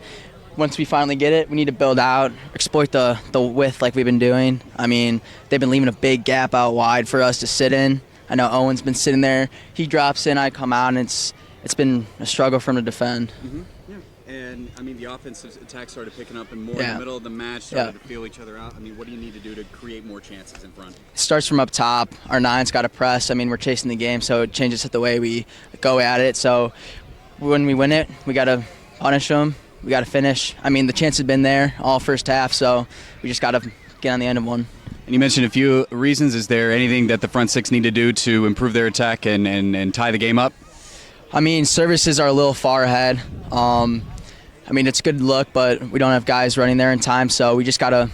once we finally get it, we need to build out, exploit the width like we've been doing. I mean, they've been leaving a big gap out wide for us to sit in. I know Owen's been sitting there. He drops in, I come out, and it's been a struggle for him to defend. Mm-hmm. Yeah. And, I mean, the offensive attack started picking up and more in the middle of the match, started to feel each other out. I mean, what do you need to do to create more chances in front? It starts from up top. Our nine's got to press. I mean, we're chasing the game, so it changes the way we go at it. So when we win it, we got to punish them. We got to finish. I mean, the chance has been there all first half, so we just got to get on the end of one. And you mentioned a few reasons. Is there anything that the front six need to do to improve their attack and tie the game up? I mean, services are a little far ahead. I mean, it's a good look, but we don't have guys running there in time, so we just gotta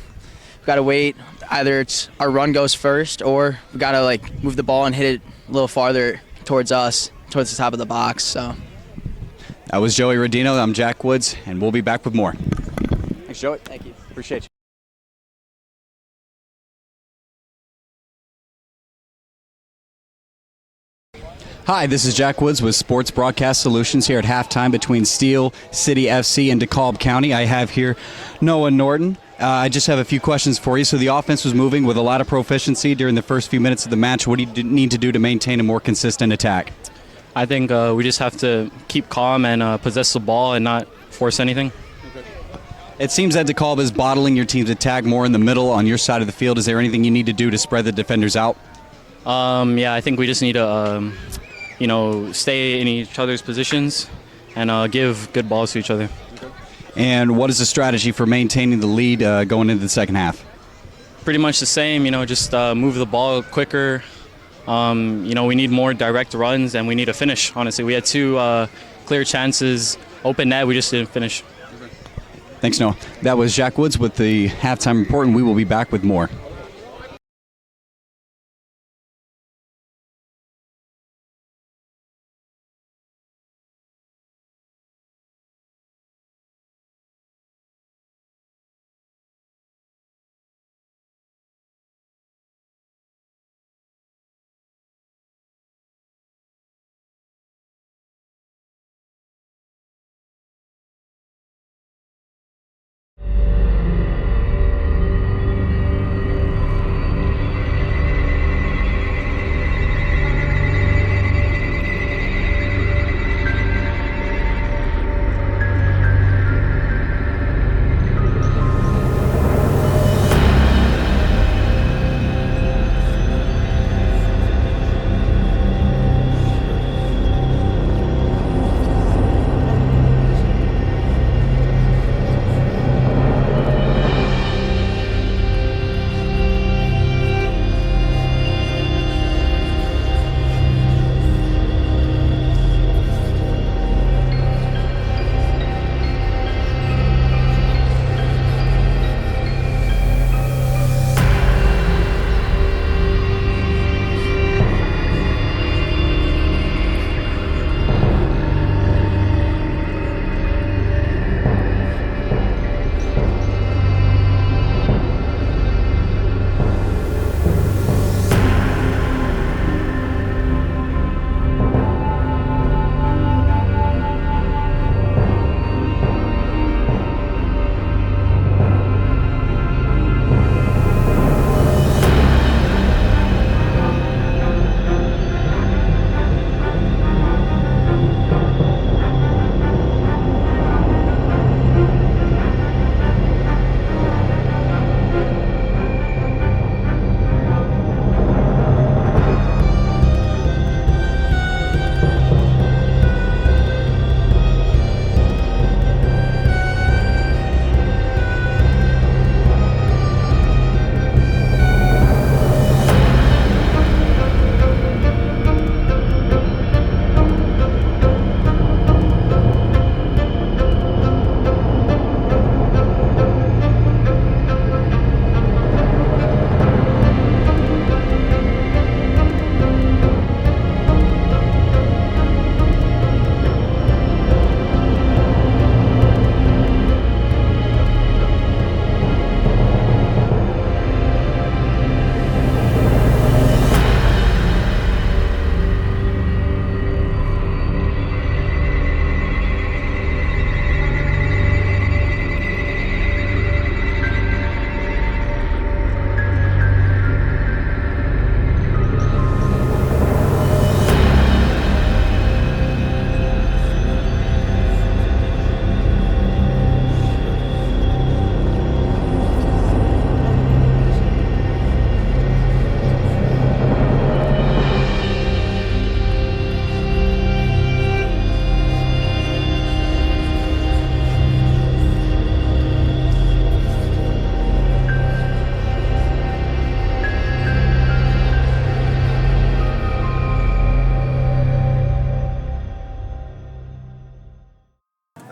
wait. Either it's our run goes first, or we gotta like move the ball and hit it a little farther towards us, towards the top of the box. So that was Joey Rodino. I'm Jack Woods, and we'll be back with more. Thanks, Joey. Thank you. Appreciate you. Hi, this is Jack Woods with Sports Broadcast Solutions here at halftime between Steel City FC and DeKalb County. I have here Noah Norton. I just have a few questions for you. So the offense was moving with a lot of proficiency during the first few minutes of the match. What do you need to do to maintain a more consistent attack? I think we just have to keep calm and possess the ball and not force anything. It seems that DeKalb is bottling your team's attack more in the middle on your side of the field. Is there anything you need to do to spread the defenders out? Yeah, I think we just need to stay in each other's positions and give good balls to each other. And what is the strategy for maintaining the lead going into the second half? Pretty much the same, just move the ball quicker. We need more direct runs and we need to finish, honestly. We had two clear chances, open net, we just didn't finish. Thanks, Noah. That was Jack Woods with the halftime report, and we will be back with more.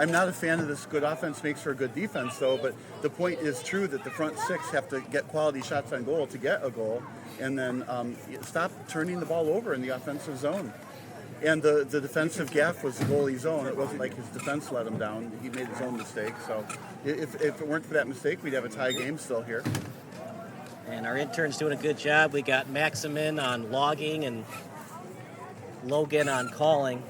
I'm not a fan of this. Good offense makes for a good defense, though. But the point is true that the front six have to get quality shots on goal to get a goal, and then stop turning the ball over in the offensive zone. And the defensive gaff was the goalie's own. It wasn't like his defense let him down. He made his own mistake. So if it weren't for that mistake, we'd have a tie game still here. And our intern's doing a good job. We got Maximin on logging and Logan on calling.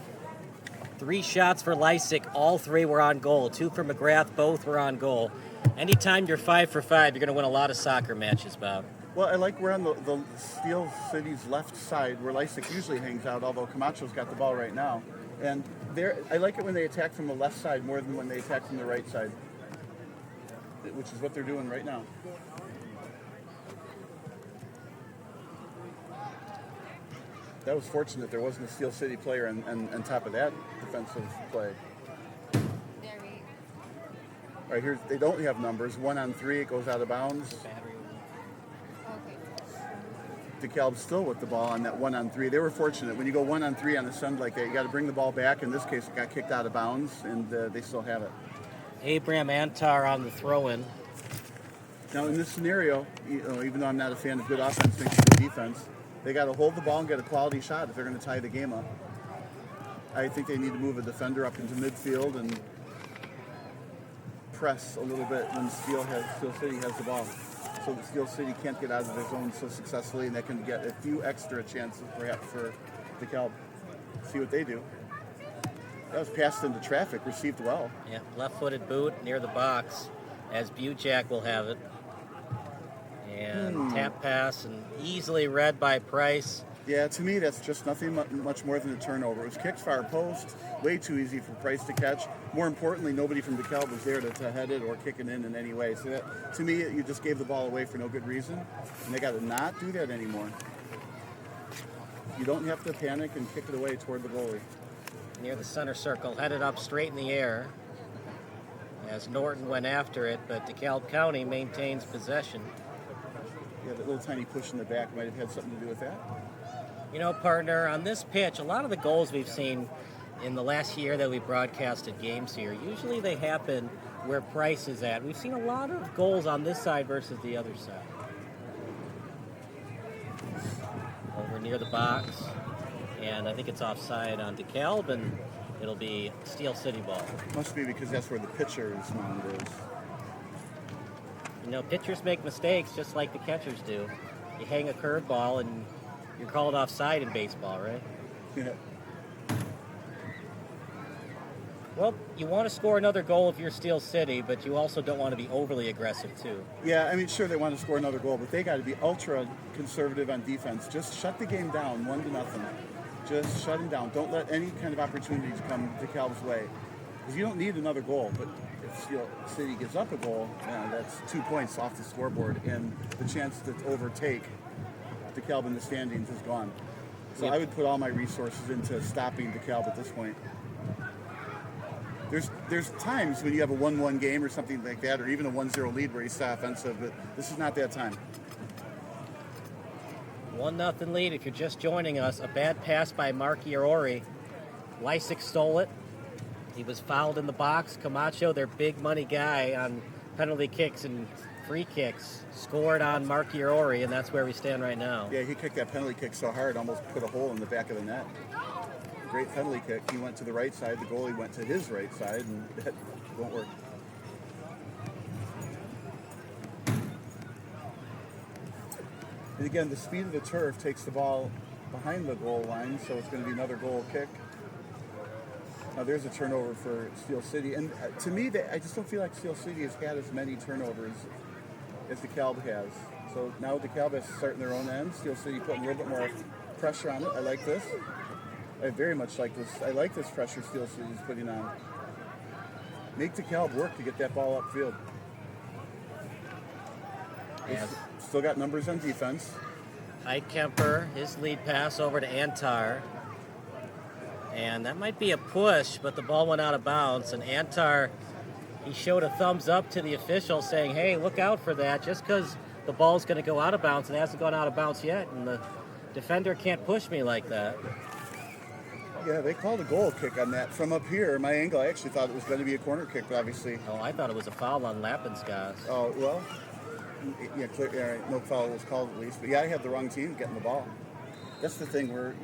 3 shots for Lysick. All 3 were on goal. 2 for McGrath. Both were on goal. Anytime you're 5 for 5, you're going to win a lot of soccer matches, Bob. Well, I like we're on the Steel City's left side where Lysick usually hangs out, although Camacho's got the ball right now. And I like it when they attack from the left side more than when they attack from the right side, which is what they're doing right now. That was fortunate there wasn't a Steel City player on top of that defensive play. All right, here they don't have numbers. 1 on 3, it goes out of bounds. DeKalb still with the ball on that 1 on 3. They were fortunate. When you go 1 on 3 on a send like that, you got to bring the ball back. In this case, it got kicked out of bounds, and they still have it. Abraham Antar on the throw-in. Now, in this scenario, even though I'm not a fan of good offense makes good defense, they got to hold the ball and get a quality shot if they're going to tie the game up. I think they need to move a defender up into midfield and press a little bit when Steel City has the ball, so that Steel City can't get out of their zone so successfully, and they can get a few extra chances perhaps for DeKalb. See what they do. That was passed into traffic, received well. Yeah, left-footed boot near the box, as Bujak will have it. And tap pass, and easily read by Price. Yeah, to me, that's just nothing much more than a turnover. It was kicked far post, way too easy for Price to catch. More importantly, nobody from DeKalb was there to head it or kick it in any way. So that, to me, you just gave the ball away for no good reason, and they got to not do that anymore. You don't have to panic and kick it away toward the goalie. Near the center circle, headed up straight in the air as Norton went after it, but DeKalb County maintains possession. Yeah, that little tiny push in the back might have had something to do with that. You know, partner, on this pitch, a lot of the goals we've seen in the last year that we broadcasted games here, usually they happen where Price is at. We've seen a lot of goals on this side versus the other side. Over near the box, and I think it's offside on DeKalb, and it'll be Steel City ball. Must be because that's where the pitcher's mound is. You know, pitchers make mistakes just like the catchers do. You hang a curveball and you're called offside in baseball, right? Yeah. Well, you want to score another goal if you're Steel City, but you also don't want to be overly aggressive, too. Yeah, I mean, sure, they want to score another goal, but they got to be ultra conservative on defense. Just shut the game down 1-0. Just shut them down. Don't let any kind of opportunities come DeKalb's way. Because you don't need another goal, but if Steel City gives up a goal, that's 2 points off the scoreboard, and the chance to overtake DeKalb in the standings is gone. So I would put all my resources into stopping DeKalb at this point. There's times when you have a 1-1 game or something like that, or even a 1-0 lead where you stay offensive, but this is not that time. 1-0 lead if you're just joining us. A bad pass by Marky Arori. Lysick stole it. He was fouled in the box. Camacho, their big money guy on penalty kicks and free kicks, scored on Marky Arori, and that's where we stand right now. Yeah, he kicked that penalty kick so hard, almost put a hole in the back of the net. Great penalty kick. He went to the right side. The goalie went to his right side, and that won't work. And again, the speed of the turf takes the ball behind the goal line, so it's going to be another goal kick. Now there's a turnover for Steel City, and to me, I just don't feel like Steel City has had as many turnovers as DeKalb has. So now DeKalb has to start in their own end. Steel City putting a little bit more pressure on it. I like this. I very much like this. I like this pressure Steel City is putting on. Make DeKalb work to get that ball upfield. Yes. Still got numbers on defense. Ike Kemper, his lead pass over to Antar. And that might be a push, but the ball went out of bounds. And Antar, he showed a thumbs up to the official saying, hey, look out for that. Just because the ball's going to go out of bounds, and it hasn't gone out of bounds yet. And the defender can't push me like that. Yeah, they called a goal kick on that. From up here, my angle, I actually thought it was going to be a corner kick, but obviously. Oh, I thought it was a foul on Lapinskos. Oh, well, yeah, clear, yeah, no foul was called at least. But yeah, I had the wrong team getting the ball. That's the thing. We're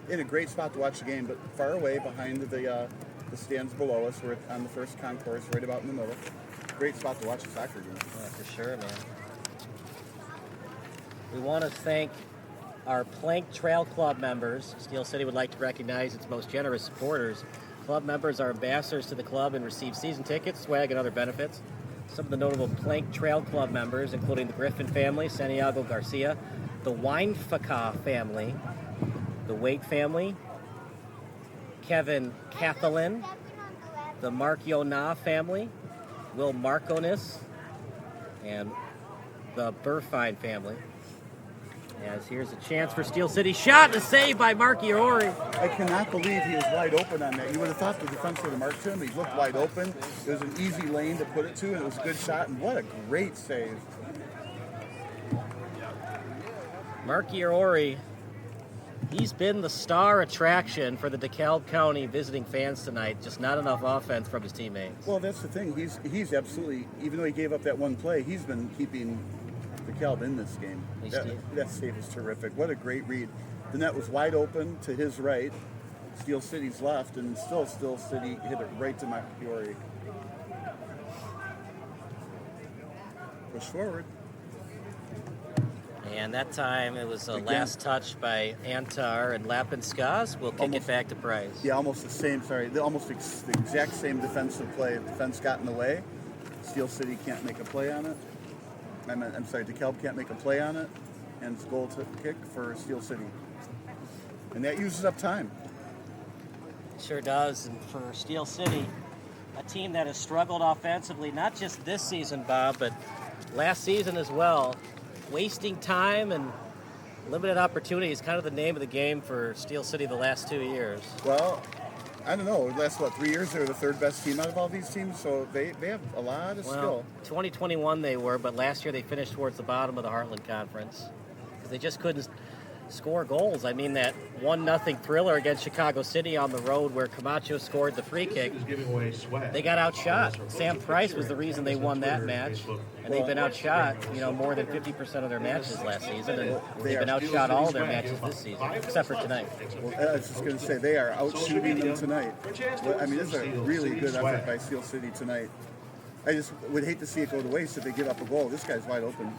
in a great spot to watch the game, but far away behind the stands below us. We're on the first concourse, right about in the middle. Great spot to watch a soccer game. Yeah, for sure, man. We want to thank our Plank Trail Club members. Steel City would like to recognize its most generous supporters. Club members are ambassadors to the club and receive season tickets, swag, and other benefits. Some of the notable Plank Trail Club members, including the Griffin family, Santiago Garcia, the Weinfaka family, the Wade family, Kevin Cathalin, the Markiona family, Will Marconis, and the Burfine family. As here's a chance for Steel City. Shot and a save by Marky Ori. I cannot believe he was wide open on that. You would have thought the defense would have marked him. He looked wide open. It was an easy lane to put it to, and it was a good shot. And what a great save. Marky Ori, he's been the star attraction for the DeKalb County visiting fans tonight. Just not enough offense from his teammates. Well, that's the thing. He's absolutely, even though he gave up that one play, he's been keeping DeKalb in this game. That save is terrific. What a great read. The net was wide open to his right, Steel City's left, and still Steel City hit it right to Marchiori. Push forward. And that time it was a last touch by Antar, and Lapinskos will kick it back to Price. Yeah, almost the same, the exact same defensive play. Defense got in the way. Steel City can't make a play on it. DeKalb can't make a play on it, and it's goal to kick for Steel City. And that uses up time. Sure does, and for Steel City, a team that has struggled offensively, not just this season, Bob, but last season as well. Wasting time and limited opportunity is kind of the name of the game for Steel City the last 2 years. Well, I don't know. The last, 3 years, they were the third best team out of all these teams, so they have a lot of skill. 2021 they were, but last year they finished towards the bottom of the Heartland Conference because they just couldn't score goals. I mean, that 1-0 thriller against Chicago City on the road where Camacho scored the free kick, they got outshot. Sam Price was the reason they won that match, and they've been outshot, more than 50% of their matches last season, and they've been outshot all of their matches this season, except for tonight. Well, I was just going to say, they are outshooting them tonight. I mean, this is a really good effort by Steel City tonight. I just would hate to see it go to waste if they give up a goal. This guy's wide open.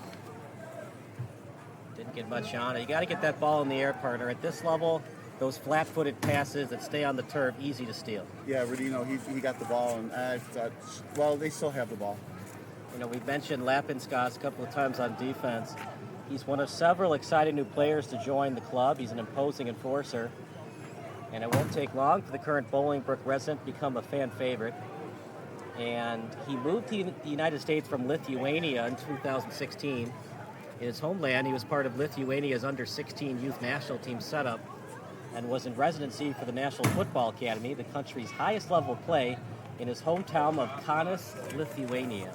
Didn't get much on it. You got to get that ball in the air, partner. At this level, those flat-footed passes that stay on the turf, easy to steal. Yeah, Rodino, he got the ball, and I thought, well, they still have the ball. We've mentioned Lapinskos a couple of times on defense. He's one of several exciting new players to join the club. He's an imposing enforcer. And it won't take long for the current Bolingbrook resident to become a fan favorite. And he moved to the United States from Lithuania in 2016. In his homeland, he was part of Lithuania's under-16 youth national team setup and was in residency for the National Football Academy, the country's highest level of play, in his hometown of Kaunas, Lithuania.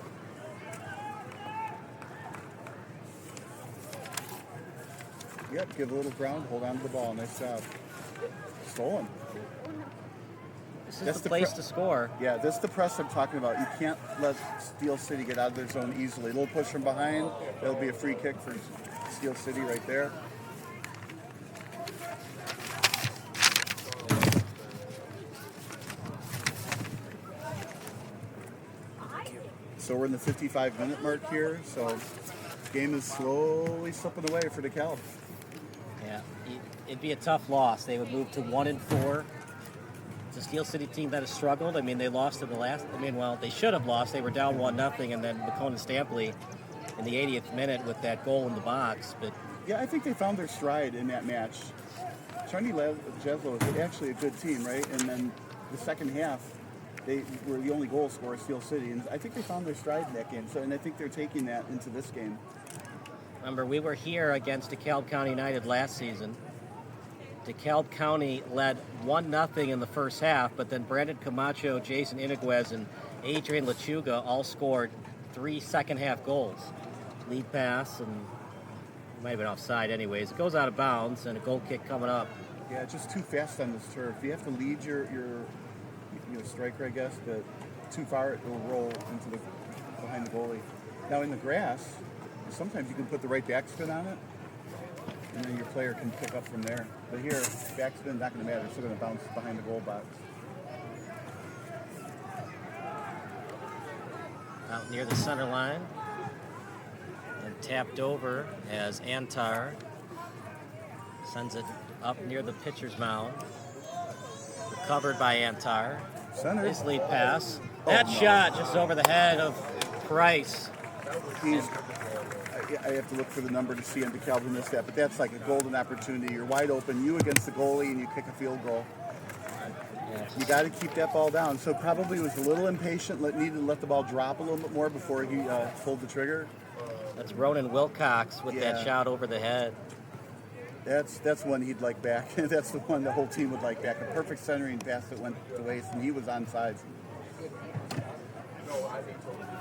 Yep, give a little ground, hold on to the ball. Nice job. Stolen. This is the place to score. Yeah, this is the press I'm talking about. You can't let Steel City get out of their zone easily. A little push from behind. That'll be a free kick for Steel City right there. So we're in the 55-minute mark here. So game is slowly slipping away for DeKalb. Yeah, it'd be a tough loss. They would move to 1-4. It's a Steel City team that has struggled. I mean, they lost in the last. They should have lost. They were down 1-0, and then McCona Stampley in the 80th minute with that goal in the box. But yeah, I think they found their stride in that match. Charlie Jeslo is actually a good team, right? And then the second half, they were the only goal scorer, Steel City, and I think they found their stride in that game. So, and I think they're taking that into this game. Remember, we were here against DeKalb County United last season. DeKalb County led 1-0 in the first half, but then Brandon Camacho, Jason Iniguez, and Adrian Lechuga all scored 3 second-half goals. Lead pass, and it might have been offside anyways. It goes out of bounds, and a goal kick coming up. Yeah, just too fast on this turf. You have to lead your striker, I guess, but too far it will roll into the behind the goalie. Now in the grass, sometimes you can put the right backspin on it, and then your player can pick up from there. But here, backspin's not going to matter. It's still going to bounce behind the goal box. Out near the center line. And tapped over as Antar sends it up near the pitcher's mound. Recovered by Antar. Center. His lead pass. That shot just over the head of Price. I have to look for the number to see on DeKalb who missed that, but that's like a golden opportunity. You're wide open, you against the goalie, and you kick a field goal. You got to keep that ball down. So probably was a little impatient, needed to let the ball drop a little bit more before he pulled the trigger. That's Ronan Wilcox with that shot over the head. That's one he'd like back. That's the one the whole team would like back. A perfect centering pass that went to waste, and he was onside.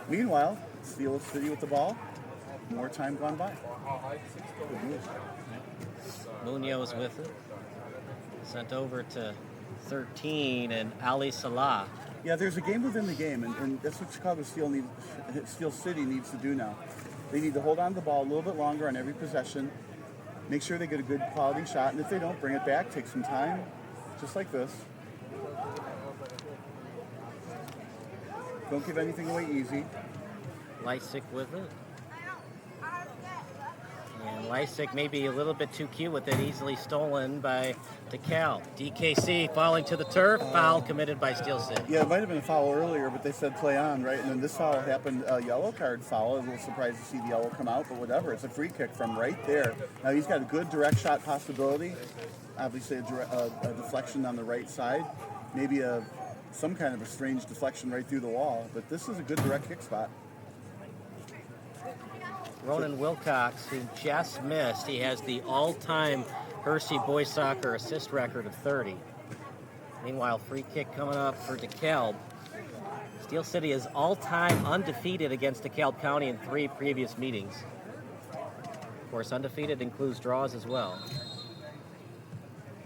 Meanwhile, Steel City with the ball. More time gone by. Good news. Munoz with it. Sent over to 13 and Ali Salah. Yeah, there's a game within the game, and that's what Chicago Steel City needs to do now. They need to hold on to the ball a little bit longer on every possession, make sure they get a good quality shot, and if they don't, bring it back, take some time, just like this. Don't give anything away easy. Lysick with it. And Lysick maybe a little bit too cute with it, easily stolen by DeKalb. DKC falling to the turf, foul committed by Steel City. Yeah, it might have been a foul earlier, but they said play on, right? And then this foul happened, a yellow card foul. I'm a little surprised to see the yellow come out, but whatever. It's a free kick from right there. Now he's got a good direct shot possibility. Obviously a deflection on the right side. Maybe some kind of a strange deflection right through the wall, but this is a good direct kick spot. Ronan Wilcox, who just missed, he has the all-time Hershey boys soccer assist record of 30. Meanwhile, free kick coming up for DeKalb. Steel City is all-time undefeated against DeKalb County in 3 previous meetings. Of course, undefeated includes draws as well.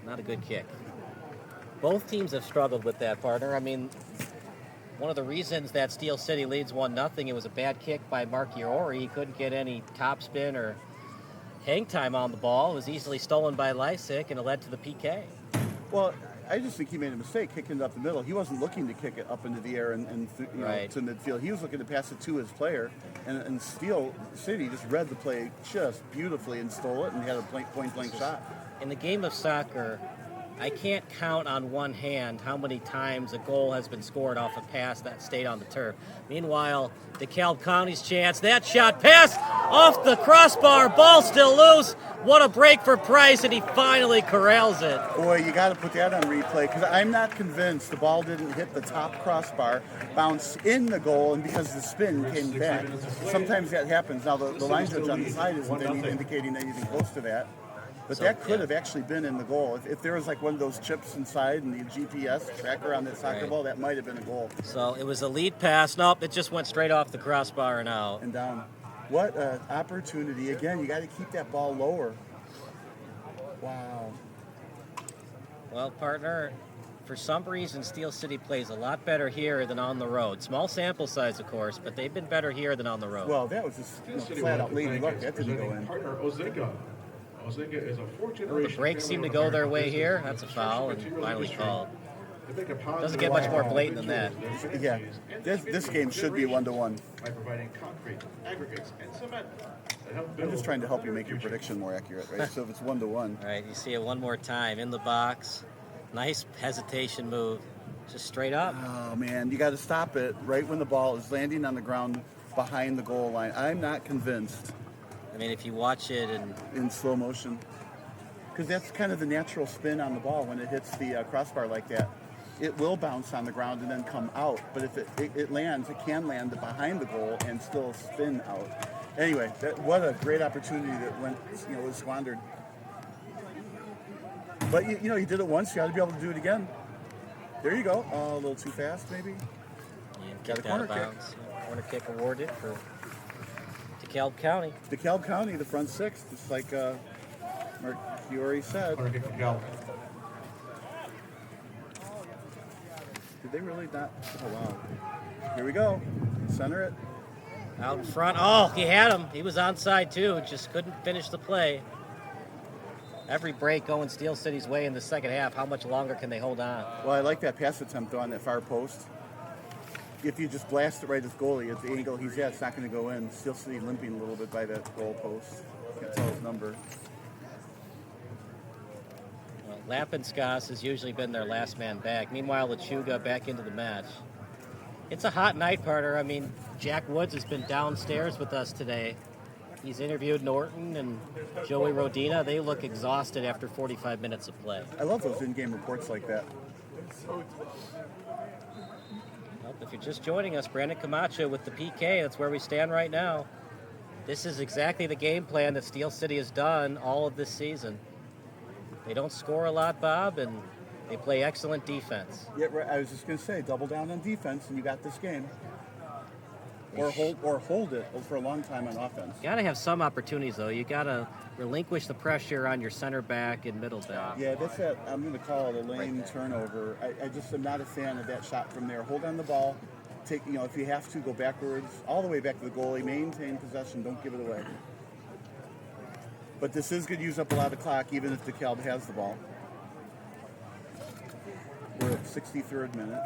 Not a good kick. Both teams have struggled with that, partner. I mean, one of the reasons that Steel City leads 1-0, it was a bad kick by Mark Iori. He couldn't get any topspin or hang time on the ball. It was easily stolen by Lysick, and it led to the PK. Well, I just think he made a mistake kicking it up the middle. He wasn't looking to kick it up into the air and to midfield. He was looking to pass it to his player, and Steel City just read the play just beautifully and stole it and had a point-blank shot. In the game of soccer, I can't count on one hand how many times a goal has been scored off a pass that stayed on the turf. Meanwhile, DeKalb County's chance. That shot pass off the crossbar. Ball still loose. What a break for Price, and he finally corrals it. Boy, you got to put that on replay, because I'm not convinced the ball didn't hit the top crossbar, bounce in the goal, and because the spin came back. Sometimes that happens. Now, the line judge on the side isn't indicating anything close to that. But that could have actually been in the goal. If there was like one of those chips inside and the GPS tracker on that soccer ball, that might have been a goal. So it was a lead pass. Nope, it just went straight off the crossbar and out. And down. What an opportunity. Again, you got to keep that ball lower. Wow. Well, partner, for some reason, Steel City plays a lot better here than on the road. Small sample size, of course, but they've been better here than on the road. Well, that was just flat-out lady luck. That didn't go in. Partner Ozinga. Ozinga is a Well, the breaks seem to go their way here. That's a foul, and finally called. Doesn't get much more blatant than that. Yeah, this game should be 1-1. By providing concrete, aggregates, and cement. I'm just trying to help you make your prediction more accurate, right? So if it's 1-1. All right, you see it one more time in the box. Nice hesitation move, just straight up. Oh man, you got to stop it right when the ball is landing on the ground behind the goal line. I'm not convinced. I mean, if you watch it in slow motion, because that's kind of the natural spin on the ball when it hits the crossbar like that. It will bounce on the ground and then come out. But if it lands, it can land behind the goal and still spin out. Anyway, what a great opportunity that was squandered. But you did it once. You got to be able to do it again. There you go. A little ttoo fast, maybe. Got a corner kick. Corner kick awarded for DeKalb County. DeKalb County, the front six, just like Mark Fiore said. Corner kick DeKalb. Did they really not? Oh, wow. Here we go. Center it. Out in front. Oh, he had him. He was onside too. Just couldn't finish the play. Every break going Steel City's way in the second half. How much longer can they hold on? Well, I like that pass attempt on that far post. If you just blast it right at the goalie at the angle he's at, it's not going to go in. Steel City limping a little bit by that goal post. Can't tell his number. Well, Lapinskas has usually been their last man back. Meanwhile, Lechuga back into the match. It's a hot night, partner. I mean, Jack Woods has been downstairs with us today. He's interviewed Norton and Joey Rodina. They look exhausted after 45 minutes of play. I love those in-game reports like that. Well, if you're just joining us, Brandon Camacho with the PK. That's where we stand right now. This is exactly the game plan that Steel City has done all of this season. They don't score a lot, Bob, and they play excellent defense. Yeah, right. I was just going to say, double down on defense, and you got this game. Or hold it for a long time on offense. You got to have some opportunities, though. You got to relinquish the pressure on your center back and middle back. Yeah, that's that. I'm going to call it a lame turnover. I just am not a fan of that shot from there. Hold on the ball. Take, if you have to, go backwards, all the way back to the goalie. Maintain possession. Don't give it away. But this is going to use up a lot of clock, even if DeKalb has the ball. We're at 63rd minute.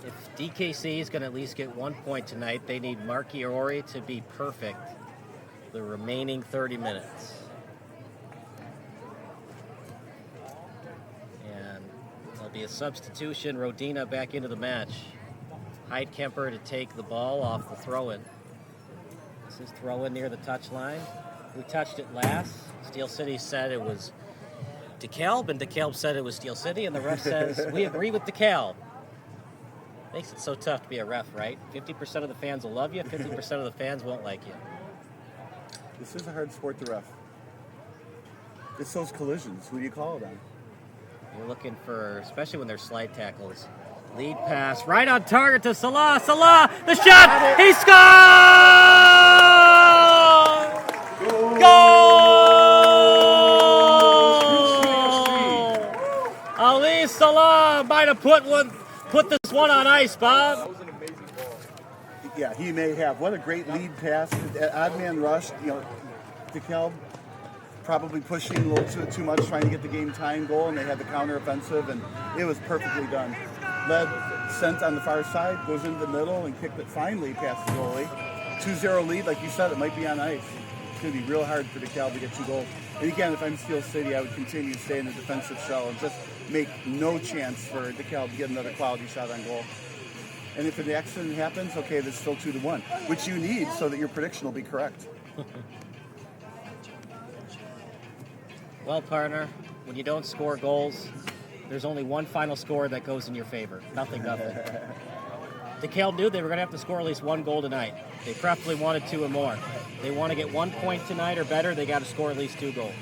If DKC is going to at least get 1 point tonight, they need Marchiori to be perfect the remaining 30 minutes. And there'll be a substitution. Rodina back into the match. Heidkemper to take the ball off the throw-in. This is throw-in near the touchline. Who touched it last? Steel City said it was DeKalb, and DeKalb said it was Steel City, and the ref says, we agree with DeKalb. Makes it so tough to be a ref, right? 50% of the fans will love you, 50% of the fans won't like you. This is a hard sport to ref. It's those collisions. Who do you call it on? You're looking for, especially when there's slide tackles. Lead pass, right on target to Salah. Salah, the shot, he scores! Goal! Ali Salah might have put this one on ice, Bob. That was an amazing ball. Yeah, he may have. What a great lead pass. Odd man rush. DeKalb probably pushing a little too much, trying to get the game tying goal, and they had the counter offensive, and it was perfectly done. Led, sent on the far side, goes into the middle, and kicked it finally past the goalie. 2-0 lead, like you said, it might be on ice. It's going to be real hard for DeKalb to get 2 goals. And again, if I'm Steel City, I would continue to stay in the defensive shell and just make no chance for DeKalb to get another quality shot on goal. And if an accident happens, okay, there's still 2-1, which you need so that your prediction will be correct. Well, partner, when you don't score goals, there's only one final score that goes in your favor. Nothing. DeKalb knew they were going to have to score at least 1 goal tonight. They preferably wanted 2 or more. They want to get 1 point tonight or better, they got to score at least 2 goals.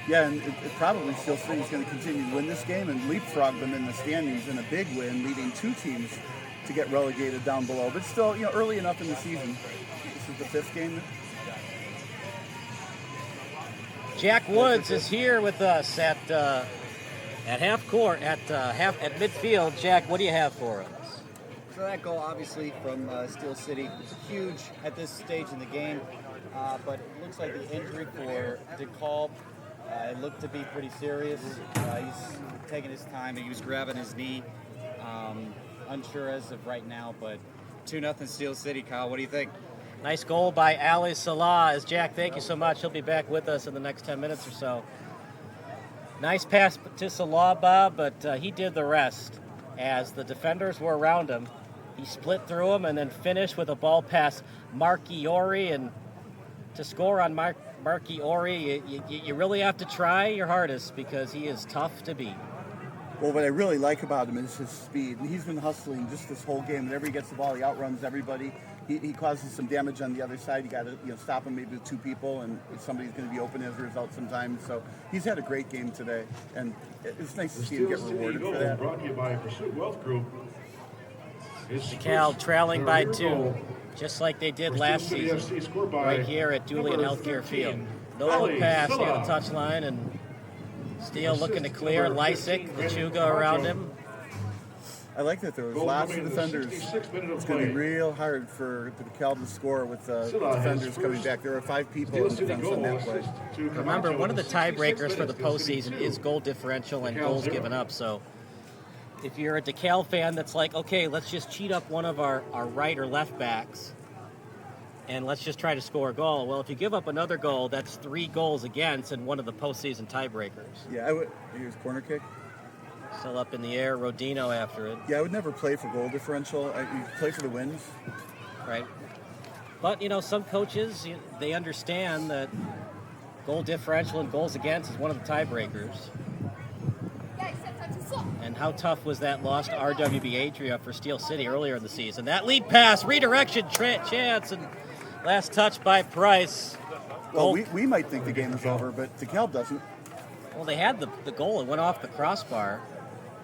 Yeah, and it probably Steel City is going to continue to win this game and leapfrog them in the standings in a big win, leading 2 teams to get relegated down below. But still, early enough in the season. This is the 5th game. Jack Woods is here with us at half court, at midfield. Jack, what do you have for us? So that goal, obviously, from Steel City, huge at this stage in the game. But it looks like the injury for DeKalb, it looked to be pretty serious. He's taking his time. He was grabbing his knee. Unsure as of right now, but 2-0 Steel City. Kyle, what do you think? Nice goal by Ali Salah. As Jack, thank you so much. He'll be back with us in the next 10 minutes or so. Nice pass to Salah, Bob, but he did the rest. As the defenders were around him, he split through them and then finished with a ball pass Marchiori. And to score on Marchiori, you really have to try your hardest because he is tough to beat. Well, what I really like about him is his speed. And he's been hustling just this whole game. Whenever he gets the ball, he outruns everybody. He causes some damage on the other side. You got to stop him maybe with 2 people, and somebody's going to be open as a result sometimes. So he's had a great game today, and it's nice to see him get rewarded for that. Brought to you by Pursuit Wealth Group. DeKalb trailing by 2, just like they did last season, right here at Julian Healthcare Field. No look pass near the touchline, and Steele looking to clear. Lysick, Lechuga around him. I like that there was lots of defenders. It's going to be real hard for DeKalb to score with defenders coming back. There are 5 people in defense on that play. Remember, one of the tiebreakers for the postseason is goal differential and goals given up. So if you're a DeKalb fan that's like, okay, let's just cheat up one of our right or left backs and let's just try to score a goal. Well, if you give up another goal, that's 3 goals against and one of the postseason tiebreakers. Yeah, I would. Here's corner kick. Still up in the air, Rodino after it. Yeah, I would never play for goal differential. You play for the wins. Right. But, some coaches, they understand that goal differential and goals against is one of the tiebreakers. And how tough was that loss to RWB Adria for Steel City earlier in the season? That lead pass, redirection chance, and last touch by Price. Well, we might think the game is over, but DeKalb doesn't. Well, they had the goal. It went off the crossbar.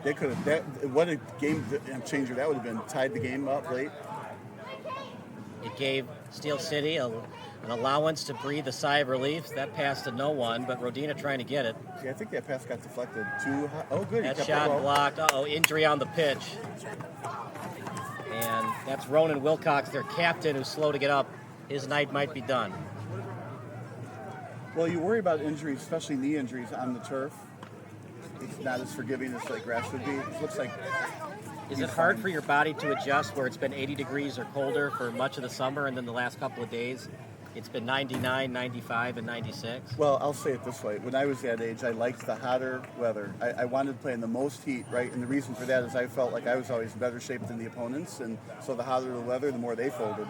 They could have. What a game changer that would have been. Tied the game up late. It gave Steel City an allowance to breathe a sigh of relief. That pass to no one, but Rodina trying to get it. Yeah, I think that pass got deflected too high. Oh, good. That shot blocked. Uh-oh, injury on the pitch. And that's Ronan Wilcox, their captain, who's slow to get up. His night might be done. Well, you worry about injuries, especially knee injuries on the turf. It's not as forgiving as like grass would be. It looks like. Is it hard for your body to adjust where it's been 80 degrees or colder for much of the summer, and then the last couple of days it's been 99, 95, and 96? Well, I'll say it this way. When I was that age, I liked the hotter weather. I wanted to play in the most heat, right? And the reason for that is I felt like I was always in better shape than the opponents, and so the hotter the weather, the more they folded.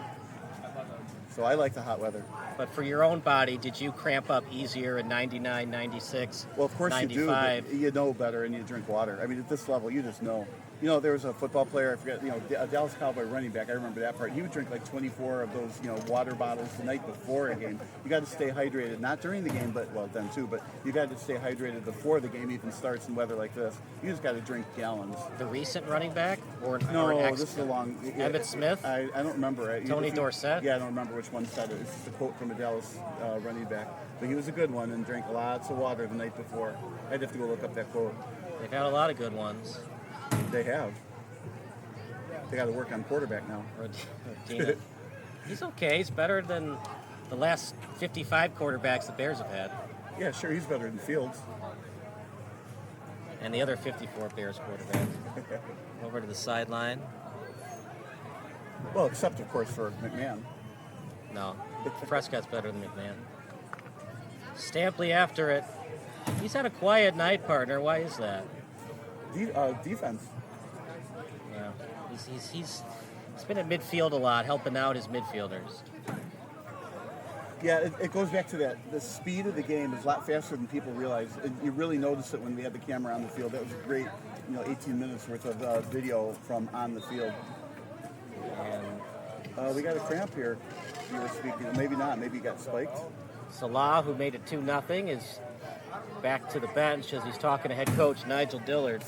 So I like the hot weather. But for your own body, did you cramp up easier in 99, 96, Well, of course 95? you do, but you know better and you drink water. I mean, at this level, you just know. There was a football player, I forget, a Dallas Cowboy running back, I remember that part. He would drink like 24 of those, water bottles the night before a game. You got to stay hydrated, not during the game, but, well, then too, but you got to stay hydrated before the game even starts in weather like this. You just got to drink gallons. The recent running back? Or this is a long... Emmett Smith? I don't remember. Tony Dorsett? Yeah, I don't remember which one said it. It's just a quote from a Dallas running back. But he was a good one and drank lots of water the night before. I'd have to go look up that quote. They've had a lot of good ones. They have. They got to work on quarterback now. He's okay. He's better than the last 55 quarterbacks the Bears have had. Yeah, sure. He's better than Fields. And the other 54 Bears quarterbacks. Over to the sideline. Well, except, of course, for McMahon. No. Prescott's better than McMahon. Stampley after it. He's had a quiet night, partner. Why is that? Defense. Yeah. He's been at midfield a lot, helping out his midfielders. Yeah, it goes back to that. The speed of the game is a lot faster than people realize. You really notice it when we had the camera on the field. That was a great, 18 minutes worth of video from on the field. And we got a cramp here. You were speaking. Maybe not. Maybe he got spiked. Salah, who made it 2-0, is back to the bench as he's talking to head coach Nigel Dillard.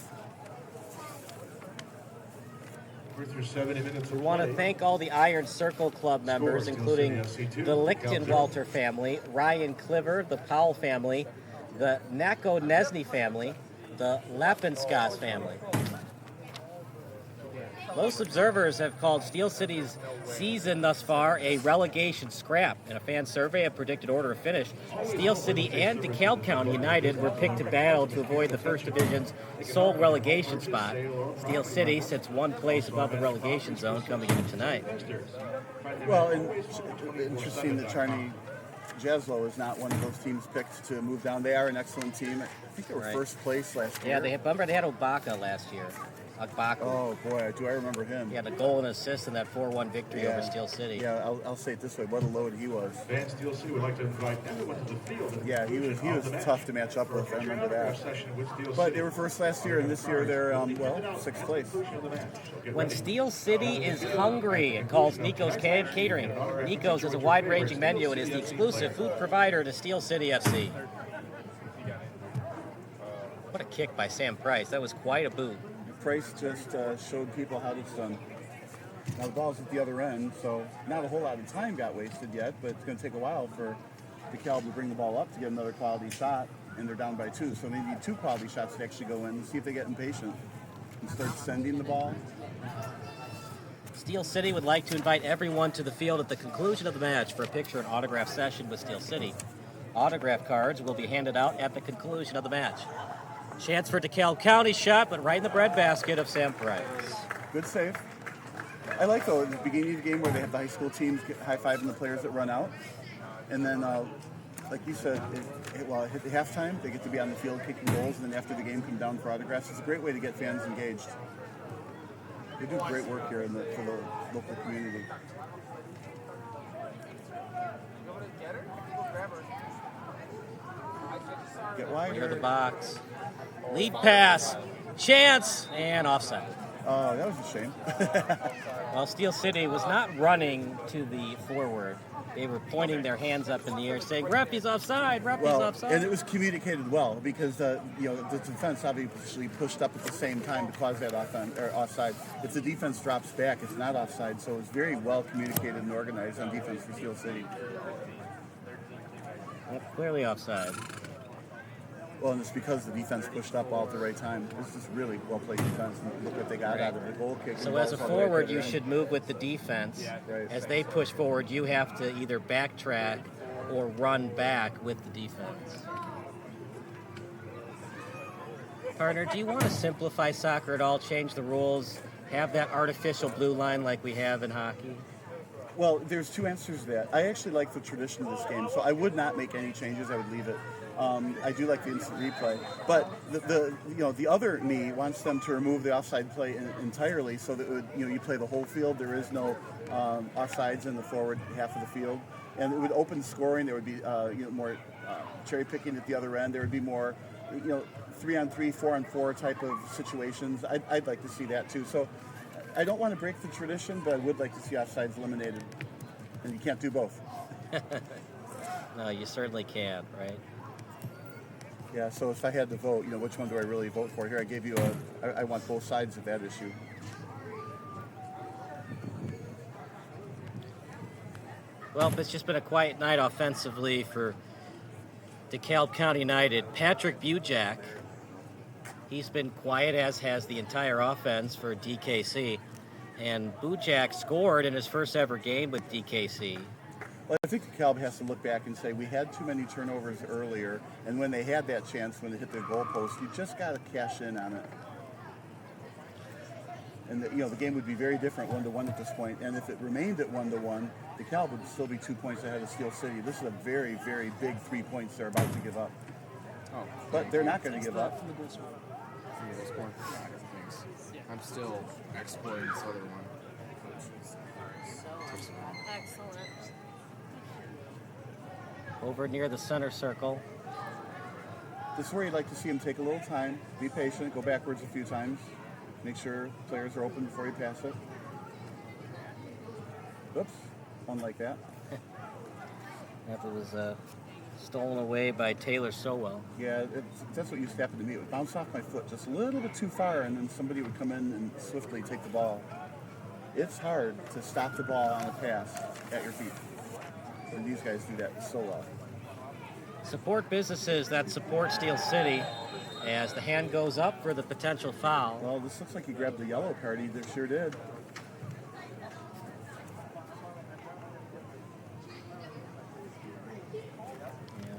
We want to thank all the Iron Circle Club members, including the Lichtenwalter family, Ryan Cliver, the Powell family, the Nako Nesny family, the Lappenskas family. Most observers have called Steel City's season thus far a relegation scrap. In a fan survey of predicted order of finish, Steel City and DeKalb County United were picked to battle to avoid the First Division's sole relegation spot. Steel City sits one place above the relegation zone coming in tonight. Well, and interesting that Charney Jaslow is not one of those teams picked to move down. They are an excellent team. I think they were first place last year. Yeah, they had Obaka last year. Agbaku. Oh, boy, do I remember him. He had a goal and assist in that 4-1 victory over Steel City. Yeah, I'll say it this way. What a load he was. Van Steel City would like to invite everyone to the field. Yeah, he was tough to match up with. I remember that. But they were first last year, and this year they're, sixth place. When Steel City is hungry, it calls Nico's Catering. Nico's is a wide-ranging menu. It is the exclusive food provider to Steel City FC. What a kick by Sam Price. That was quite a boot. Price just showed people how it's done. Now the ball's at the other end, so not a whole lot of time got wasted yet, but it's going to take a while for DeKalb to bring the ball up to get another quality shot. and they're down by 2. So they need 2 quality shots to actually go in and see if they get impatient and start sending the ball. Steel City would like to invite everyone to the field at the conclusion of the match for a picture and autograph session with Steel City. Autograph cards will be handed out at the conclusion of the match. Chance for DeKalb County shot, but right in the breadbasket of Sam Price. Good save. I like, though, at the beginning of the game where they have the high school teams high-fiving the players that run out. And then, like you said, at the halftime, they get to be on the field kicking goals, and then after the game, come down for autographs. It's a great way to get fans engaged. They do great work here for the local community. Get wider. Near the box. Lead pass. Chance. And offside. Oh, that was a shame. Well, Steel City was not running to the forward. They were pointing their hands up in the air saying, "Ref, he's offside, ref, he's offside." And it was communicated well because the defense obviously pushed up at the same time to cause that offside. If the defense drops back, it's not offside, so it was very well communicated and organized on defense for Steel City. Yep, clearly offside. Well, and it's because the defense pushed up all at the right time. This is really well-played defense. And look what they got out of the goal kick. So as a forward, you should move with the defense. Right. As they push forward, you have to either backtrack or run back with the defense. Partner, do you want to simplify soccer at all, change the rules, have that artificial blue line like we have in hockey? Well, there's 2 answers to that. I actually like the tradition of this game, so I would not make any changes. I would leave it. I do like the instant replay, but the other me wants them to remove the offside play entirely, so that you play the whole field. There is no offsides in the forward half of the field, and it would open scoring. There would be more cherry picking at the other end. There would be more 3-on-3, 4-on-4 type of situations. I'd like to see that too. So I don't want to break the tradition, but I would like to see offsides eliminated, and you can't do both. No, you certainly can't, right? Yeah, so if I had to vote, which one do I really vote for? Here, I gave you I want both sides of that issue. Well, it's just been a quiet night offensively for DeKalb County United. Patrick Bujak, he's been quiet, as has the entire offense for DKC. And Bujak scored in his first ever game with DKC. Well, I think DeKalb has to look back and say we had too many turnovers earlier, and when they had that chance, when they hit the goalpost, you just got to cash in on it. And the game would be very different 1-1 at this point. And if it remained at 1-1, DeKalb would still be 2 points ahead of Steel City. This is a very, very big 3 points they're about to give up. But they're not going to give up. I'm still exploiting this other one. Excellent. Over near the center circle. This is where you'd like to see him take a little time, be patient, go backwards a few times, make sure players are open before you pass it. Oops, one like that. That was stolen away by Taylor Sowell. Yeah, that's what used to happen to me. It would bounce off my foot just a little bit too far, and then somebody would come in and swiftly take the ball. It's hard to stop the ball on a pass at your feet. And these guys do that so well. Support businesses that support Steel City as the hand goes up for the potential foul. Well, this looks like he grabbed the yellow card. He sure did.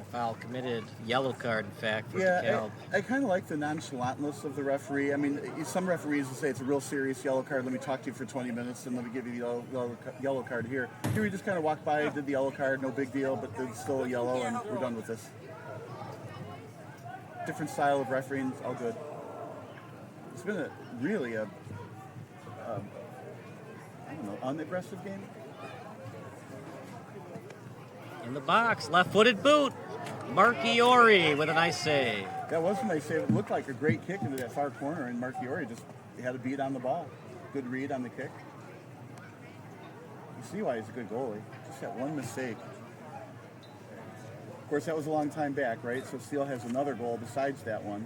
Foul committed, yellow card, in fact, for Yeah, DeKalb. I kind of like the nonchalantness of the referee. I mean, some referees will say it's a real serious yellow card. Let me talk to you for 20 minutes, and let me give you the yellow card here. Here we just kind of walked by, did the yellow card, no big deal, but it's still a yellow, and we're done with this. Different style of refereeing, all good. It's been I don't know, unaggressive game. In the box, left-footed boot. Marchiori with a nice save. That was a nice save. It looked like a great kick into that far corner, and Marchiori just had a beat on the ball. Good read on the kick. You see why he's a good goalie. Just that one mistake. Of course, that was a long time back, right? So Steele has another goal besides that one,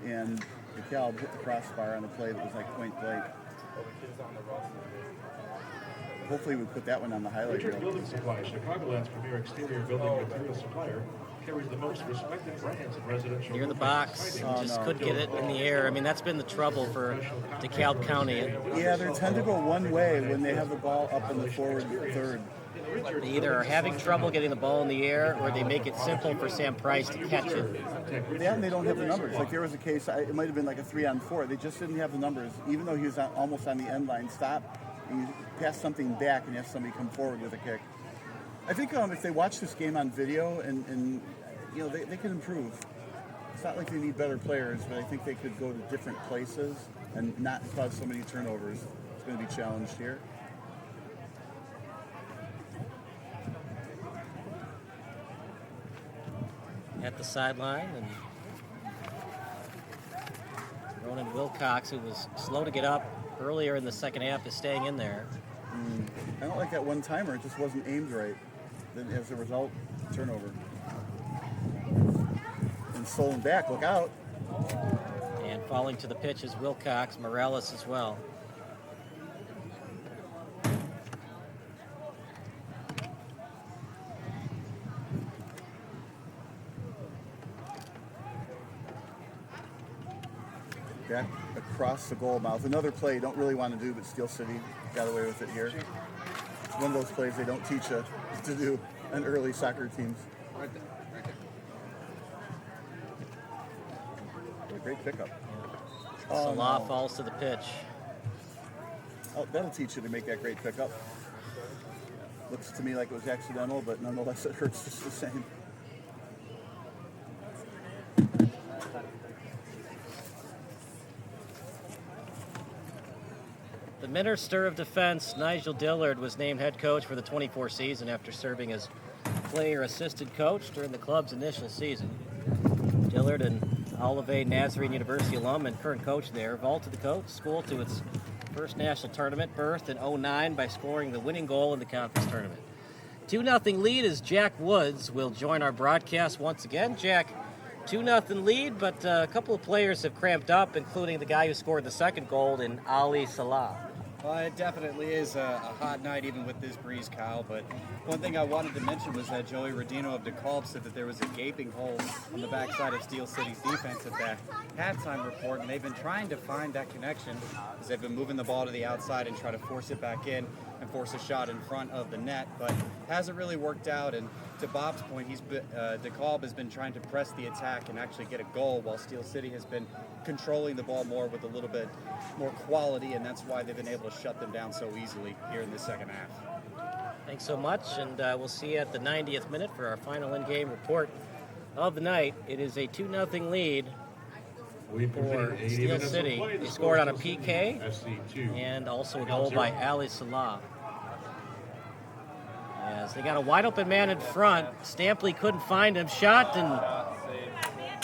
and DeKalb hit the crossbar on a play that was like point blank. Hopefully we put that one on the highlight reel. Building Supply, Chicagoland's premier exterior building material supplier. carries the most respected brands in residential. Near the box, just couldn't get it in the air. I mean, that's been the trouble for DeKalb County. Yeah, they tend to go one way when they have the ball up in the forward third. They either are having trouble getting the ball in the air, or they make it simple for Sam Price to catch it. Yeah, and they don't have the numbers. Like there was a case, it might have been like a 3-on-4. They just didn't have the numbers, even though he was almost on the end line stop. And you pass something back and have somebody come forward with a kick. I think if they watch this game on video and you know, they can improve. It's not like they need better players, but I think they could go to different places and not cause so many turnovers. It's going to be challenged here. At the sideline, and Ronan Wilcox, who was slow to get up earlier in the second half, is staying in there. I don't like that one-timer. It just wasn't aimed right. Then as a result, turnover. And stolen back. Look out. And falling to the pitch is Wilcox, Morales as well. Back across the goal mouth. Another play you don't really want to do, but Steel City got away with it here. It's one of those plays they don't teach you to do in early soccer teams. Right there. A great pickup. Salah falls to the pitch. Oh, that'll teach you to make that great pickup. Looks to me like it was accidental, but nonetheless it hurts just the same. The Minister of Defense, Nigel Dillard, was named head coach for the 24 season after serving as player assistant coach during the club's initial season. Dillard, an Olivet Nazarene University alum and current coach there, vaulted the school to its first national tournament berth in 2009 by scoring the winning goal in the conference tournament. 2-0 lead as Jack Woods will join our broadcast once again. Jack, 2-0 lead, but a couple of players have cramped up, including the guy who scored the second goal in Ali Salah. Well, it definitely is a hot night, even with this breeze, Kyle. But one thing I wanted to mention was that Joey Rodino of DeKalb said that there was a gaping hole on the backside of Steel City's defense at that halftime report, and they've been trying to find that connection as they've been moving the ball to the outside and try to force it back in and force a shot in front of the net, but hasn't really worked out. And to Bob's point, DeKalb has been trying to press the attack and actually get a goal, while Steel City has been controlling the ball more with a little bit more quality, and that's why they've been able to shut them down so easily here in the second half. Thanks so much, and we'll see you at the 90th minute for our final in-game report of the night. It is a 2-0 lead for Steel City. They scored on a PK and also a goal by Ali Salah. As they got a wide open man in front, Stampley couldn't find him. Shot, and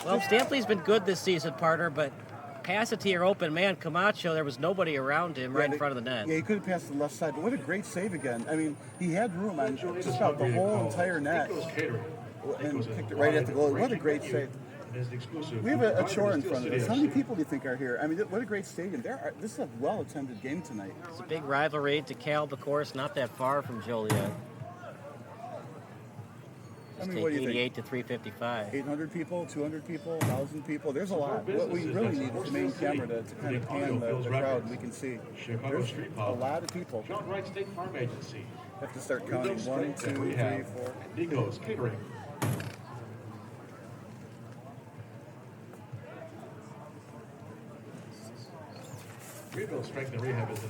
well, Stampley's been good this season, partner, but pass it to your open man, Camacho. There was nobody around him right in front of the net. Yeah, he could have passed the left side, but what a great save again. I mean, he had room on just about the whole entire net and kicked it right at the goal. What a great save. We have a chore in front of us. How many people do you think are here? I mean, what a great stadium. This is a well-attended game tonight. It's a big rivalry. DeKalb, of course, not that far from Joliet. I mean, what do you 88 to 355. 800 people, 200 people, 1,000 people. There's a lot. What we really need is the main camera to kind of pan the crowd. We can see. There's a lot of people. John Wright State Farm Agency. Have to start counting. 1, 2, 3, 4. Nico's Catering.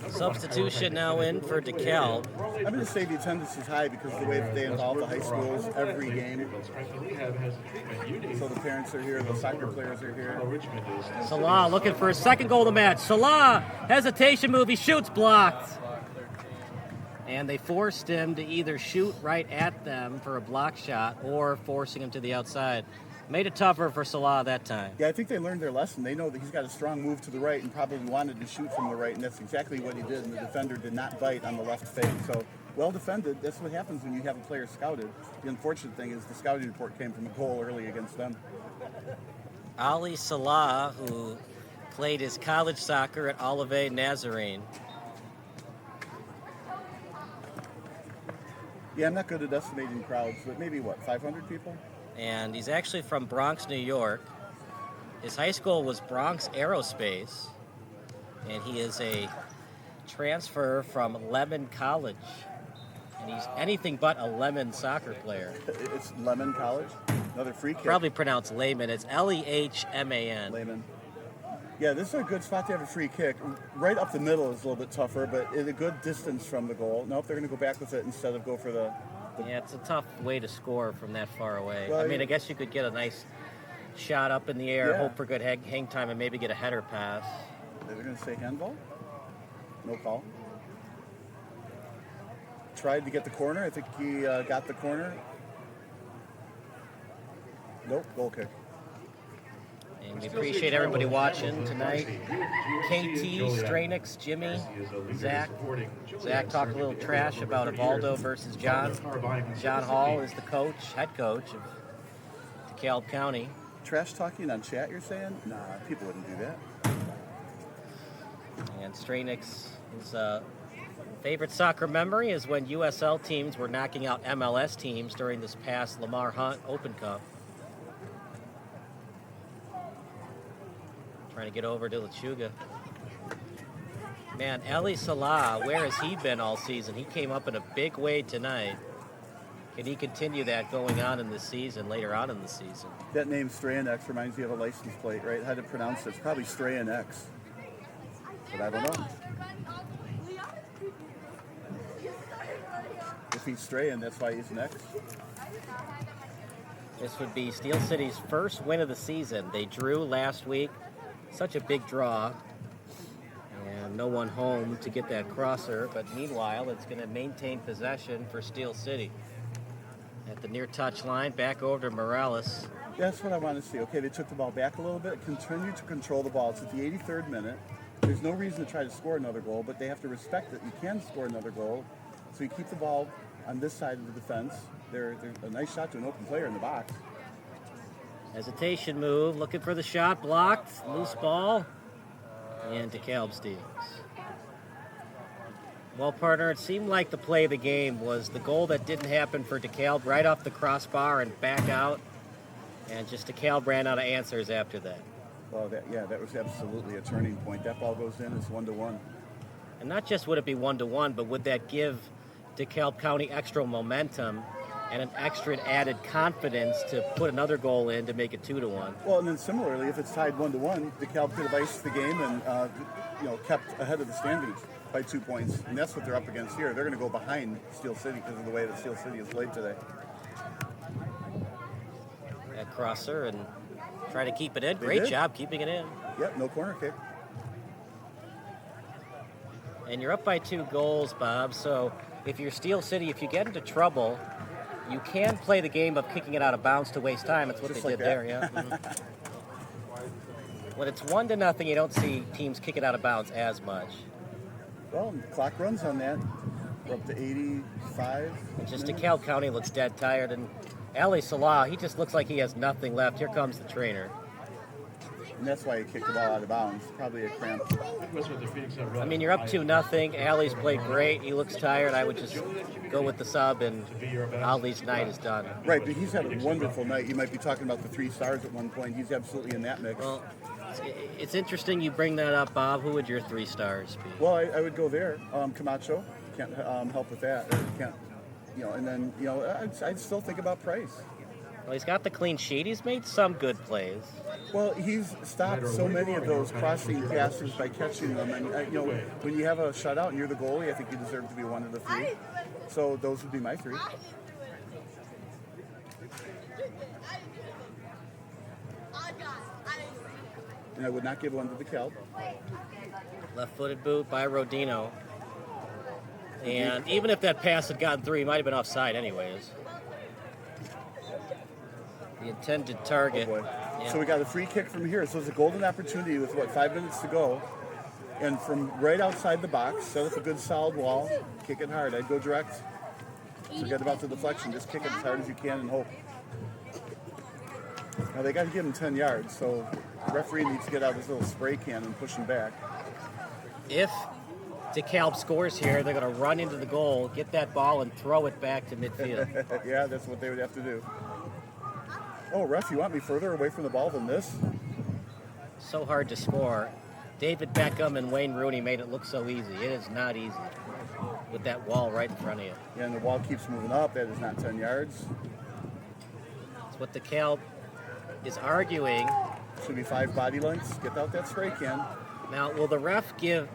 Substitution now in for DeKalb. I'm going to say the attendance is high because of the way that they involve the high schools every game. So the parents are here, the soccer players are here. Salah looking for his second goal of the match. Salah, hesitation move, he shoots, blocked. And they forced him to either shoot right at them for a block shot or forcing him to the outside. Made it tougher for Salah that time. Yeah, I think they learned their lesson. They know that he's got a strong move to the right and probably wanted to shoot from the right, and that's exactly what he did, and the defender did not bite on the left fake. So, well defended. That's what happens when you have a player scouted. The unfortunate thing is the scouting report came from a goal early against them. Ali Salah, who played his college soccer at Olivet Nazarene. Yeah, I'm not good at estimating crowds, but maybe, 500 people? And he's actually from Bronx, New York. His high school was Bronx Aerospace, and he is a transfer from Lemon College. And he's anything but a Lemon soccer player. It's Lemon College. Another free kick. Probably pronounced Lehman. It's Lehman. Lehman. Yeah, this is a good spot to have a free kick. Right up the middle is a little bit tougher, but at a good distance from the goal. Nope, they're going to go back with it instead of go for the... Yeah, it's a tough way to score from that far away. Well, I mean, I guess you could get a nice shot up in the air, Yeah. hope for good hang time, and maybe get a header pass. They're going to say handball? No call. Tried to get the corner. I think he got the corner. Nope, goal kick. And we appreciate everybody watching tonight. KT, Stranix, Jimmy, Zach. Zach talked a little trash about Evaldo versus John. John Hall is the coach, head coach of DeKalb County. Trash talking on chat, you're saying? Nah, people wouldn't do that. And Stranix, his favorite soccer memory is when USL teams were knocking out MLS teams during this past Lamar Hunt Open Cup. Trying to get over to Lechuga. Man, Ali Salah, where has he been all season? He came up in a big way tonight. Can he continue that going on in the season, later on in the season? That name Strayanex reminds me of a license plate, right? How to pronounce it? It's probably Strayanex. But I don't know. If he's Strayan, that's why he's next. This would be Steel City's first win of the season. They drew last week. Such a big draw. And no one home to get that crosser. But meanwhile, it's going to maintain possession for Steel City. At the near touch line, back over to Morales. That's what I want to see. Okay, they took the ball back a little bit, continue to control the ball. It's at the 83rd minute. There's no reason to try to score another goal, but they have to respect that you can score another goal. So you keep the ball on this side of the defense. They're a nice shot to an open player in the box. Hesitation move, looking for the shot, blocked, loose ball, and DeKalb steals. Well, partner, it seemed like the play of the game was the goal that didn't happen for DeKalb right off the crossbar and back out, and just DeKalb ran out of answers after that. Well, that was absolutely a turning point. That ball goes in, it's 1-1. And not just would it be 1-1, but would that give DeKalb County extra momentum and an extra added confidence to put another goal in to make it 2-1. Well, and then similarly, if it's tied 1-1, DeKalb could have iced the game and kept ahead of the standings by 2 points, and that's what they're up against here. They're going to go behind Steel City because of the way that Steel City is played today. That crosser and try to keep it in. Great job keeping it in. Yep, no corner kick. And you're up by 2 goals, Bob. So if you're Steel City, if you get into trouble, you can play the game of kicking it out of bounds to waste time. That's what Just they like did that. there, yeah. When it's 1-0, you don't see teams kick it out of bounds as much. Well, the clock runs on that. We're up to 85. Just DeKalb County looks dead tired, and Ali Salah, he just looks like he has nothing left. Here comes the trainer. And that's why he kicked the ball out of bounds. Probably a cramp. I mean, you're up 2-0. Ali's played great. He looks tired. I would just go with the sub, and Ali's night is done. Right, but he's had a wonderful night. You might be talking about the 3 stars at one point. He's absolutely in that mix. Well, it's interesting you bring that up, Bob. Who would your 3 stars be? Well, I would go there. Camacho can't help with that. Can't, and then I'd still think about Price. Well, he's got the clean sheet. He's made some good plays. Well, he's stopped so many of those crossing passes by catching them. And, when you have a shutout and you're the goalie, I think you deserve to be one of the 3. So those would be my 3. And I would not give one to DeKalb. Left-footed boot by Rodino. And even if that pass had gotten through, he might have been offside anyways. The intended target. Oh boy. Yeah. So we got a free kick from here. So it's a golden opportunity with, 5 minutes to go. And from right outside the box, set up a good solid wall, kick it hard. I'd go direct. Forget about the deflection. Just kick it as hard as you can and hope. Now they got to give him 10 yards, so the referee needs to get out his little spray can and push him back. If DeKalb scores here, they're going to run into the goal, get that ball, and throw it back to midfield. Yeah, that's what they would have to do. Oh, ref, you want me further away from the ball than this? So hard to score. David Beckham and Wayne Rooney made it look so easy. It is not easy with that wall right in front of you. Yeah, and the wall keeps moving up. That is not 10 yards. That's what DeKalb is arguing. Should be 5 body lengths. Get out that spray can. Now, will the ref give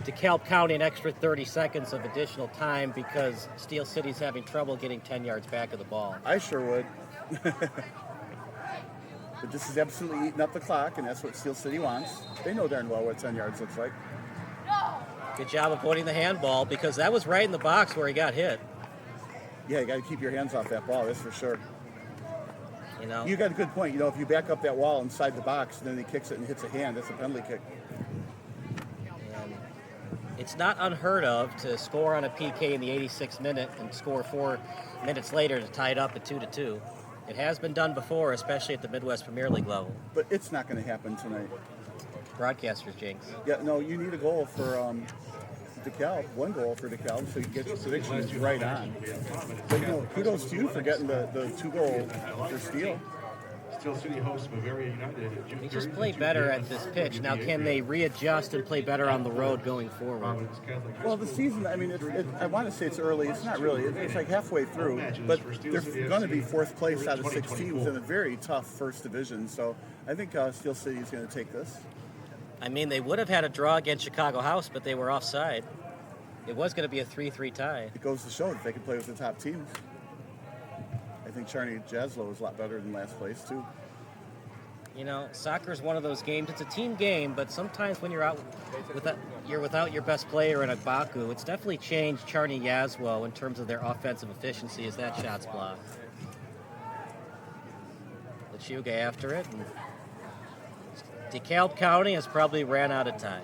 DeKalb County an extra 30 seconds of additional time because Steel City's having trouble getting 10 yards back of the ball? I sure would. But this is absolutely eating up the clock, and that's what Steel City wants. They know darn well what 10 yards looks like. Good job of avoiding the handball because that was right in the box where he got hit. Yeah, you got to keep your hands off that ball, that's for sure. You know, you got a good point. You know, if you back up that wall inside the box, and then he kicks it and hits a hand, that's a penalty kick. And it's not unheard of to score on a PK in the 86th minute and score 4 minutes later to tie it up at 2-2. It has been done before, especially at the Midwest Premier League level. But it's not going to happen tonight. Broadcasters jinx. Yeah, no, you need a goal for DeKalb, 1 goal for DeKalb, so you get your predictions right on. But, you know, kudos to you for getting the 2-goal for Steel. Steel City hosts Bavaria United. They just play better at this pitch. Now, can they readjust and play better on the road going forward? Well, the season, I mean, I want to say it's early. It's not really. It's like halfway through. But they're going to be 4th place out of 6 teams in a very tough first division. So I think Steel City is going to take this. I mean, they would have had a draw against Chicago House, but they were offside. It was going to be a 3-3 tie. It goes to show that they can play with the top teams. I think Charney Jaslow is a lot better than last place, too. You know, soccer is one of those games. It's a team game, but sometimes when you're without your best player in a Baku, it's definitely changed Charney Jaslow in terms of their offensive efficiency as that shot's blocked. Lechuga after it. And DeKalb County has probably ran out of time.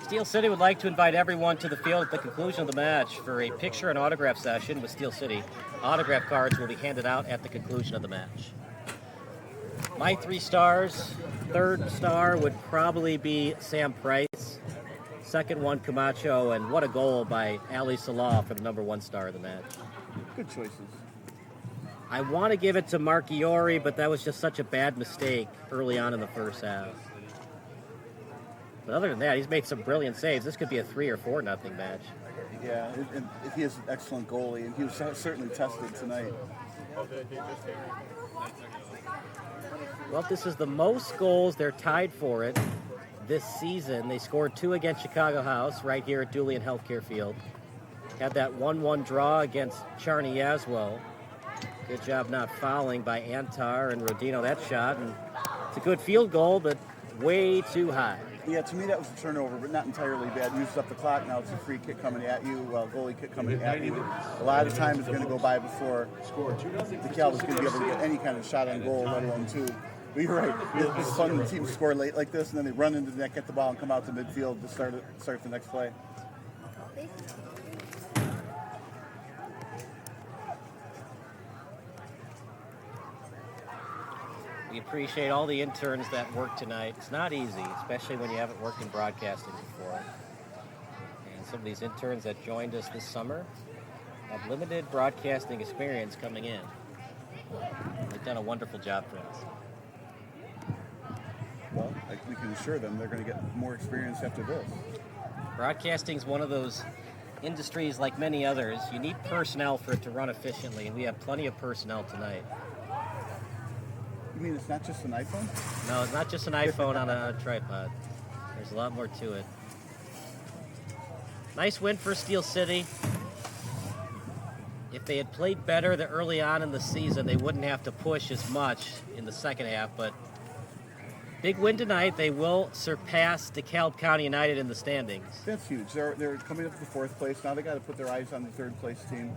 Steel City would like to invite everyone to the field at the conclusion of the match for a picture and autograph session with Steel City. Autograph cards will be handed out at the conclusion of the match. My 3 stars, 3rd star would probably be Sam Price. 2nd one, Camacho, and what a goal by Ali Salah for the number 1 star of the match. Good choices. I want to give it to Marchiori, but that was just such a bad mistake early on in the first half. But other than that, he's made some brilliant saves. This could be a 3 or 4-0 match. Yeah, and he is an excellent goalie, and he was certainly tested tonight. Well, this is the most goals. They're tied for it this season. They scored 2 against Chicago House right here at Julian Healthcare Field. Had that 1-1 draw against Charney Jaslow. Good job not fouling by Antar and Rodino that shot. And it's a good field goal, but way too high. Yeah, to me that was a turnover, but not entirely bad. Uses up the clock. Now it's a free kick coming at you, goalie kick coming at you. A lot of time is going to go by before DeKalb is going to be able to get any kind of shot on goal, let alone 2. But you're right. It's fun when teams score late like this, and then they run into the net, get the ball, and come out to midfield to start the next play. We appreciate all the interns that work tonight. It's not easy, especially when you haven't worked in broadcasting before. And some of these interns that joined us this summer have limited broadcasting experience coming in. They've done a wonderful job for us. Well, we can assure them they're going to get more experience after this. Broadcasting is one of those industries like many others. You need personnel for it to run efficiently, and we have plenty of personnel tonight. You mean it's not just an iPhone? No, it's not just an iPhone on a tripod. There's a lot more to it. Nice win for Steel City. If they had played better early on in the season, they wouldn't have to push as much in the second half, but big win tonight. They will surpass DeKalb County United in the standings. That's huge. They're coming up to the 4th place. Now they got to put their eyes on the 3rd place team.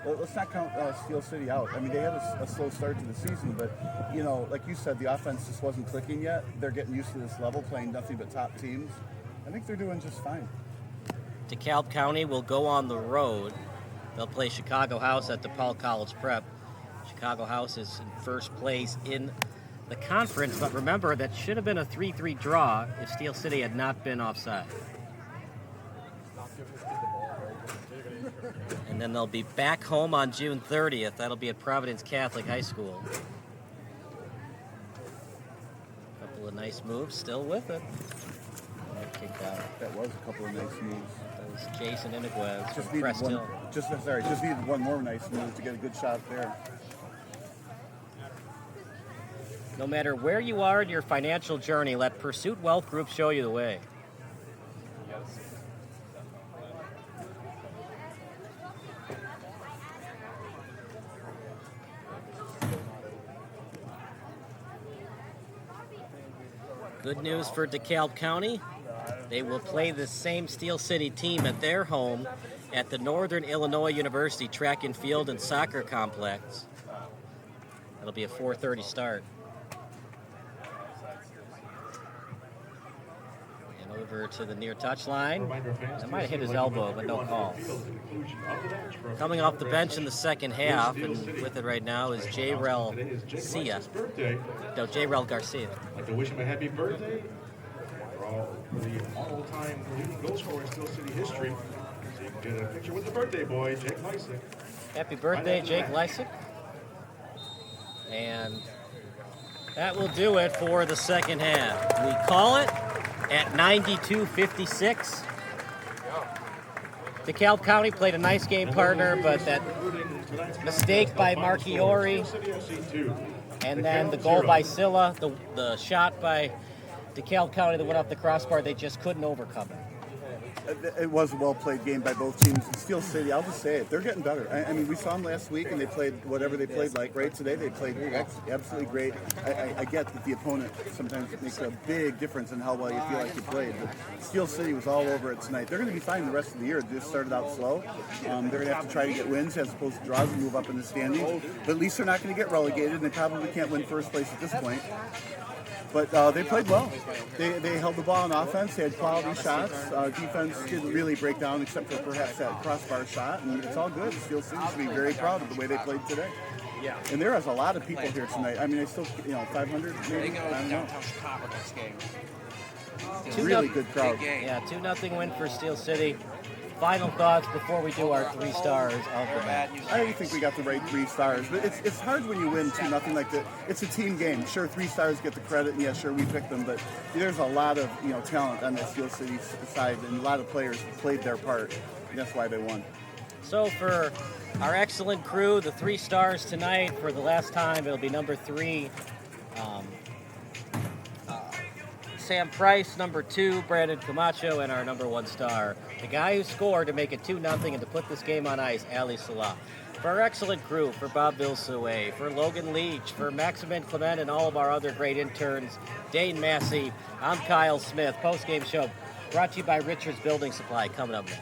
Let's not count Steel City out. I mean, they had a slow start to the season, but, you know, like you said, the offense just wasn't clicking yet. They're getting used to this level, playing nothing but top teams. I think they're doing just fine. DeKalb County will go on the road. They'll play Chicago House at DePaul College Prep. Chicago House is in first place in the conference, but remember, that should have been a 3-3 draw if Steel City had not been offside. And then they'll be back home on June 30th. That'll be at Providence Catholic High School. Couple of nice moves, still with it. Kicked out. That was a couple of nice moves. That was Jason Iniguez Just from Crest needed Hill. just needed one more nice move to get a good shot there. No matter where you are in your financial journey, let Pursuit Wealth Group show you the way. Good news for DeKalb County. They will play the same Steel City team at their home at the Northern Illinois University Track and Field and Soccer Complex. That'll be a 4:30 start. And over to the near touchline. That might have hit his elbow, but no call. Coming off the bench in the second half, and with it right now is J-Rel Garcia. No, J-Rel Garcia. I'd like to wish him a happy birthday for the all-time leading goal scorer in Steel City history. So you can get a picture with the birthday boy, Jake Lysick. Happy birthday, Jake Lysick. And that will do it for the second half. We call it at 92-56. DeKalb County played a nice game, partner, but that mistake by Marchiori, and then the goal by Silla, the shot by DeKalb County that went off the crossbar, they just couldn't overcome it. It was a well-played game by both teams. Steel City, I'll just say it, they're getting better. I mean, we saw them last week, and they played whatever they played like. Right today, they played absolutely great. I get that the opponent sometimes makes a big difference in how well you feel like you played, but Steel City was all over it tonight. They're going to be fine the rest of the year. They just started out slow. They're going to have to try to get wins as opposed to draws and move up in the standings. But at least they're not going to get relegated, and they probably can't win first place at this point. But they played well. They held the ball on offense. They had quality shots. Defense didn't really break down except for perhaps that crossbar shot. And it's all good. Steel City should be very proud of the way they played today. Yeah. And there was a lot of people here tonight. I mean, they still, 500 maybe? I don't know. Really good crowd. Yeah, 2-0 win for Steel City. Final thoughts before we do our 3 stars of the match. I think we got the right 3 stars, but it's hard when you win 2-0 like that. It's a team game. Sure, 3 stars get the credit, and yeah, sure, we picked them, but there's a lot of talent on the Steel City side, and a lot of players played their part, and that's why they won. So for our excellent crew, the 3 stars tonight, for the last time, it'll be number 3, Sam Price, number 2, Brandon Camacho, and our number 1 star, the guy who scored to make it 2-0 and to put this game on ice, Ali Salah. For our excellent crew, for Bob Vilsaway, for Logan Leach, for Maximin Clement, and all of our other great interns, Dane Massey, I'm Kyle Smith. Post-game show brought to you by Richards Building Supply, coming up next.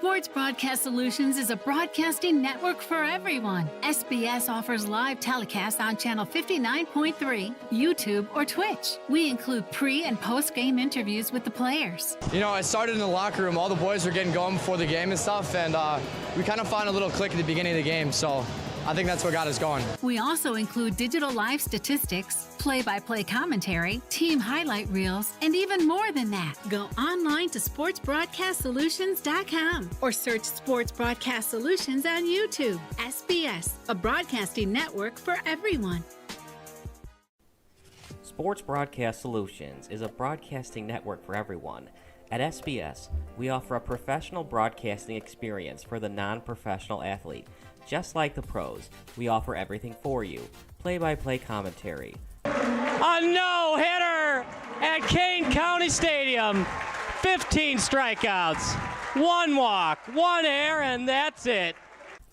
Sports Broadcast Solutions is a broadcasting network for everyone. SBS offers live telecasts on Channel 59.3, YouTube, or Twitch. We include pre- and post-game interviews with the players. You know, I started in the locker room. All the boys were getting going before the game and stuff, and we kind of found a little click at the beginning of the game, so I think that's what got us going. We also include digital live statistics, play-by-play commentary, team highlight reels, and even more than that. Go online to sportsbroadcastsolutions.com or search Sports Broadcast Solutions on YouTube. SBS, a broadcasting network for everyone. Sports Broadcast Solutions is a broadcasting network for everyone. At SBS, we offer a professional broadcasting experience for the non-professional athlete. Just like the pros, we offer everything for you. Play-by-play commentary. A no-hitter at Kane County Stadium. 15 strikeouts, 1 walk, 1 error, and that's it.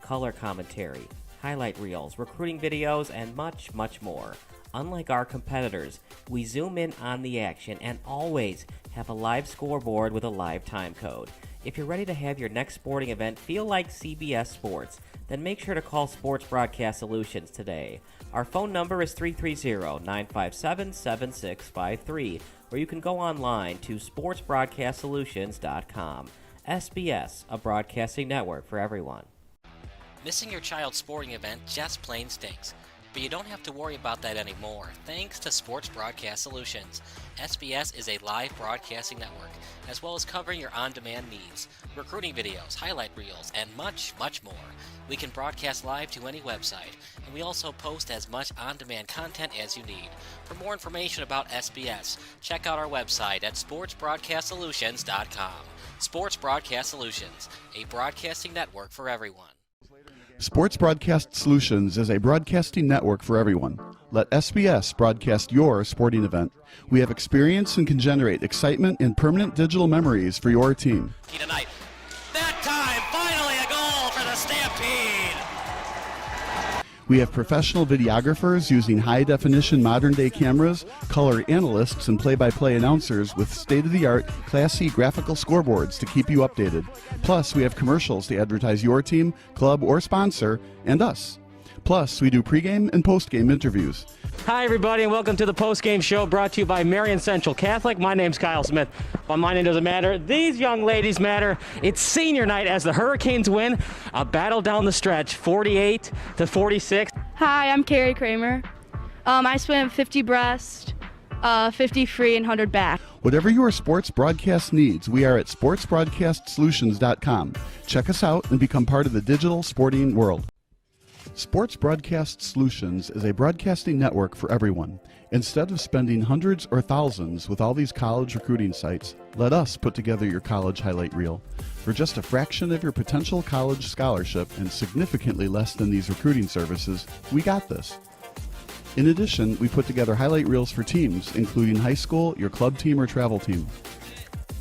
Color commentary, highlight reels, recruiting videos, and much, much more. Unlike our competitors, we zoom in on the action and always have a live scoreboard with a live time code. If you're ready to have your next sporting event feel like CBS Sports, then make sure to call Sports Broadcast Solutions today. Our phone number is 330-957-7653, or you can go online to sportsbroadcastsolutions.com. SBS, a broadcasting network for everyone. Missing your child's sporting event just plain stinks. But you don't have to worry about that anymore, thanks to Sports Broadcast Solutions. SBS is a live broadcasting network, as well as covering your on-demand needs, recruiting videos, highlight reels, and much, much more. We can broadcast live to any website, and we also post as much on-demand content as you need. For more information about SBS, check out our website at sportsbroadcastsolutions.com. Sports Broadcast Solutions, a broadcasting network for everyone. Sports Broadcast Solutions is a broadcasting network for everyone. Let SBS broadcast your sporting event. We have experience and can generate excitement and permanent digital memories for your team. Tonight. That time, finally a goal for the Stampede! We have professional videographers using high-definition modern-day cameras, color analysts, and play-by-play announcers with state-of-the-art, classy graphical scoreboards to keep you updated. Plus, we have commercials to advertise your team, club, or sponsor, and us. Plus, we do pregame and postgame interviews. Hi, everybody, and welcome to the postgame show brought to you by Marion Central Catholic. My name's Kyle Smith, but my name doesn't matter. These young ladies matter. It's senior night as the Hurricanes win a battle down the stretch, 48-46. Hi, I'm Carrie Kramer. I swim 50 breast, 50 free, and 100 back. Whatever your sports broadcast needs, we are at sportsbroadcastsolutions.com. Check us out and become part of the digital sporting world. Sports Broadcast Solutions is a broadcasting network for everyone. Instead of spending hundreds or thousands with all these college recruiting sites, let us put together your college highlight reel. For just a fraction of your potential college scholarship and significantly less than these recruiting services, we got this. In addition, we put together highlight reels for teams, including high school, your club team, or travel team.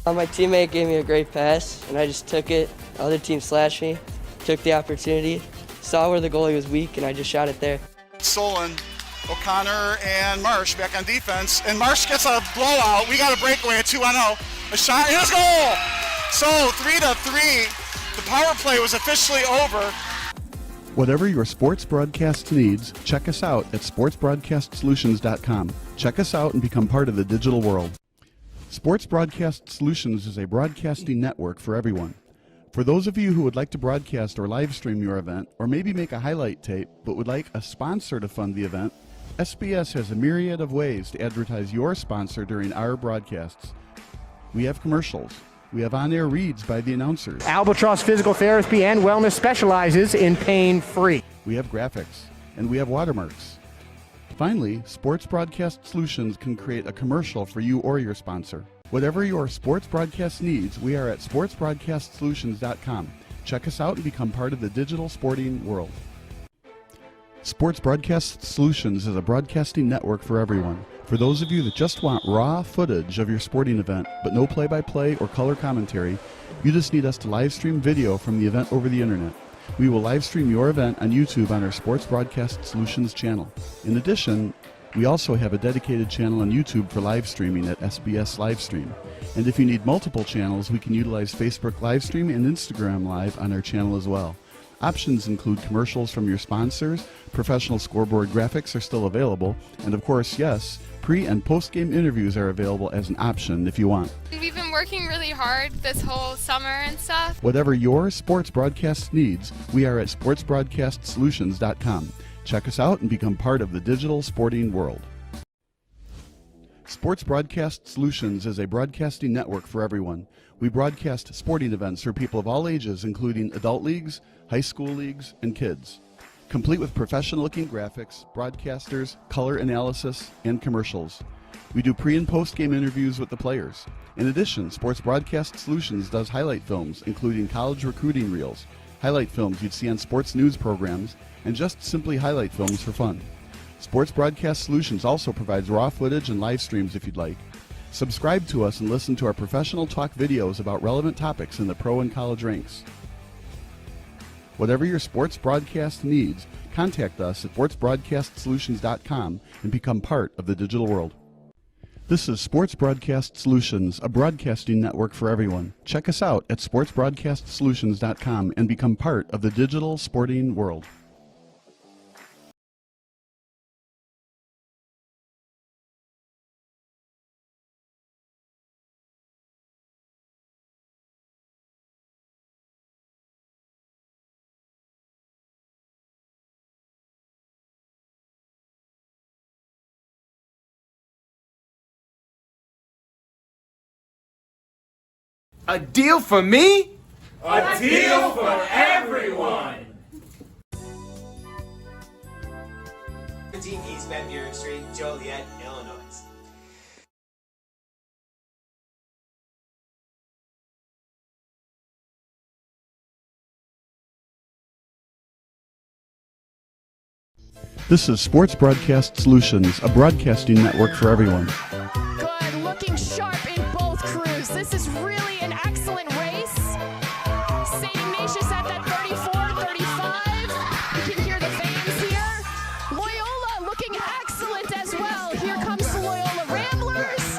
My teammate gave me a great pass, and I just took it. The other team slashed me, took the opportunity, saw where the goalie was weak, and I just shot it there. Solon, O'Connor, and Marsh back on defense, and Marsh gets a blowout. We got a breakaway at 2-0. A shot, and a goal! So 3-3, the power play was officially over. Whatever your sports broadcast needs, check us out at sportsbroadcastsolutions.com. Check us out and become part of the digital world. Sports Broadcast Solutions is a broadcasting network for everyone. For those of you who would like to broadcast or live stream your event, or maybe make a highlight tape, but would like a sponsor to fund the event, SBS has a myriad of ways to advertise your sponsor during our broadcasts. We have commercials. We have on-air reads by the announcers. Albatross Physical Therapy and Wellness specializes in pain-free. We have graphics, and we have watermarks. Finally, Sports Broadcast Solutions can create a commercial for you or your sponsor. Whatever your sports broadcast needs, we are at sportsbroadcastsolutions.com. Check us out and become part of the digital sporting world. Sports Broadcast Solutions is a broadcasting network for everyone. For those of you that just want raw footage of your sporting event, but no play-by-play or color commentary, you just need us to live stream video from the event over the internet. We will live stream your event on YouTube on our Sports Broadcast Solutions channel. In addition, We also have a dedicated channel on YouTube for live streaming at SBS Livestream. And if you need multiple channels, we can utilize Facebook Livestream and Instagram Live on our channel as well. Options include commercials from your sponsors, professional scoreboard graphics are still available, and of course, yes, pre- and post-game interviews are available as an option if you want. We've been working really hard this whole summer and stuff. Whatever your sports broadcast needs, we are at sportsbroadcastsolutions.com. Check us out and become part of the digital sporting world. Sports Broadcast Solutions is a broadcasting network for everyone. We broadcast sporting events for people of all ages, including adult leagues, high school leagues, and kids. Complete with professional-looking graphics, broadcasters, color analysis, and commercials. We do pre- and post-game interviews with the players. In addition, Sports Broadcast Solutions does highlight films, including college recruiting reels, highlight films you'd see on sports news programs, and just simply highlight films for fun. Sports Broadcast Solutions also provides raw footage and live streams if you'd like. Subscribe to us and listen to our professional talk videos about relevant topics in the pro and college ranks. Whatever your sports broadcast needs, contact us at sportsbroadcastsolutions.com and become part of the digital world. This is Sports Broadcast Solutions, a broadcasting network for everyone. Check us out at sportsbroadcastsolutions.com and become part of the digital sporting world. A deal for me? A deal for everyone! 17 East Van Buren Street, Joliet, Illinois. This is Sports Broadcast Solutions, a broadcasting network for everyone. Good, looking sharp in both crews. This is really an excellent race. St. Ignatius at that 34-35. You can hear the fans here. Loyola looking excellent as well. Here comes the Loyola Ramblers.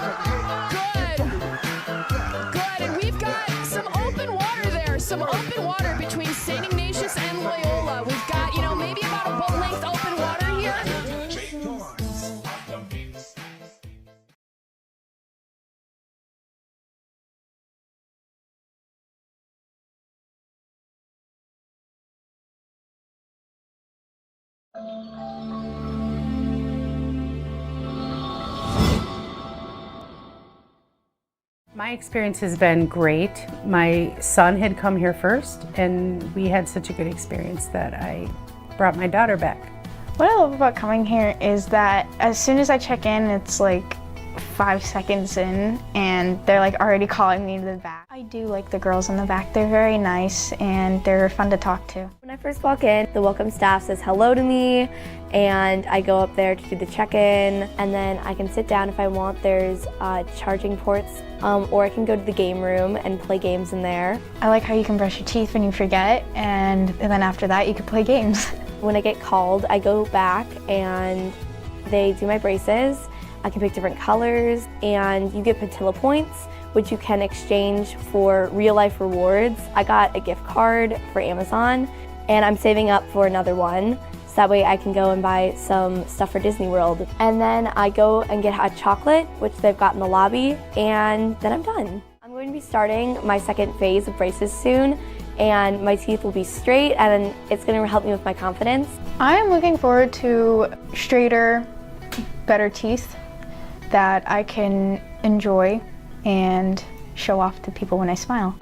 Good, and we've got some open water there. Some open water between St. Ignatius and Loyola. We've got, maybe about a boat length open water here. My experience has been great. My son had come here first, and we had such a good experience that I brought my daughter back. What I love about coming here is that as soon as I check in, it's like 5 seconds in, and they're like already calling me to the back. I do like the girls in the back. They're very nice, and they're fun to talk to. When I first walk in, the welcome staff says hello to me, and I go up there to do the check-in, and then I can sit down if I want. There's charging ports, or I can go to the game room and play games in there. I like how you can brush your teeth when you forget, and then after that you can play games. When I get called, I go back and they do my braces. I can pick different colors, and you get Patilla points, which you can exchange for real-life rewards. I got a gift card for Amazon, and I'm saving up for another one, so that way I can go and buy some stuff for Disney World. And then I go and get hot chocolate, which they've got in the lobby, and then I'm done. I'm going to be starting my second phase of braces soon, and my teeth will be straight, and it's going to help me with my confidence. I am looking forward to straighter, better teeth that I can enjoy and show off to people when I smile.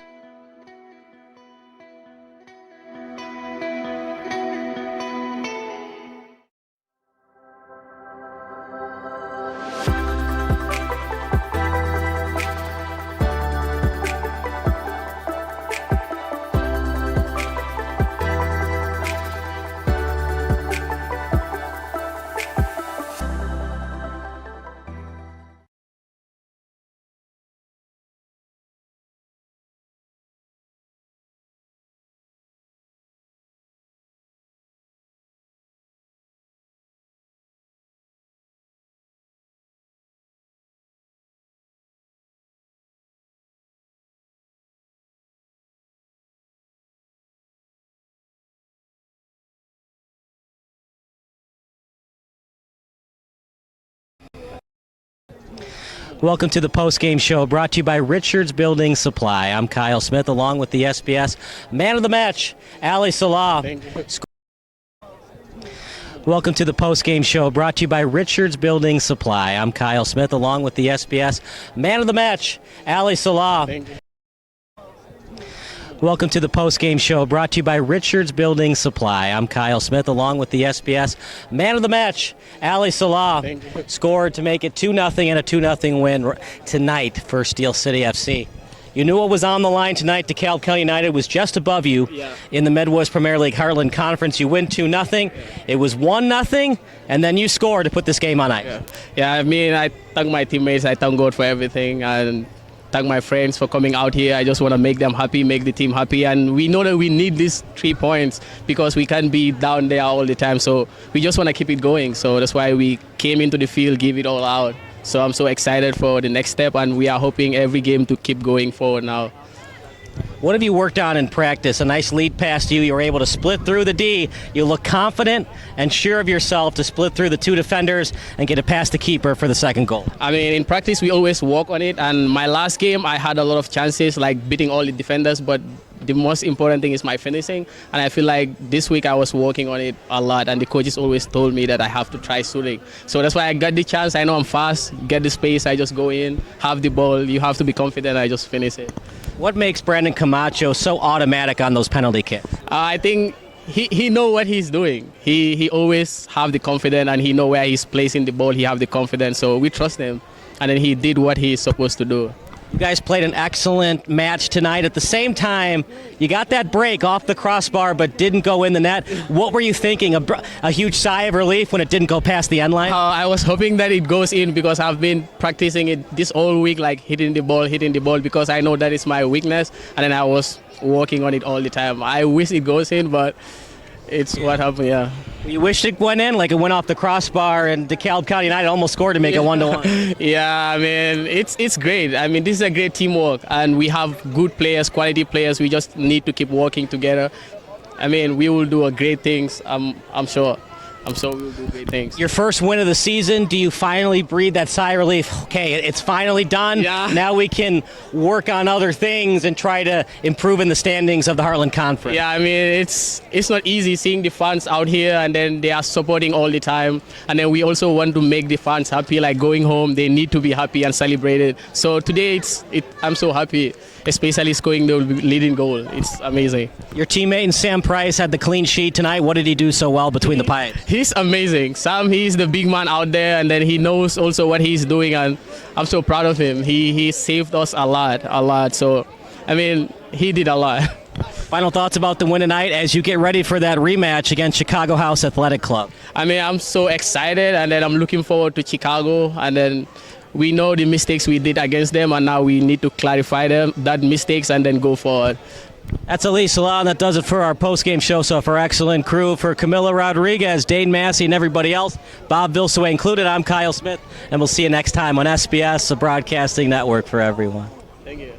Welcome to the post-game show brought to you by Richards Building Supply. I'm Kyle Smith along with the SBS man of the match, Ali Salah. Welcome to the post-game show brought to you by Richards Building Supply. I'm Kyle Smith along with the SBS man of the match, Ali Salah. Welcome to the post-game show brought to you by Richards Building Supply. I'm Kyle Smith along with the SBS man of the match, Ali Salah. Scored to make it 2-0 and a 2-0 win tonight for Steel City FC. You knew what was on the line tonight. DeKalb County United was just above you in the Midwest Premier League Heartland Conference. You win 2-0. It was 1-0, and then you scored to put this game on ice. Yeah, I mean, I thank my teammates. I thank God for everything, and thank my friends for coming out here. I just want to make them happy, make the team happy, and we know that we need these 3 points because we can't be down there all the time. So we just want to keep it going. So that's why we came into the field, give it all out. So I'm so excited for the next step, and we are hoping every game to keep going forward now. What have you worked on in practice? A nice lead past you. You were able to split through the D. You look confident and sure of yourself to split through the 2 defenders and get it past the keeper for the second goal. I mean, in practice, we always work on it. And my last game, I had a lot of chances, like beating all the defenders. But the most important thing is my finishing. And I feel like this week I was working on it a lot. And the coaches always told me that I have to try shooting. So that's why I got the chance. I know I'm fast, get the space, I just go in, have the ball. You have to be confident, I just finish it. What makes Brandon Camacho so automatic on those penalty kicks? I think he know what he's doing. He always have the confidence, and he know where he's placing the ball. He have the confidence, so we trust him. And then he did what he's supposed to do. You guys played an excellent match tonight. At the same time, you got that break off the crossbar but didn't go in the net. What were you thinking? A huge sigh of relief when it didn't go past the end line? I was hoping that it goes in because I've been practicing it this whole week, like hitting the ball, because I know that is my weakness. And then I was working on it all the time. I wish it goes in, but it's what happened, yeah. You wished it went in, like it went off the crossbar, and DeKalb County United almost scored to make it 1-1. Yeah, I mean, it's great. I mean, this is a great teamwork, and we have good players, quality players. We just need to keep working together. I mean, we will do great things, I'm sure. I'm sure we'll do great things. Your first win of the season, do you finally breathe that sigh of relief? Okay, it's finally done. Yeah. Now we can work on other things and try to improve in the standings of the Heartland Conference. Yeah, I mean, it's not easy seeing the fans out here, and then they are supporting all the time. And then we also want to make the fans happy, like going home, they need to be happy and celebrate it. So today, I'm so happy, especially scoring the leading goal. It's amazing. Your teammate Sam Price had the clean sheet tonight. What did he do so well between the pipes? He's amazing. Sam, he's the big man out there, and then he knows also what he's doing, and I'm so proud of him. He saved us a lot. So, I mean, he did a lot. Final thoughts about the win tonight as you get ready for that rematch against Chicago House Athletic Club. I mean, I'm so excited, and then I'm looking forward to Chicago, and then we know the mistakes we did against them, and now we need to clarify that mistakes and then go forward. That's Ali Salah, and that does it for our post-game show. So for excellent crew, for Camila Rodriguez, Dane Massey, and everybody else, Bob Vilsaway included, I'm Kyle Smith, and we'll see you next time on SBS, the broadcasting network for everyone. Thank you.